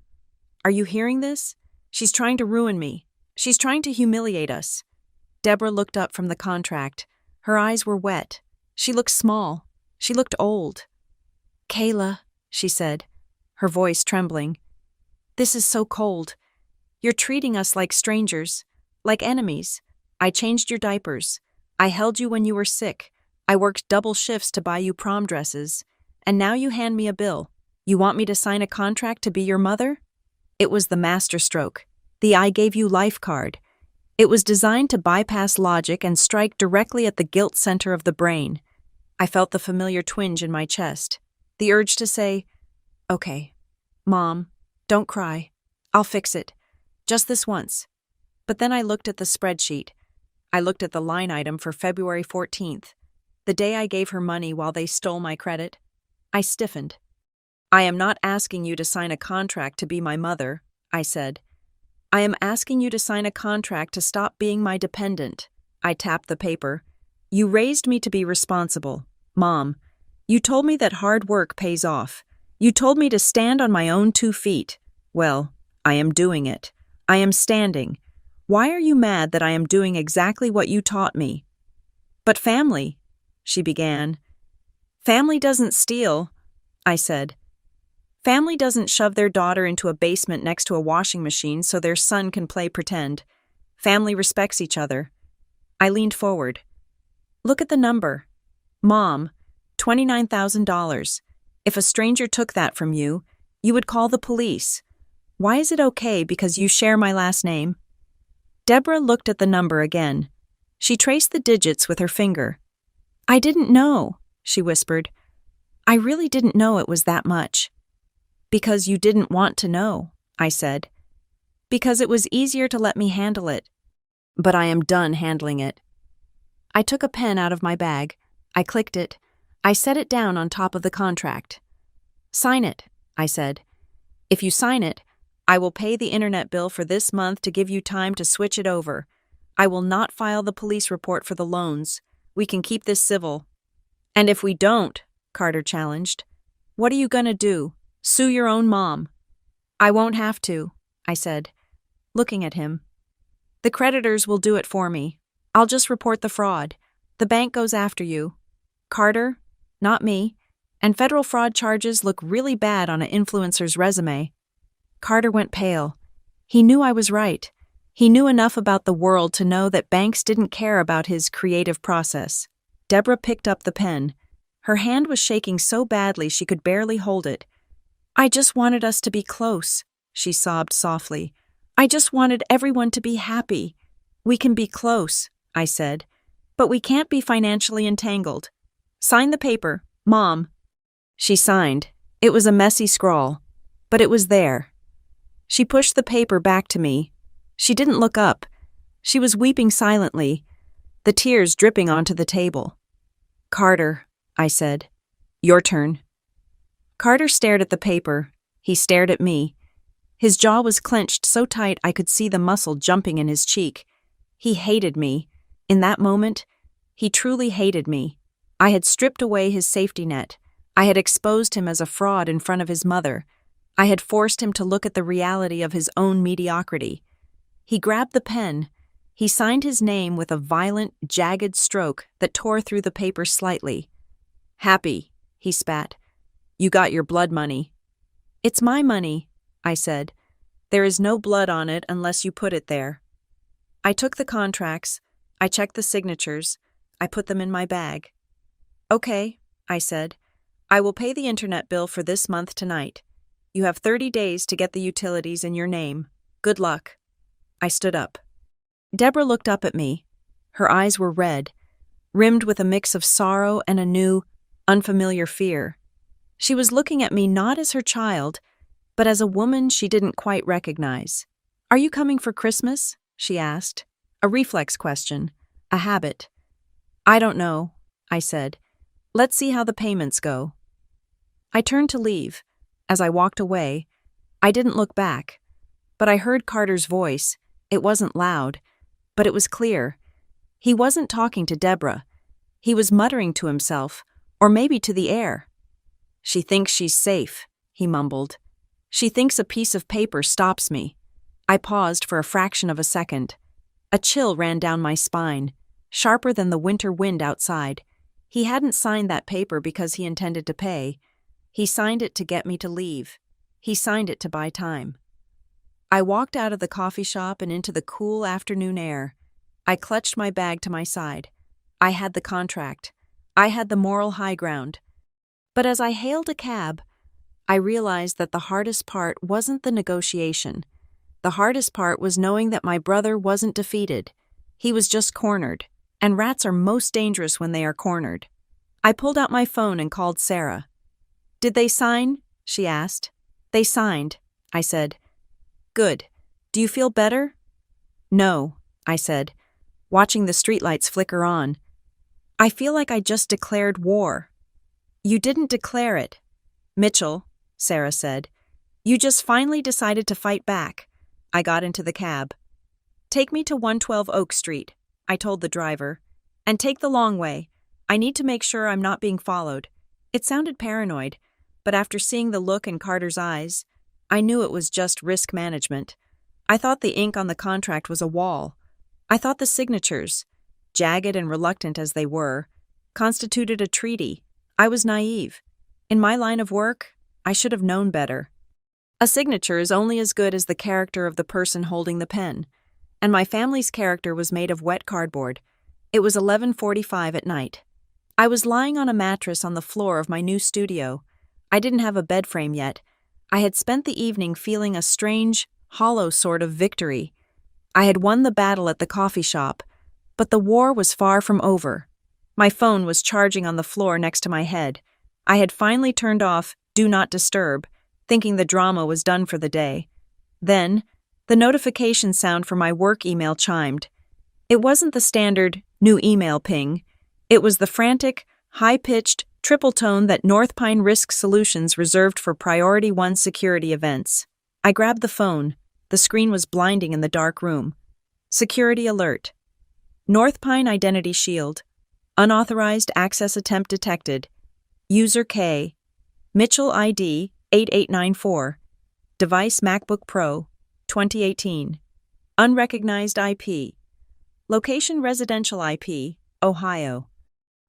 are you hearing this? She's trying to ruin me. She's trying to humiliate us." Deborah looked up from the contract. Her eyes were wet. She looked small. She looked old. "Kayla," she said, her voice trembling, "this is so cold. You're treating us like strangers, like enemies. I changed your diapers. I held you when you were sick. I worked double shifts to buy you prom dresses. And now you hand me a bill. You want me to sign a contract to be your mother?" It was the masterstroke, the "I gave you life" card. It was designed to bypass logic and strike directly at the guilt center of the brain. I felt the familiar twinge in my chest, the urge to say, "Okay, Mom, don't cry. I'll fix it. Just this once." But then I looked at the spreadsheet. I looked at the line item for February 14th, the day I gave her money while they stole my credit. I stiffened. "I am not asking you to sign a contract to be my mother," I said. "I am asking you to sign a contract to stop being my dependent." I tapped the paper. "You raised me to be responsible, Mom. You told me that hard work pays off. You told me to stand on my own 2 feet. Well, I am doing it. I am standing. Why are you mad that I am doing exactly what you taught me?" "But family," she began. "Family doesn't steal," I said. Family doesn't shove their daughter into a basement next to a washing machine so their son can play pretend. Family respects each other. I leaned forward. Look at the number. Mom, $29,000. If a stranger took that from you, you would call the police. Why is it okay because you share my last name? Deborah looked at the number again. She traced the digits with her finger. I didn't know, she whispered. I really didn't know it was that much. Because you didn't want to know, I said. Because it was easier to let me handle it. But I am done handling it. I took a pen out of my bag. I clicked it. I set it down on top of the contract. Sign it, I said. If you sign it, I will pay the internet bill for this month to give you time to switch it over. I will not file the police report for the loans. We can keep this civil. And if we don't, Carter challenged, what are you gonna do? Sue your own mom? I won't have to, I said, looking at him. The creditors will do it for me. I'll just report the fraud. The bank goes after you. Carter, not me. And federal fraud charges look really bad on an influencer's resume. Carter went pale. He knew I was right. He knew enough about the world to know that banks didn't care about his creative process. Deborah picked up the pen. Her hand was shaking so badly she could barely hold it. I just wanted us to be close, she sobbed softly. I just wanted everyone to be happy. We can be close, I said, but we can't be financially entangled. Sign the paper, Mom. She signed. It was a messy scrawl, but it was there. She pushed the paper back to me. She didn't look up. She was weeping silently, the tears dripping onto the table. Carter, I said, your turn. Carter stared at the paper. He stared at me. His jaw was clenched so tight I could see the muscle jumping in his cheek. He hated me. In that moment, he truly hated me. I had stripped away his safety net. I had exposed him as a fraud in front of his mother. I had forced him to look at the reality of his own mediocrity. He grabbed the pen. He signed his name with a violent, jagged stroke that tore through the paper slightly. Happy, he spat. You got your blood money. It's my money, I said. There is no blood on it unless you put it there. I took the contracts. I checked the signatures. I put them in my bag. Okay, I said. I will pay the internet bill for this month tonight. You have 30 days to get the utilities in your name. Good luck. I stood up. Deborah looked up at me. Her eyes were red, rimmed with a mix of sorrow and a new, unfamiliar fear. She was looking at me not as her child, but as a woman she didn't quite recognize. Are you coming for Christmas? She asked. A reflex question. A habit. I don't know, I said. Let's see how the payments go. I turned to leave. As I walked away, I didn't look back, but I heard Carter's voice. It wasn't loud, but it was clear. He wasn't talking to Deborah. He was muttering to himself, or maybe to the air. She thinks she's safe, he mumbled. She thinks a piece of paper stops me. I paused for a fraction of a second. A chill ran down my spine, sharper than the winter wind outside. He hadn't signed that paper because he intended to pay. He signed it to get me to leave. He signed it to buy time. I walked out of the coffee shop and into the cool afternoon air. I clutched my bag to my side. I had the contract. I had the moral high ground. But as I hailed a cab, I realized that the hardest part wasn't the negotiation. The hardest part was knowing that my brother wasn't defeated. He was just cornered, and rats are most dangerous when they are cornered. I pulled out my phone and called Sarah. Did they sign? She asked. They signed, I said. Good. Do you feel better? No, I said, watching the streetlights flicker on. I feel like I just declared war. You didn't declare it, Mitchell, Sarah said. You just finally decided to fight back. I got into the cab. Take me to 112 Oak Street, I told the driver. And take the long way. I need to make sure I'm not being followed. It sounded paranoid, but after seeing the look in Carter's eyes, I knew it was just risk management. I thought the ink on the contract was a wall. I thought the signatures, jagged and reluctant as they were, constituted a treaty. I was naive. In my line of work, I should have known better. A signature is only as good as the character of the person holding the pen, and my family's character was made of wet cardboard. It was 11:45 at night. I was lying on a mattress on the floor of my new studio. I didn't have a bed frame yet. I had spent the evening feeling a strange, hollow sort of victory. I had won the battle at the coffee shop, but the war was far from over. My phone was charging on the floor next to my head. I had finally turned off Do Not Disturb, thinking the drama was done for the day. Then, the notification sound for my work email chimed. It wasn't the standard new email ping. It was the frantic, high-pitched, triple tone that North Pine Risk Solutions reserved for Priority 1 security events. I grabbed the phone. The screen was blinding in the dark room. Security alert. North Pine Identity Shield. Unauthorized access attempt detected. User K. Mitchell ID 8894. Device MacBook Pro, 2018. Unrecognized IP. Location residential IP, Ohio.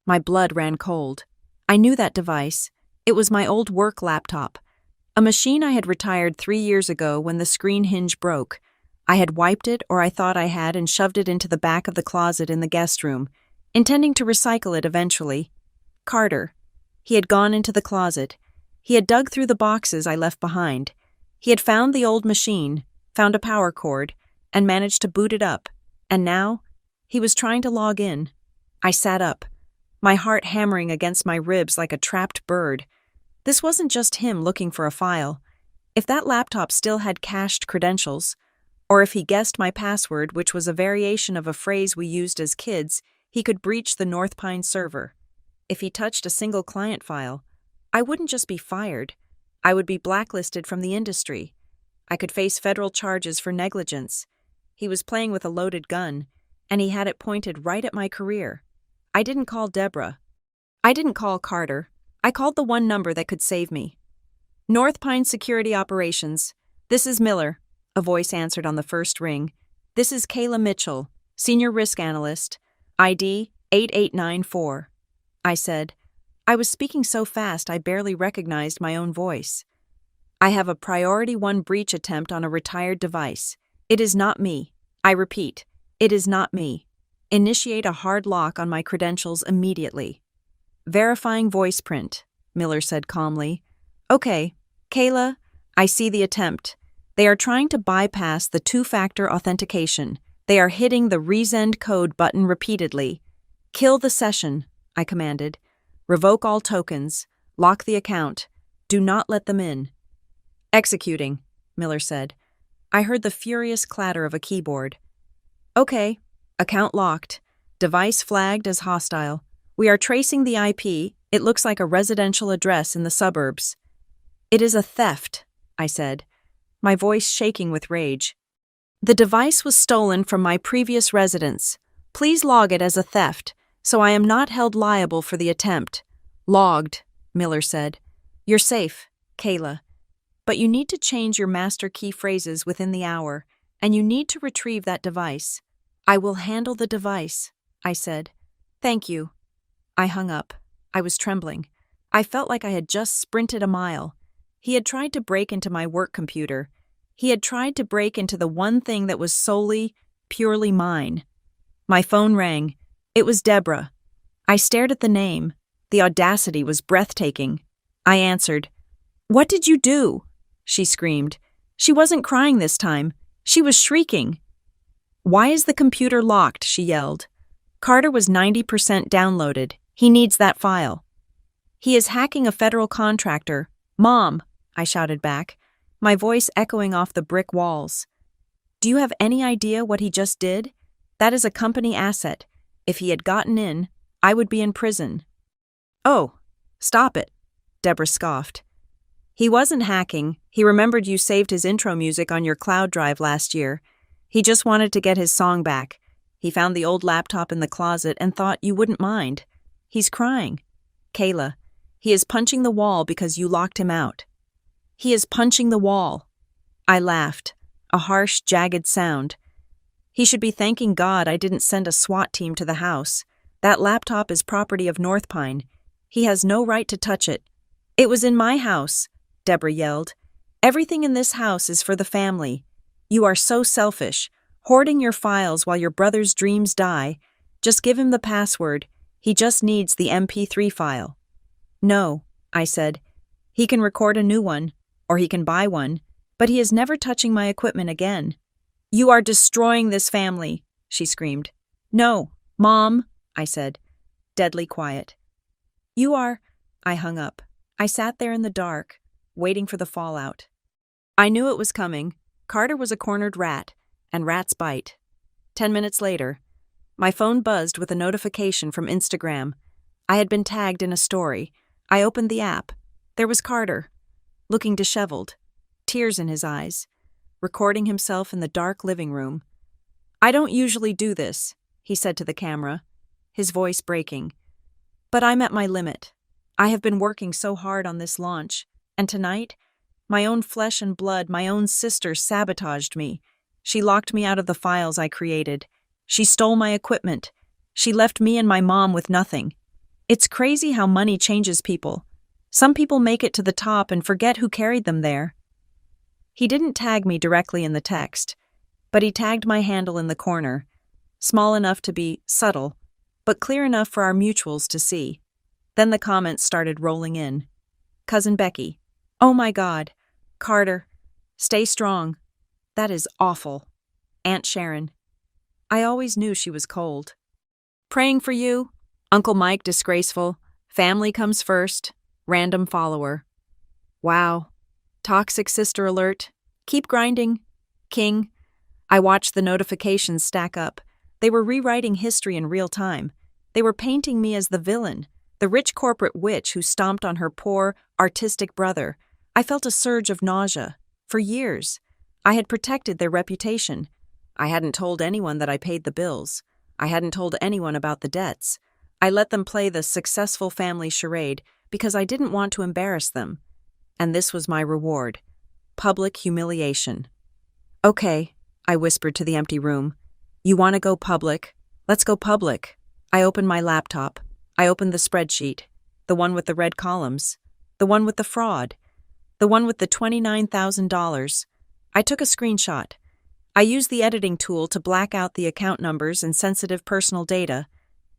My blood ran cold. I knew that device. It was my old work laptop. A machine I had retired 3 years ago when the screen hinge broke. I had wiped it, or I thought I had, and shoved it into the back of the closet in the guest room, intending to recycle it eventually. Carter. He had gone into the closet. He had dug through the boxes I left behind. He had found the old machine, found a power cord, and managed to boot it up. And now, he was trying to log in. I sat up, my heart hammering against my ribs like a trapped bird. This wasn't just him looking for a file. If that laptop still had cached credentials, or if he guessed my password, which was a variation of a phrase we used as kids, he could breach the North Pine server. If he touched a single client file, I wouldn't just be fired. I would be blacklisted from the industry. I could face federal charges for negligence. He was playing with a loaded gun, and he had it pointed right at my career. I didn't call Deborah. I didn't call Carter. I called the one number that could save me. North Pine Security Operations. This is Miller, a voice answered on the first ring. This is Kayla Mitchell, Senior Risk Analyst, ID 8894. I said. I was speaking so fast I barely recognized my own voice. I have a Priority 1 breach attempt on a retired device. It is not me. I repeat, it is not me. Initiate a hard lock on my credentials immediately. Verifying voice print, Miller said calmly. Okay, Kayla, I see the attempt. They are trying to bypass the two-factor authentication. They are hitting the resend code button repeatedly. Kill the session, I commanded. Revoke all tokens. Lock the account. Do not let them in. Executing, Miller said. I heard the furious clatter of a keyboard. Okay, account locked. Device flagged as hostile. We are tracing the IP. It looks like a residential address in the suburbs. It is a theft, I said, my voice shaking with rage. The device was stolen from my previous residence. Please log it as a theft, so I am not held liable for the attempt. Logged, Miller said. You're safe, Kayla. But you need to change your master key phrases within the hour, and you need to retrieve that device. I will handle the device, I said. Thank you. I hung up. I was trembling. I felt like I had just sprinted a mile. He had tried to break into my work computer. He had tried to break into the one thing that was solely, purely mine. My phone rang. It was Deborah. I stared at the name. The audacity was breathtaking. I answered. What did you do? She screamed. She wasn't crying this time. She was shrieking. Why is the computer locked? She yelled. Carter was 90% downloaded. He needs that file. He is hacking a federal contractor. Mom, I shouted back, my voice echoing off the brick walls. Do you have any idea what he just did? That is a company asset. If he had gotten in, I would be in prison. Oh, stop it, Deborah scoffed. He wasn't hacking. He remembered you saved his intro music on your cloud drive last year. He just wanted to get his song back. He found the old laptop in the closet and thought you wouldn't mind. He's crying. Kayla, he is punching the wall because you locked him out. He is punching the wall. I laughed, a harsh, jagged sound. He should be thanking God I didn't send a SWAT team to the house. That laptop is property of North Pine. He has no right to touch it. It was in my house. Deborah yelled. "Everything in this house is for the family. You are so selfish, hoarding your files while your brother's dreams die. Just give him the password. He just needs the MP3 file." "No," I said. "He can record a new one, or he can buy one, but he is never touching my equipment again." "You are destroying this family," she screamed. "No, Mom," I said, deadly quiet. "You are—" I hung up. I sat there in the dark, waiting for the fallout. I knew it was coming. Carter was a cornered rat, and rats bite. 10 minutes later, my phone buzzed with a notification from Instagram. I had been tagged in a story. I opened the app. There was Carter, looking disheveled, tears in his eyes, recording himself in the dark living room. "I don't usually do this," he said to the camera, his voice breaking. "But I'm at my limit. I have been working so hard on this launch, and tonight, my own flesh and blood, my own sister sabotaged me. She locked me out of the files I created. She stole my equipment. She left me and my mom with nothing. It's crazy how money changes people. Some people make it to the top and forget who carried them there." He didn't tag me directly in the text, but he tagged my handle in the corner, small enough to be subtle, but clear enough for our mutuals to see. Then the comments started rolling in. "Cousin Becky. Oh my God. Carter. Stay strong. That is awful. Aunt Sharon. I always knew she was cold. Praying for you. Uncle Mike disgraceful. Family comes first. Random follower. Wow. Toxic sister alert. Keep grinding. King." I watched the notifications stack up. They were rewriting history in real time. They were painting me as the villain, the rich corporate witch who stomped on her poor, artistic brother. I felt a surge of nausea. For years, I had protected their reputation. I hadn't told anyone that I paid the bills. I hadn't told anyone about the debts. I let them play the successful family charade because I didn't want to embarrass them. And this was my reward. Public humiliation. "Okay," I whispered to the empty room. "You want to go public? Let's go public." I opened my laptop. I opened the spreadsheet. The one with the red columns. The one with the fraud. The one with the $29,000. I took a screenshot. I used the editing tool to black out the account numbers and sensitive personal data.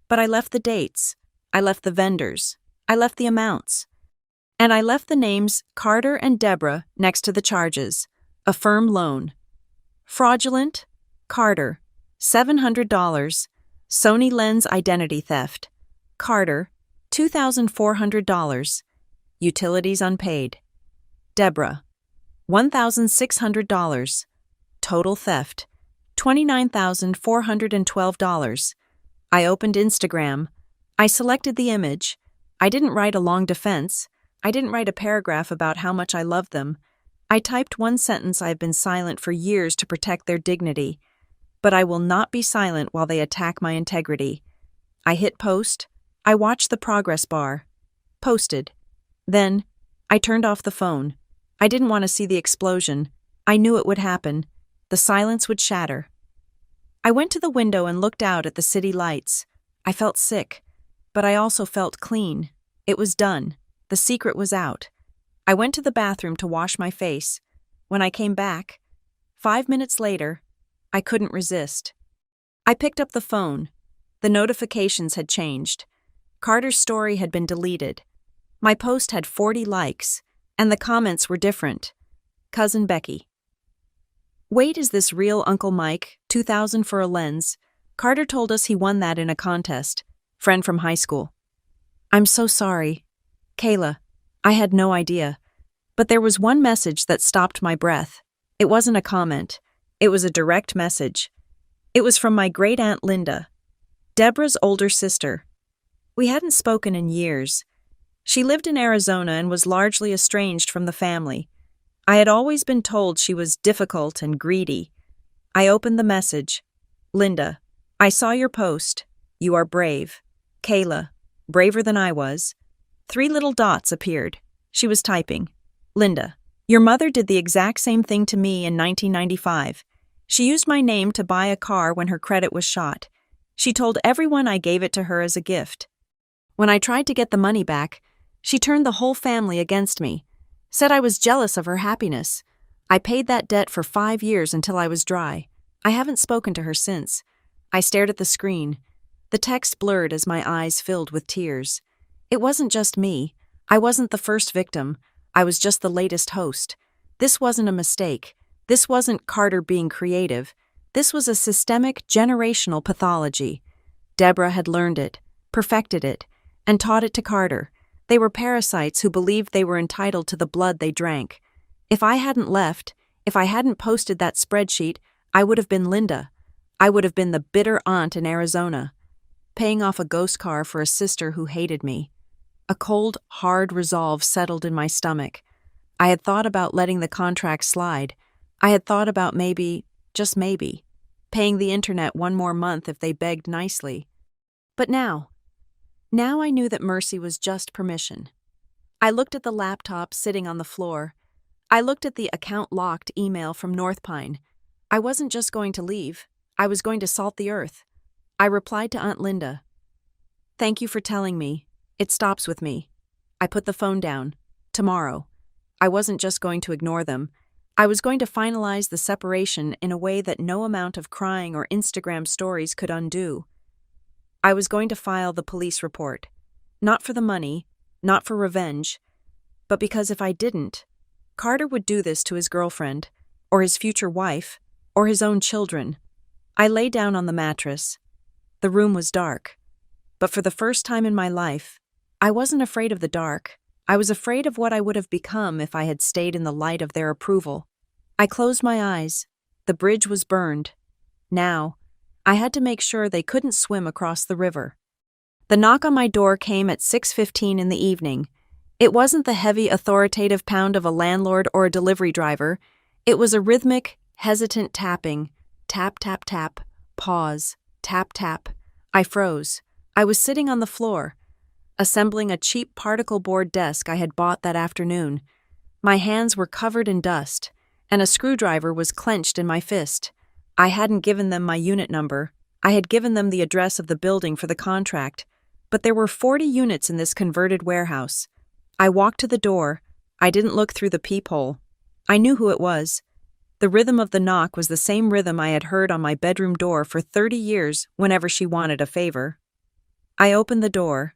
But I left the dates. I left the vendors. I left the amounts. And I left the names Carter and Deborah next to the charges. A firm loan. Fraudulent. Carter. $700. Sony lens identity theft. Carter. $2,400. Utilities unpaid. Deborah. $1,600. Total theft. $29,412. I opened Instagram. I selected the image. I didn't write a long defense. I didn't write a paragraph about how much I loved them. I typed one sentence. I've been silent for years to protect their dignity. But I will not be silent while they attack my integrity. I hit post. I watched the progress bar. Posted. Then, I turned off the phone. I didn't want to see the explosion. I knew it would happen. The silence would shatter. I went to the window and looked out at the city lights. I felt sick, but I also felt clean. It was done. The secret was out. I went to the bathroom to wash my face. When I came back, 5 minutes later, I couldn't resist. I picked up the phone. The notifications had changed. Carter's story had been deleted. My post had 40 likes, and the comments were different. Cousin Becky. "Wait, is this real Uncle Mike? $2,000 for a lens. Carter told us he won that in a contest. Friend from high school." "I'm so sorry. Kayla, I had no idea." But there was one message that stopped my breath. It wasn't a comment. It was a direct message. It was from my great-aunt Linda, Deborah's older sister. We hadn't spoken in years. She lived in Arizona and was largely estranged from the family. I had always been told she was difficult and greedy. I opened the message. "Linda, I saw your post. You are brave. Kayla, braver than I was." 3 little dots appeared. She was typing. "Linda, your mother did the exact same thing to me in 1995. She used my name to buy a car when her credit was shot. She told everyone I gave it to her as a gift. When I tried to get the money back, she turned the whole family against me. Said I was jealous of her happiness. I paid that debt for 5 years until I was dry. I haven't spoken to her since. I stared at the screen. The text blurred as my eyes filled with tears. It wasn't just me. I wasn't the first victim. I was just the latest host. This wasn't a mistake. This wasn't Carter being creative. This was a systemic, generational pathology. Deborah had learned it, perfected it, and taught it to Carter. They were parasites who believed they were entitled to the blood they drank. If I hadn't left, if I hadn't posted that spreadsheet, I would have been Linda. I would have been the bitter aunt in Arizona, paying off a ghost car for a sister who hated me. A cold, hard resolve settled in my stomach. I had thought about letting the contract slide. I had thought about maybe, just maybe, paying the internet one more month if they begged nicely. But now I knew that mercy was just permission. I looked at the laptop sitting on the floor. I looked at the account-locked email from North Pine. I wasn't just going to leave. I was going to salt the earth. I replied to Aunt Linda. Thank you for telling me. It stops with me. I put the phone down. Tomorrow. I wasn't just going to ignore them. I was going to finalize the separation in a way that no amount of crying or Instagram stories could undo. I was going to file the police report. Not for the money, not for revenge, but because if I didn't, Carter would do this to his girlfriend, or his future wife, or his own children. I lay down on the mattress. The room was dark. But for the first time in my life, I wasn't afraid of the dark. I was afraid of what I would have become if I had stayed in the light of their approval. I closed my eyes. The bridge was burned. Now, I had to make sure they couldn't swim across the river. The knock on my door came at 6:15 in the evening. It wasn't the heavy, authoritative pound of a landlord or a delivery driver. It was a rhythmic, hesitant tapping. Tap, tap, tap. Pause. Tap, tap. I froze. I was sitting on the floor, assembling a cheap particle board desk I had bought that afternoon. My hands were covered in dust, and a screwdriver was clenched in my fist. I hadn't given them my unit number. I had given them the address of the building for the contract, but there were 40 units in this converted warehouse. I walked to the door. I didn't look through the peephole. I knew who it was. The rhythm of the knock was the same rhythm I had heard on my bedroom door for 30 years whenever she wanted a favor. I opened the door.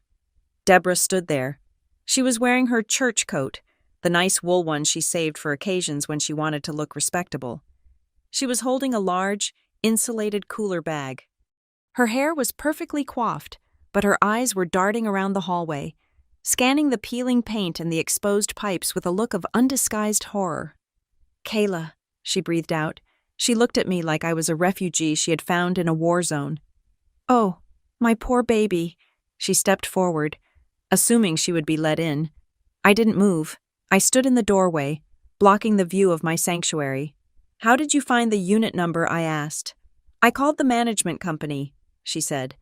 Deborah stood there. She was wearing her church coat, the nice wool one she saved for occasions when she wanted to look respectable. She was holding a large, insulated cooler bag. Her hair was perfectly coiffed, but her eyes were darting around the hallway, scanning the peeling paint and the exposed pipes with a look of undisguised horror. "Kayla," she breathed out. She looked at me like I was a refugee she had found in a war zone. "Oh, my poor baby." She stepped forward, assuming she would be let in. I didn't move. I stood in the doorway, blocking the view of my sanctuary. "How did you find the unit number?" I asked. "I called the management company," she said,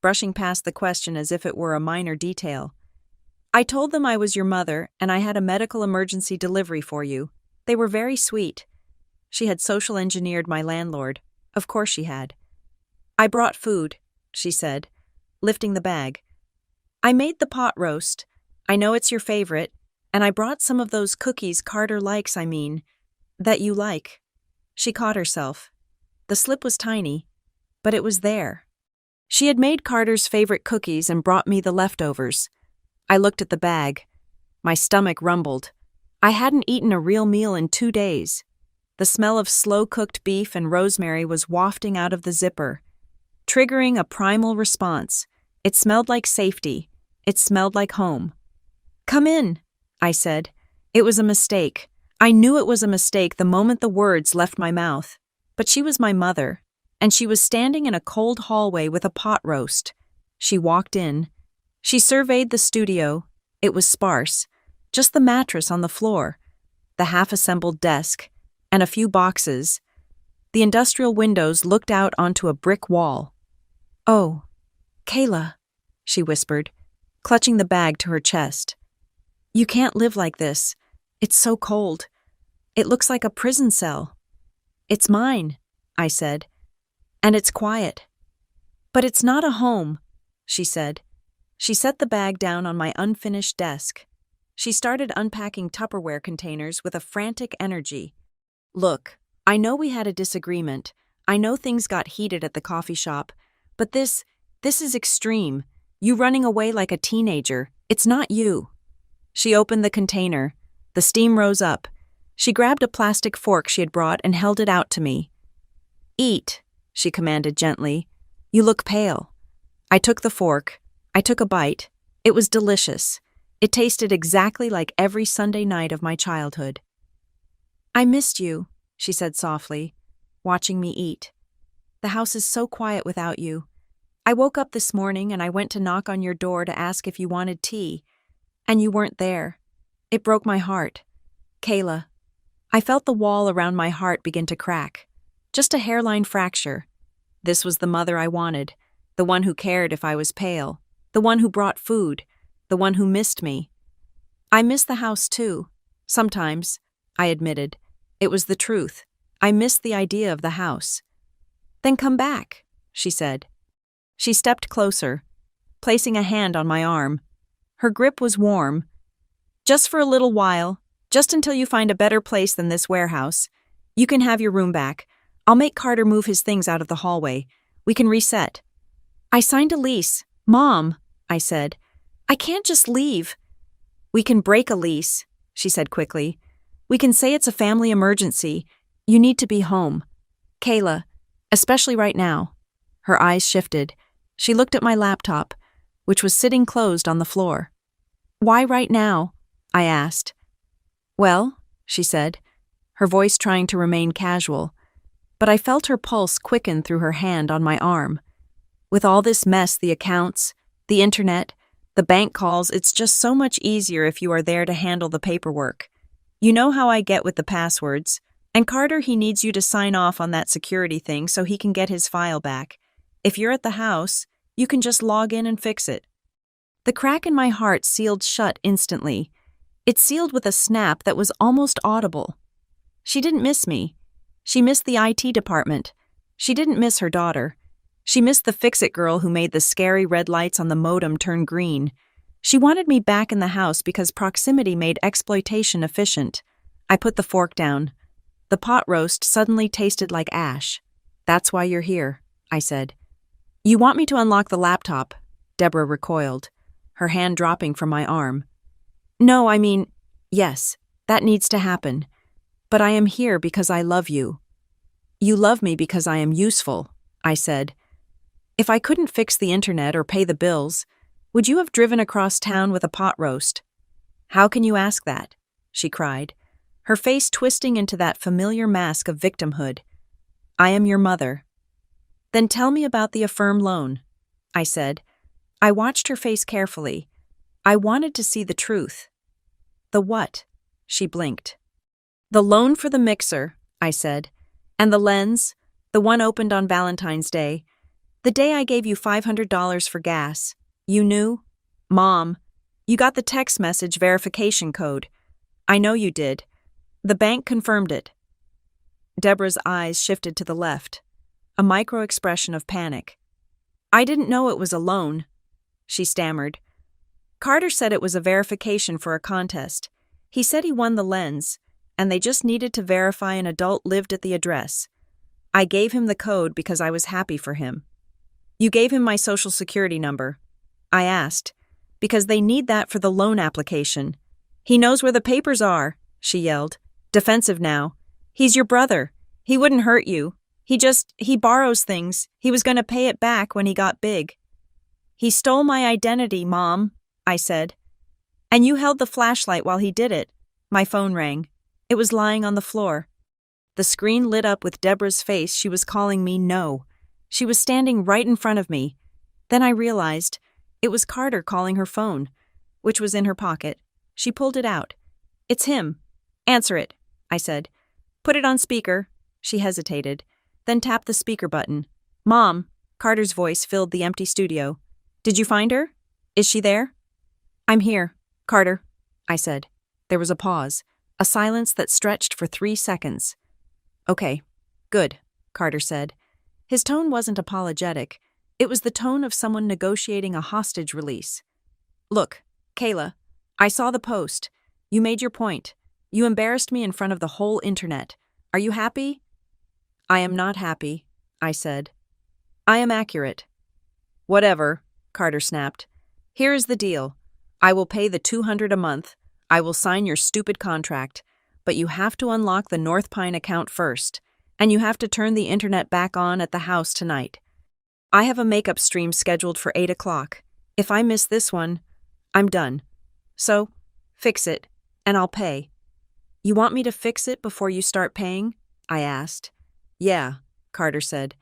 brushing past the question as if it were a minor detail. "I told them I was your mother and I had a medical emergency delivery for you. They were very sweet." She had social engineered my landlord. Of course she had. "I brought food," she said, lifting the bag. "I made the pot roast. I know it's your favorite, and I brought some of those cookies Carter likes, that you like." She caught herself. The slip was tiny, but it was there. She had made Carter's favorite cookies and brought me the leftovers. I looked at the bag. My stomach rumbled. I hadn't eaten a real meal in 2 days. The smell of slow-cooked beef and rosemary was wafting out of the zipper, triggering a primal response. It smelled like safety. It smelled like home. "Come in," I said. It was a mistake. I knew it was a mistake the moment the words left my mouth. But she was my mother, and she was standing in a cold hallway with a pot roast. She walked in. She surveyed the studio. It was sparse. Just the mattress on the floor, the half-assembled desk, and a few boxes. The industrial windows looked out onto a brick wall. "Oh, Kayla," she whispered, clutching the bag to her chest. "You can't live like this. It's so cold. It looks like a prison cell." "It's mine," I said, "and it's quiet." "But it's not a home," she said. She set the bag down on my unfinished desk. She started unpacking Tupperware containers with a frantic energy. Look, I know we had a disagreement. I know things got heated at the coffee shop. But this is extreme. You running away like a teenager. It's not you. She opened the container. The steam rose up. She grabbed a plastic fork she had brought and held it out to me. Eat, she commanded gently. You look pale. I took the fork. I took a bite. It was delicious. It tasted exactly like every Sunday night of my childhood. I missed you, she said softly, watching me eat. The house is so quiet without you. I woke up this morning and I went to knock on your door to ask if you wanted tea, and you weren't there. It broke my heart. Kayla, I felt the wall around my heart begin to crack. Just a hairline fracture. This was the mother I wanted, the one who cared if I was pale, the one who brought food, the one who missed me. I miss the house too. Sometimes, I admitted. It was the truth. I missed the idea of the house. Then come back, she said. She stepped closer, placing a hand on my arm. Her grip was warm. Just for a little while, just until you find a better place than this warehouse. You can have your room back. I'll make Carter move his things out of the hallway. We can reset. I signed a lease. Mom, I said. I can't just leave. We can break a lease, she said quickly. We can say it's a family emergency. You need to be home. Kayla, especially right now. Her eyes shifted. She looked at my laptop, which was sitting closed on the floor. Why right now? I asked. Well, she said, her voice trying to remain casual, but I felt her pulse quicken through her hand on my arm. With all this mess, the accounts, the internet, the bank calls, it's just so much easier if you are there to handle the paperwork. You know how I get with the passwords. And Carter, he needs you to sign off on that security thing so he can get his file back. If you're at the house, you can just log in and fix it. The crack in my heart sealed shut instantly. It sealed with a snap that was almost audible. She didn't miss me. She missed the IT department. She didn't miss her daughter. She missed the fix-it girl who made the scary red lights on the modem turn green. She wanted me back in the house because proximity made exploitation efficient. I put the fork down. The pot roast suddenly tasted like ash. That's why you're here, I said. You want me to unlock the laptop? Deborah recoiled, her hand dropping from my arm. No, I mean, yes, that needs to happen. But I am here because I love you. You love me because I am useful, I said. If I couldn't fix the internet or pay the bills, would you have driven across town with a pot roast? How can you ask that? She cried, her face twisting into that familiar mask of victimhood. I am your mother. Then tell me about the Affirm loan, I said. I watched her face carefully. I wanted to see the truth. The what? She blinked. The loan for the mixer, I said. And the lens, the one opened on Valentine's Day. The day I gave you $500 for gas. You knew? Mom, you got the text message verification code. I know you did. The bank confirmed it. Deborah's eyes shifted to the left, a micro-expression of panic. I didn't know it was a loan, she stammered. Carter said it was a verification for a contest. He said he won the lens, and they just needed to verify an adult lived at the address. I gave him the code because I was happy for him. You gave him my social security number. I asked, because they need that for the loan application. He knows where the papers are, she yelled, defensive now. He's your brother. He wouldn't hurt you. He borrows things. He was going to pay it back when he got big. He stole my identity, Mom, I said. And you held the flashlight while he did it. My phone rang. It was lying on the floor. The screen lit up with Deborah's face. She was calling me no. She was standing right in front of me. Then I realized it was Carter calling her phone, which was in her pocket. She pulled it out. It's him. Answer it, I said. Put it on speaker. She hesitated, then tapped the speaker button. Mom, Carter's voice filled the empty studio. Did you find her? Is she there? I'm here, Carter, I said. There was a pause, a silence that stretched for 3 seconds. Okay, good, Carter said. His tone wasn't apologetic. It was the tone of someone negotiating a hostage release. Look, Kayla, I saw the post. You made your point. You embarrassed me in front of the whole internet. Are you happy? I am not happy, I said. I am accurate. Whatever, Carter snapped. Here is the deal. I will pay the $200 a month. I will sign your stupid contract. But you have to unlock the North Pine account first. And you have to turn the internet back on at the house tonight. I have a makeup stream scheduled for 8 o'clock. If I miss this one, I'm done. So, fix it, and I'll pay. You want me to fix it before you start paying? I asked. Yeah, Carter said.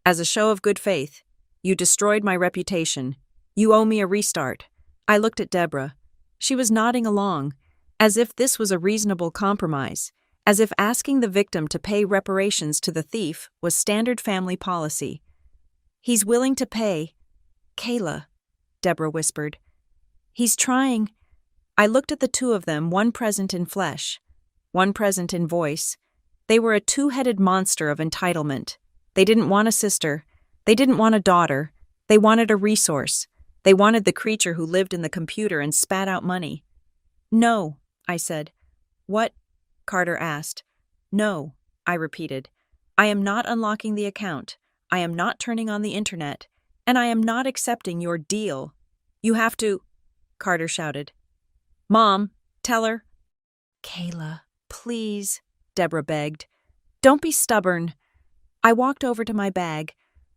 As a show of good faith. You destroyed my reputation. You owe me a restart. I looked at Deborah. She was nodding along, as if this was a reasonable compromise, as if asking the victim to pay reparations to the thief was standard family policy. He's willing to pay. Kayla, Deborah whispered. He's trying. I looked at the two of them, one present in flesh, one present in voice. They were a two-headed monster of entitlement. They didn't want a sister. They didn't want a daughter. They wanted a resource. They wanted the creature who lived in the computer and spat out money. No, I said. What? Carter asked. No, I repeated. I am not unlocking the account. I am not turning on the internet. And I am not accepting your deal. You have to, Carter shouted. Mom, tell her. Kayla, please, Deborah begged. Don't be stubborn. I walked over to my bag.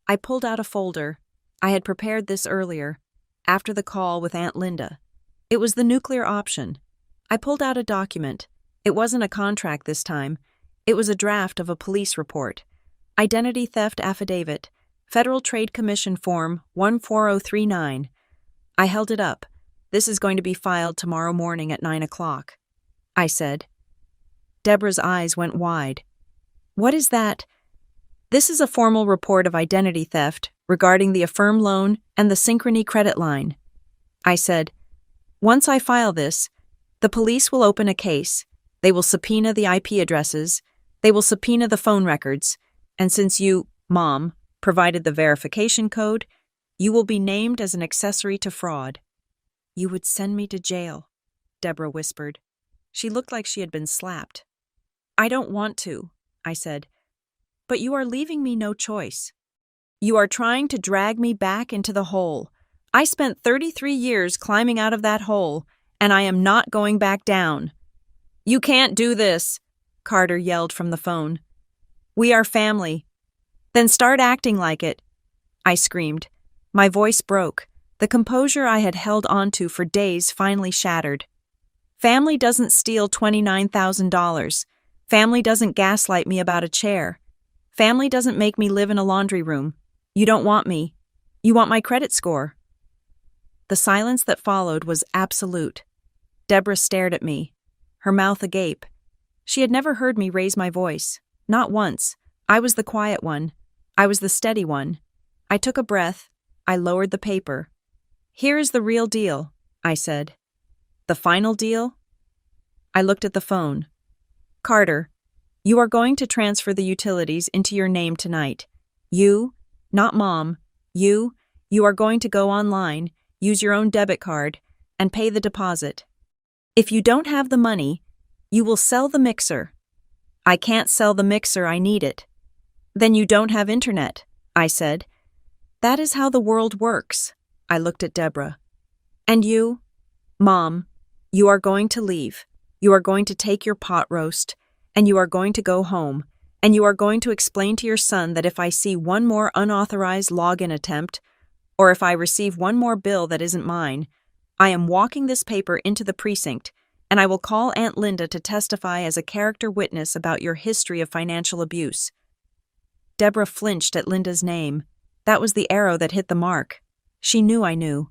I pulled out a folder. I had prepared this earlier, after the call with Aunt Linda. It was the nuclear option. I pulled out a document. It wasn't a contract this time. It was a draft of a police report. Identity theft affidavit. Federal Trade Commission Form 14039. I held it up. This is going to be filed tomorrow morning at 9 o'clock. I said. Deborah's eyes went wide. What is that? This is a formal report of identity theft regarding the Affirm loan and the Synchrony credit line. I said, once I file this, the police will open a case. They will subpoena the IP addresses. They will subpoena the phone records. And since you, Mom, provided the verification code, you will be named as an accessory to fraud. You would send me to jail, Deborah whispered. She looked like she had been slapped. I don't want to, I said. But you are leaving me no choice. You are trying to drag me back into the hole. I spent 33 years climbing out of that hole, and I am not going back down. You can't do this, Carter yelled from the phone. We are family. Then start acting like it, I screamed. My voice broke. The composure I had held onto for days finally shattered. Family doesn't steal $29,000. Family doesn't gaslight me about a chair. Family doesn't make me live in a laundry room. You don't want me. You want my credit score. The silence that followed was absolute. Deborah stared at me, her mouth agape. She had never heard me raise my voice. Not once. I was the quiet one. I was the steady one. I took a breath. I lowered the paper. Here is the real deal, I said. The final deal? I looked at the phone. Carter, you are going to transfer the utilities into your name tonight. You, not Mom, you are going to go online, use your own debit card, and pay the deposit. If you don't have the money, you will sell the mixer. I can't sell the mixer, I need it. Then you don't have internet, I said. That is how the world works. I looked at Deborah. And you? Mom, you are going to leave. You are going to take your pot roast, and you are going to go home, and you are going to explain to your son that if I see one more unauthorized login attempt, or if I receive one more bill that isn't mine, I am walking this paper into the precinct, and I will call Aunt Linda to testify as a character witness about your history of financial abuse. Deborah flinched at Linda's name. That was the arrow that hit the mark. She knew I knew.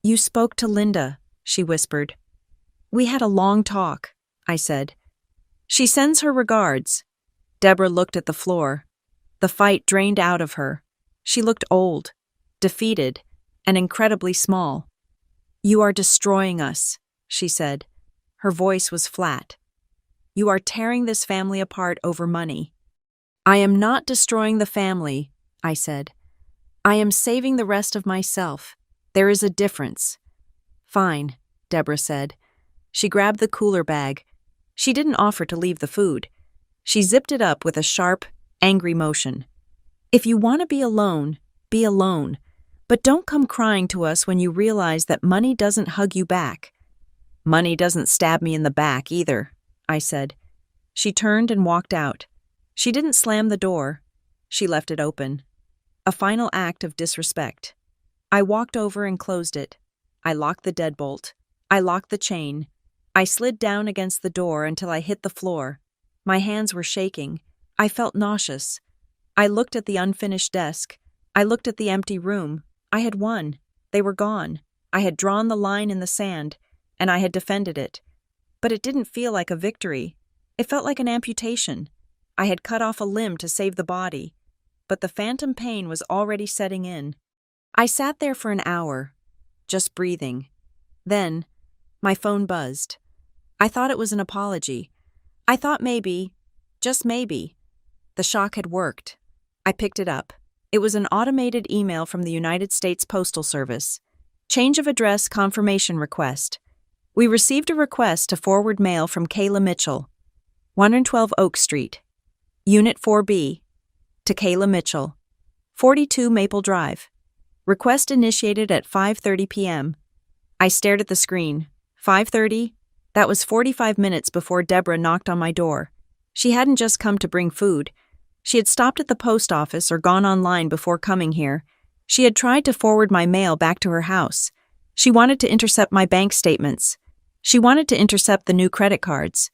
You spoke to Linda, she whispered. We had a long talk, I said. She sends her regards. Deborah looked at the floor. The fight drained out of her. She looked old, defeated, and incredibly small. You are destroying us, she said. Her voice was flat. You are tearing this family apart over money. I am not destroying the family, I said. I am saving the rest of myself. There is a difference. Fine, Deborah said. She grabbed the cooler bag. She didn't offer to leave the food. She zipped it up with a sharp, angry motion. If you want to be alone, be alone. But don't come crying to us when you realize that money doesn't hug you back. Money doesn't stab me in the back either, I said. She turned and walked out. She didn't slam the door. She left it open. A final act of disrespect. I walked over and closed it. I locked the deadbolt. I locked the chain. I slid down against the door until I hit the floor. My hands were shaking. I felt nauseous. I looked at the unfinished desk. I looked at the empty room. I had won. They were gone. I had drawn the line in the sand, and I had defended it. But it didn't feel like a victory. It felt like an amputation. I had cut off a limb to save the body, but the phantom pain was already setting in. I sat there for an hour, just breathing. Then, my phone buzzed. I thought it was an apology. I thought maybe, just maybe, the shock had worked. I picked it up. It was an automated email from the United States Postal Service. Change of address confirmation request. We received a request to forward mail from Kayla Mitchell, 112 Oak Street, Unit 4B, to Kayla Mitchell, 42 Maple Drive. Request initiated at 5:30 p.m. I stared at the screen. 5:30? That was 45 minutes before Deborah knocked on my door. She hadn't just come to bring food. She had stopped at the post office or gone online before coming here. She had tried to forward my mail back to her house. She wanted to intercept my bank statements. She wanted to intercept the new credit cards.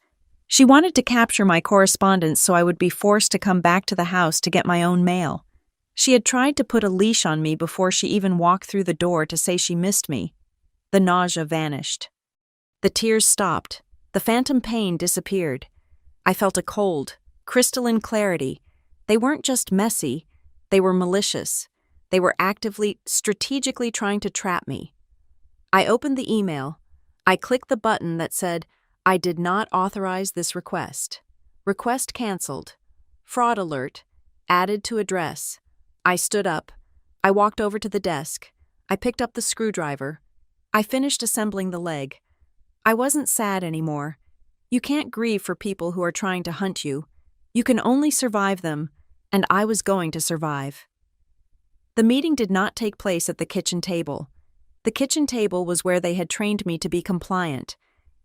She wanted to capture my correspondence so I would be forced to come back to the house to get my own mail. She had tried to put a leash on me before she even walked through the door to say she missed me. The nausea vanished. The tears stopped. The phantom pain disappeared. I felt a cold, crystalline clarity. They weren't just messy, they were malicious. They were actively, strategically trying to trap me. I opened the email. I clicked the button that said, "I did not authorize this request. Request canceled. Fraud alert. Added to address." I stood up. I walked over to the desk. I picked up the screwdriver. I finished assembling the leg. I wasn't sad anymore. You can't grieve for people who are trying to hunt you. You can only survive them, and I was going to survive. The meeting did not take place at the kitchen table. The kitchen table was where they had trained me to be compliant.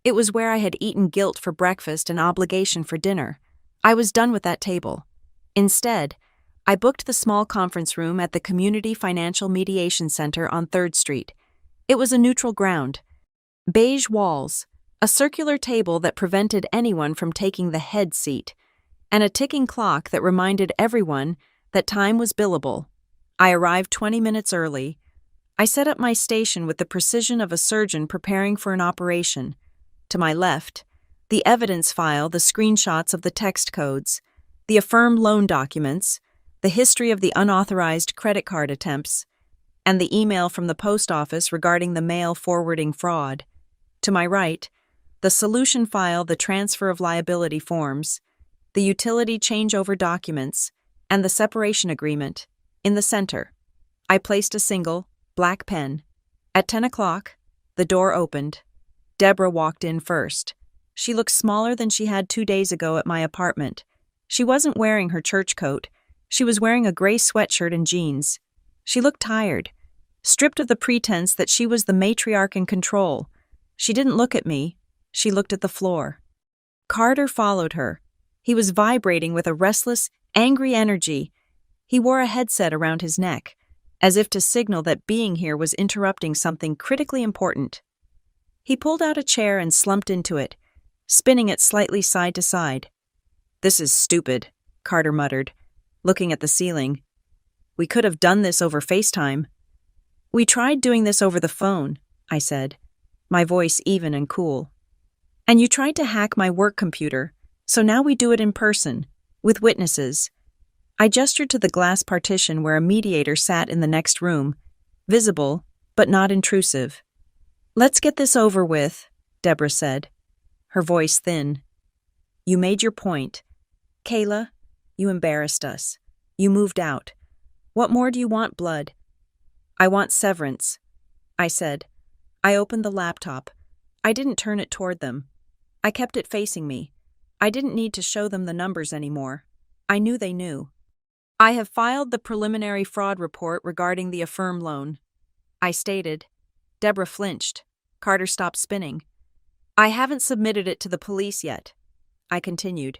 It was where I had eaten guilt for breakfast and obligation for dinner. I was done with that table. Instead, I booked the small conference room at the Community Financial Mediation Center on 3rd Street. It was a neutral ground. Beige walls, a circular table that prevented anyone from taking the head seat, and a ticking clock that reminded everyone that time was billable. I arrived 20 minutes early. I set up my station with the precision of a surgeon preparing for an operation. To my left, the evidence file, the screenshots of the text codes, the affirmed loan documents, the history of the unauthorized credit card attempts, and the email from the post office regarding the mail forwarding fraud. To my right, the solution file, the transfer of liability forms, the utility changeover documents, and the separation agreement. In the center, I placed a single, black pen. At 10 o'clock, the door opened. Deborah walked in first. She looked smaller than she had 2 days ago at my apartment. She wasn't wearing her church coat. She was wearing a gray sweatshirt and jeans. She looked tired, stripped of the pretense that she was the matriarch in control. She didn't look at me. She looked at the floor. Carter followed her. He was vibrating with a restless, angry energy. He wore a headset around his neck, as if to signal that being here was interrupting something critically important. He pulled out a chair and slumped into it, spinning it slightly side to side. "This is stupid," Carter muttered, looking at the ceiling. "We could have done this over FaceTime." "We tried doing this over the phone," I said, my voice even and cool. "And you tried to hack my work computer, so now we do it in person, with witnesses." I gestured to the glass partition where a mediator sat in the next room, visible, but not intrusive. "Let's get this over with," Deborah said, her voice thin. "You made your point. Kayla, you embarrassed us. You moved out. What more do you want, blood?" "I want severance," I said. I opened the laptop. I didn't turn it toward them. I kept it facing me. I didn't need to show them the numbers anymore. I knew they knew. I have filed the preliminary fraud report regarding the Affirm loan, I stated. Deborah flinched. Carter stopped spinning. I haven't submitted it to the police yet, I continued.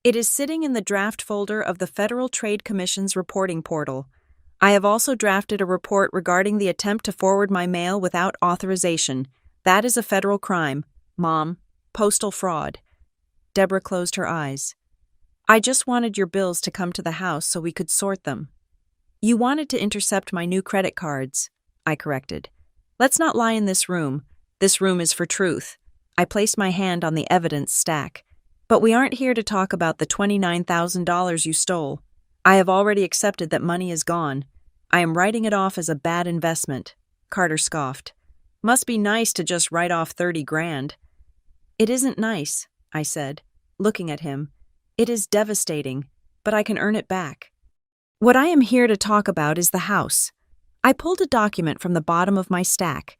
It is sitting in the draft folder of the Federal Trade Commission's reporting portal. I have also drafted a report regarding the attempt to forward my mail without authorization. That is a federal crime, Mom. Postal fraud. Deborah closed her eyes. I just wanted your bills to come to the house so we could sort them. You wanted to intercept my new credit cards, I corrected. Let's not lie in this room. This room is for truth. I placed my hand on the evidence stack. But we aren't here to talk about the $29,000 you stole. I have already accepted that money is gone. I am writing it off as a bad investment, Carter scoffed. Must be nice to just write off 30 grand. It isn't nice, I said, looking at him. It is devastating, but I can earn it back. What I am here to talk about is the house. I pulled a document from the bottom of my stack.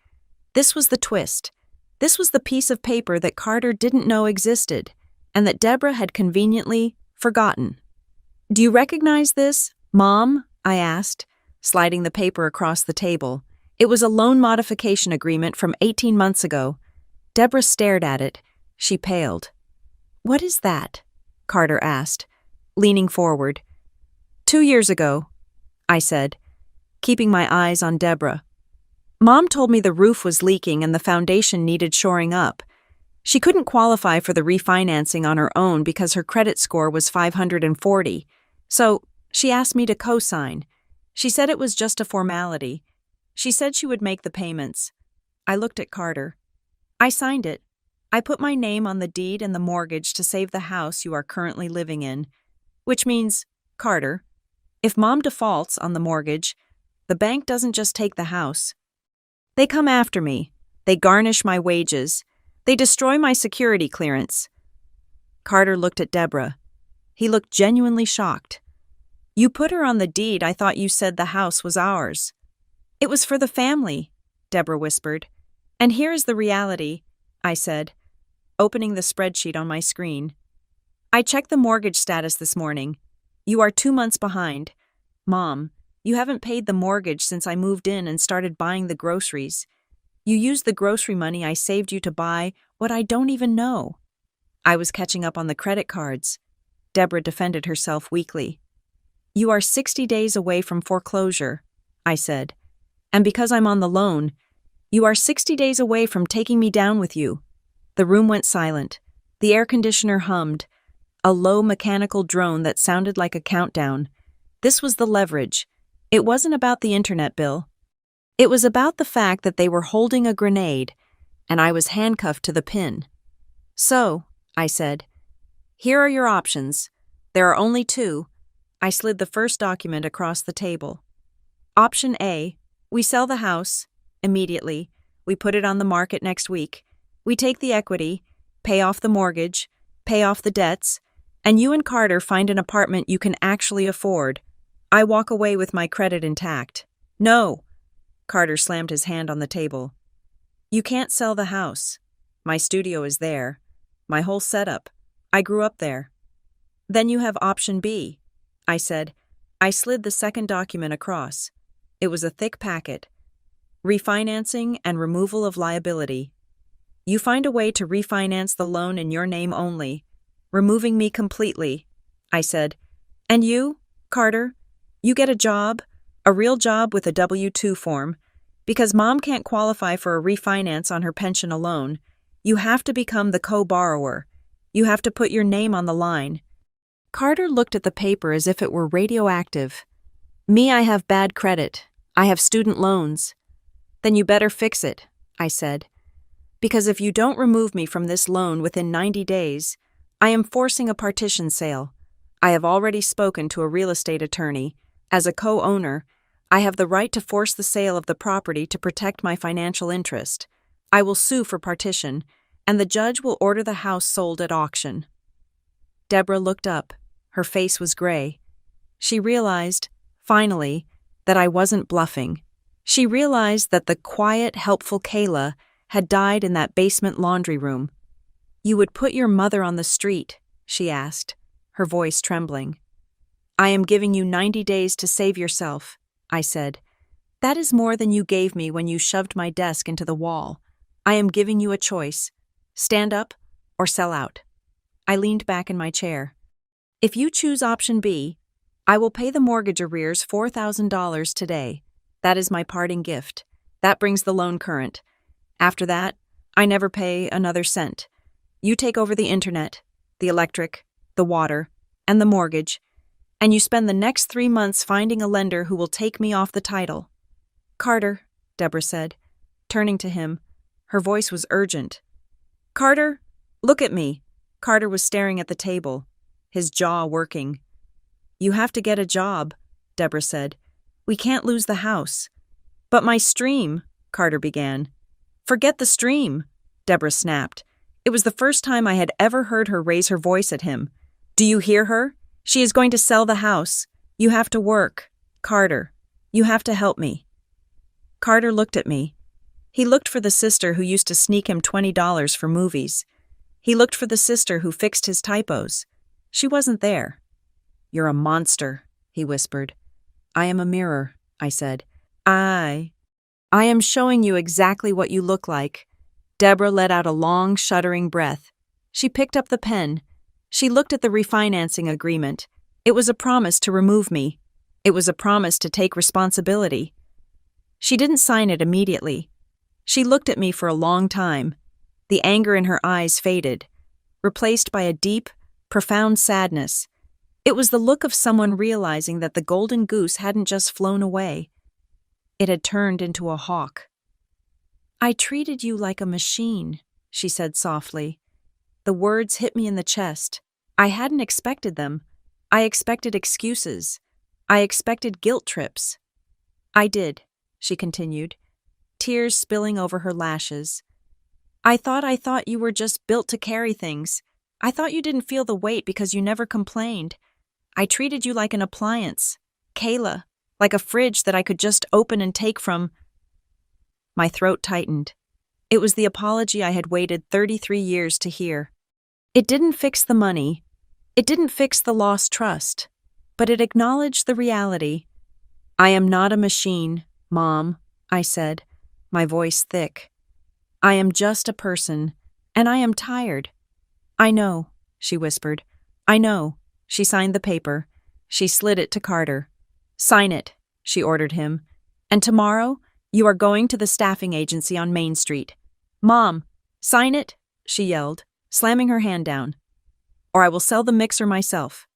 This was the twist. This was the piece of paper that Carter didn't know existed, and that Deborah had conveniently forgotten. Do you recognize this, Mom? I asked, sliding the paper across the table. It was a loan modification agreement from 18 months ago. Deborah stared at it. She paled. What is that? Carter asked, leaning forward. 2 years ago, I said, keeping my eyes on Deborah. Mom told me the roof was leaking and the foundation needed shoring up. She couldn't qualify for the refinancing on her own because her credit score was 540. So she asked me to co-sign. She said it was just a formality. She said she would make the payments. I looked at Carter. I signed it. I put my name on the deed and the mortgage to save the house you are currently living in. Which means, Carter, if Mom defaults on the mortgage, the bank doesn't just take the house. They come after me. They garnish my wages. They destroy my security clearance. Carter looked at Deborah. He looked genuinely shocked. You put her on the deed. I thought you said the house was ours. It was for the family, Deborah whispered. And here is the reality, I said, opening the spreadsheet on my screen. I checked the mortgage status this morning. You are 2 months behind. Mom, you haven't paid the mortgage since I moved in and started buying the groceries. You used the grocery money I saved you to buy what I don't even know. I was catching up on the credit cards. Deborah defended herself weakly. You are 60 days away from foreclosure, I said. And because I'm on the loan, you are 60 days away from taking me down with you. The room went silent. The air conditioner hummed, a low mechanical drone that sounded like a countdown. This was the leverage. It wasn't about the internet bill. It was about the fact that they were holding a grenade, and I was handcuffed to the pin. So, I said, here are your options. There are only 2. I slid the first document across the table. Option A, we sell the house immediately. We put it on the market next week. We take the equity, pay off the mortgage, pay off the debts, and you and Carter find an apartment you can actually afford. I walk away with my credit intact. No. Carter slammed his hand on the table. You can't sell the house. My studio is there. My whole setup. I grew up there. Then you have option B, I said. I slid the second document across. It was a thick packet. Refinancing and removal of liability. You find a way to refinance the loan in your name only, removing me completely, I said. And you, Carter, you get a job, a real job with a W-2 form. Because Mom can't qualify for a refinance on her pension alone, you have to become the co-borrower. You have to put your name on the line. Carter looked at the paper as if it were radioactive. Me, I have bad credit. I have student loans. Then you better fix it, I said. Because if you don't remove me from this loan within 90 days, I am forcing a partition sale. I have already spoken to a real estate attorney. As a co-owner, I have the right to force the sale of the property to protect my financial interest. I will sue for partition, and the judge will order the house sold at auction. Deborah looked up. Her face was gray. She realized, finally, that I wasn't bluffing. She realized that the quiet, helpful Kayla had died in that basement laundry room. "You would put your mother on the street?" she asked, her voice trembling. "I am giving you 90 days to save yourself," I said. "That is more than you gave me when you shoved my desk into the wall. I am giving you a choice. Stand up or sell out." I leaned back in my chair. "If you choose option B, I will pay the mortgage arrears $4,000 today. That is my parting gift. That brings the loan current. After that, I never pay another cent. You take over the internet, the electric, the water, and the mortgage, and you spend the next 3 months finding a lender who will take me off the title." "Carter," Deborah said, turning to him. Her voice was urgent. "Carter, look at me." Carter was staring at the table, his jaw working. "You have to get a job," Deborah said. "We can't lose the house." "But my stream," Carter began. "Forget the stream," Deborah snapped. It was the first time I had ever heard her raise her voice at him. "Do you hear her? She is going to sell the house. You have to work. Carter, you have to help me." Carter looked at me. He looked for the sister who used to sneak him $20 for movies. He looked for the sister who fixed his typos. She wasn't there. "You're a monster," he whispered. "I am a mirror," I said. I am showing you exactly what you look like." Deborah let out a long, shuddering breath. She picked up the pen. She looked at the refinancing agreement. It was a promise to remove me. It was a promise to take responsibility. She didn't sign it immediately. She looked at me for a long time. The anger in her eyes faded, replaced by a deep, profound sadness. It was the look of someone realizing that the golden goose hadn't just flown away. It had turned into a hawk. "I treated you like a machine," she said softly. The words hit me in the chest. I hadn't expected them. I expected excuses. I expected guilt trips. "I did," she continued, tears spilling over her lashes. I thought you were just built to carry things. I thought you didn't feel the weight because you never complained. I treated you like an appliance. Kayla, like a fridge that I could just open and take from." My throat tightened. It was the apology I had waited 33 years to hear. It didn't fix the money. It didn't fix the lost trust. But it acknowledged the reality. "I am not a machine, Mom," I said, my voice thick. "I am just a person, and I am tired." "I know," she whispered. "I know." She signed the paper. She slid it to Carter. "Sign it," she ordered him. "And tomorrow, you are going to the staffing agency on Main Street." "Mom, sign it," she yelled, slamming her hand down. "Or I will sell the mixer myself."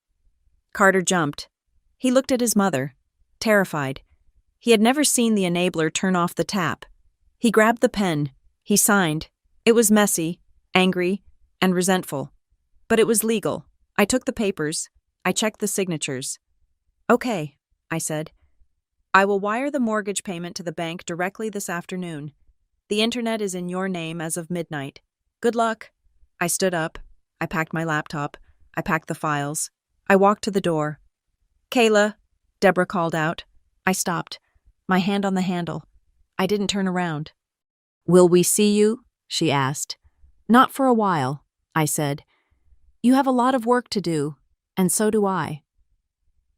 Carter jumped. He looked at his mother, terrified. He had never seen the enabler turn off the tap. He grabbed the pen. He signed. It was messy, angry, and resentful. But it was legal. I took the papers. I checked the signatures. "Okay," I said. "I will wire the mortgage payment to the bank directly this afternoon. The internet is in your name as of midnight. Good luck." I stood up. I packed my laptop. I packed the files. I walked to the door. "Kayla," Deborah called out. I stopped, my hand on the handle. I didn't turn around. "Will we see you?" she asked. "Not for a while," I said. "You have a lot of work to do, and so do I."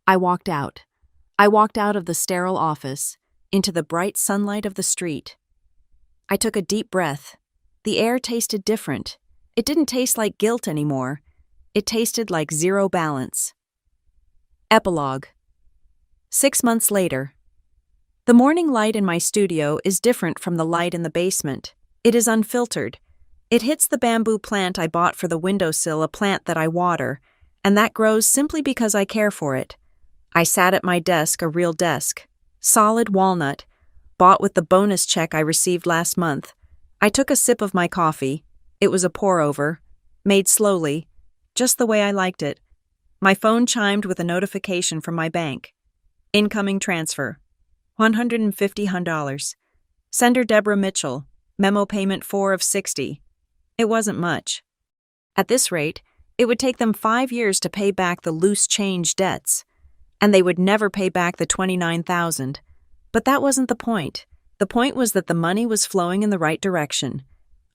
I walked out. I walked out of the sterile office, into the bright sunlight of the street. I took a deep breath. The air tasted different. It didn't taste like guilt anymore. It tasted like zero balance. Epilogue. 6 months later. The morning light in my studio is different from the light in the basement. It is unfiltered. It hits the bamboo plant I bought for the windowsill, a plant that I water, and that grows simply because I care for it. I sat at my desk, a real desk, solid walnut, bought with the bonus check I received last month. I took a sip of my coffee. It was a pour-over, made slowly, just the way I liked it. My phone chimed with a notification from my bank. Incoming transfer. $150. Sender Deborah Mitchell. Memo payment 4 of 60. It wasn't much. At this rate, it would take them 5 years to pay back the loose change debts, and they would never pay back the $29,000. But that wasn't the point. The point was that the money was flowing in the right direction.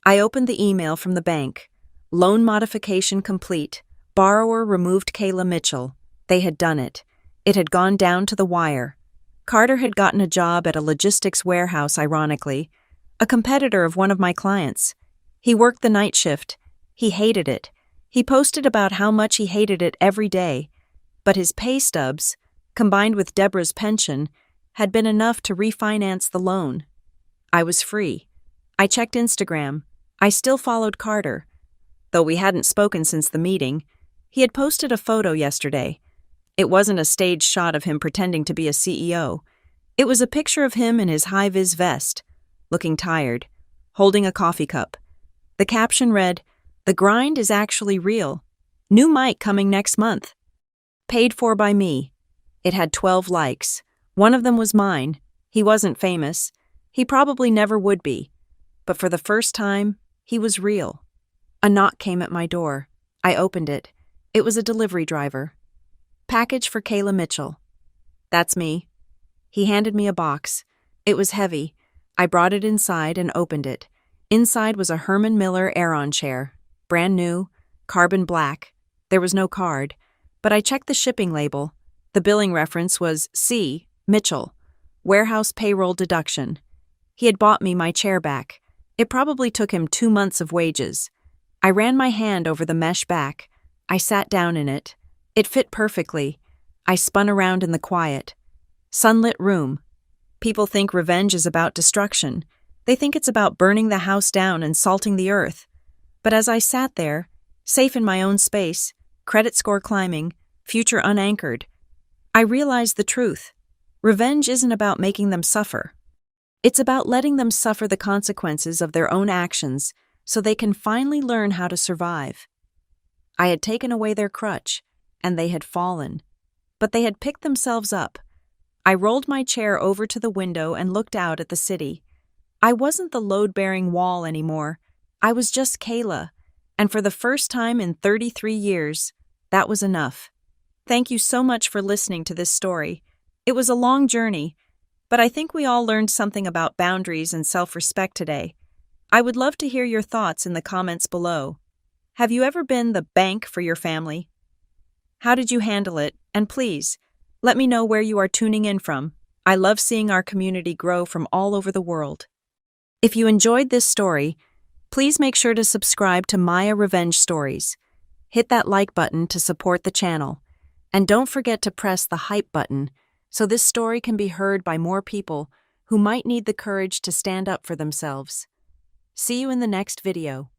I opened the email from the bank. Loan modification complete. Borrower removed Kayla Mitchell. They had done it. It had gone down to the wire. Carter had gotten a job at a logistics warehouse, ironically, a competitor of one of my clients. He worked the night shift. He hated it. He posted about how much he hated it every day. But his pay stubs, combined with Deborah's pension, had been enough to refinance the loan. I was free. I checked Instagram. I still followed Carter. Though we hadn't spoken since the meeting, he had posted a photo yesterday. It wasn't a staged shot of him pretending to be a CEO. It was a picture of him in his high-vis vest, looking tired, holding a coffee cup. The caption read, "The grind is actually real. New mic coming next month. Paid for by me." It had 12 likes. One of them was mine. He wasn't famous. He probably never would be. But for the first time, he was real. A knock came at my door. I opened it. It was a delivery driver. "Package for Kayla Mitchell." "That's me." He handed me a box. It was heavy. I brought it inside and opened it. Inside was a Herman Miller Aeron chair. Brand new, carbon black. There was no card, but I checked the shipping label. The billing reference was C. Mitchell, warehouse payroll deduction. He had bought me my chair back. It probably took him 2 months of wages. I ran my hand over the mesh back. I sat down in it. It fit perfectly. I spun around in the quiet. Sunlit room. People think revenge is about destruction. They think it's about burning the house down and salting the earth. But as I sat there, safe in my own space, credit score climbing, future unanchored, I realized the truth. Revenge isn't about making them suffer. It's about letting them suffer the consequences of their own actions so they can finally learn how to survive. I had taken away their crutch, and they had fallen. But they had picked themselves up. I rolled my chair over to the window and looked out at the city. I wasn't the load-bearing wall anymore. I was just Kayla, and for the first time in 33 years, that was enough. Thank you so much for listening to this story. It was a long journey, but I think we all learned something about boundaries and self-respect today. I would love to hear your thoughts in the comments below. Have you ever been the bank for your family? How did you handle it? And please, let me know where you are tuning in from. I love seeing our community grow from all over the world. If you enjoyed this story, please make sure to subscribe to Maya Revenge Stories. Hit that like button to support the channel. And don't forget to press the hype button so this story can be heard by more people who might need the courage to stand up for themselves. See you in the next video.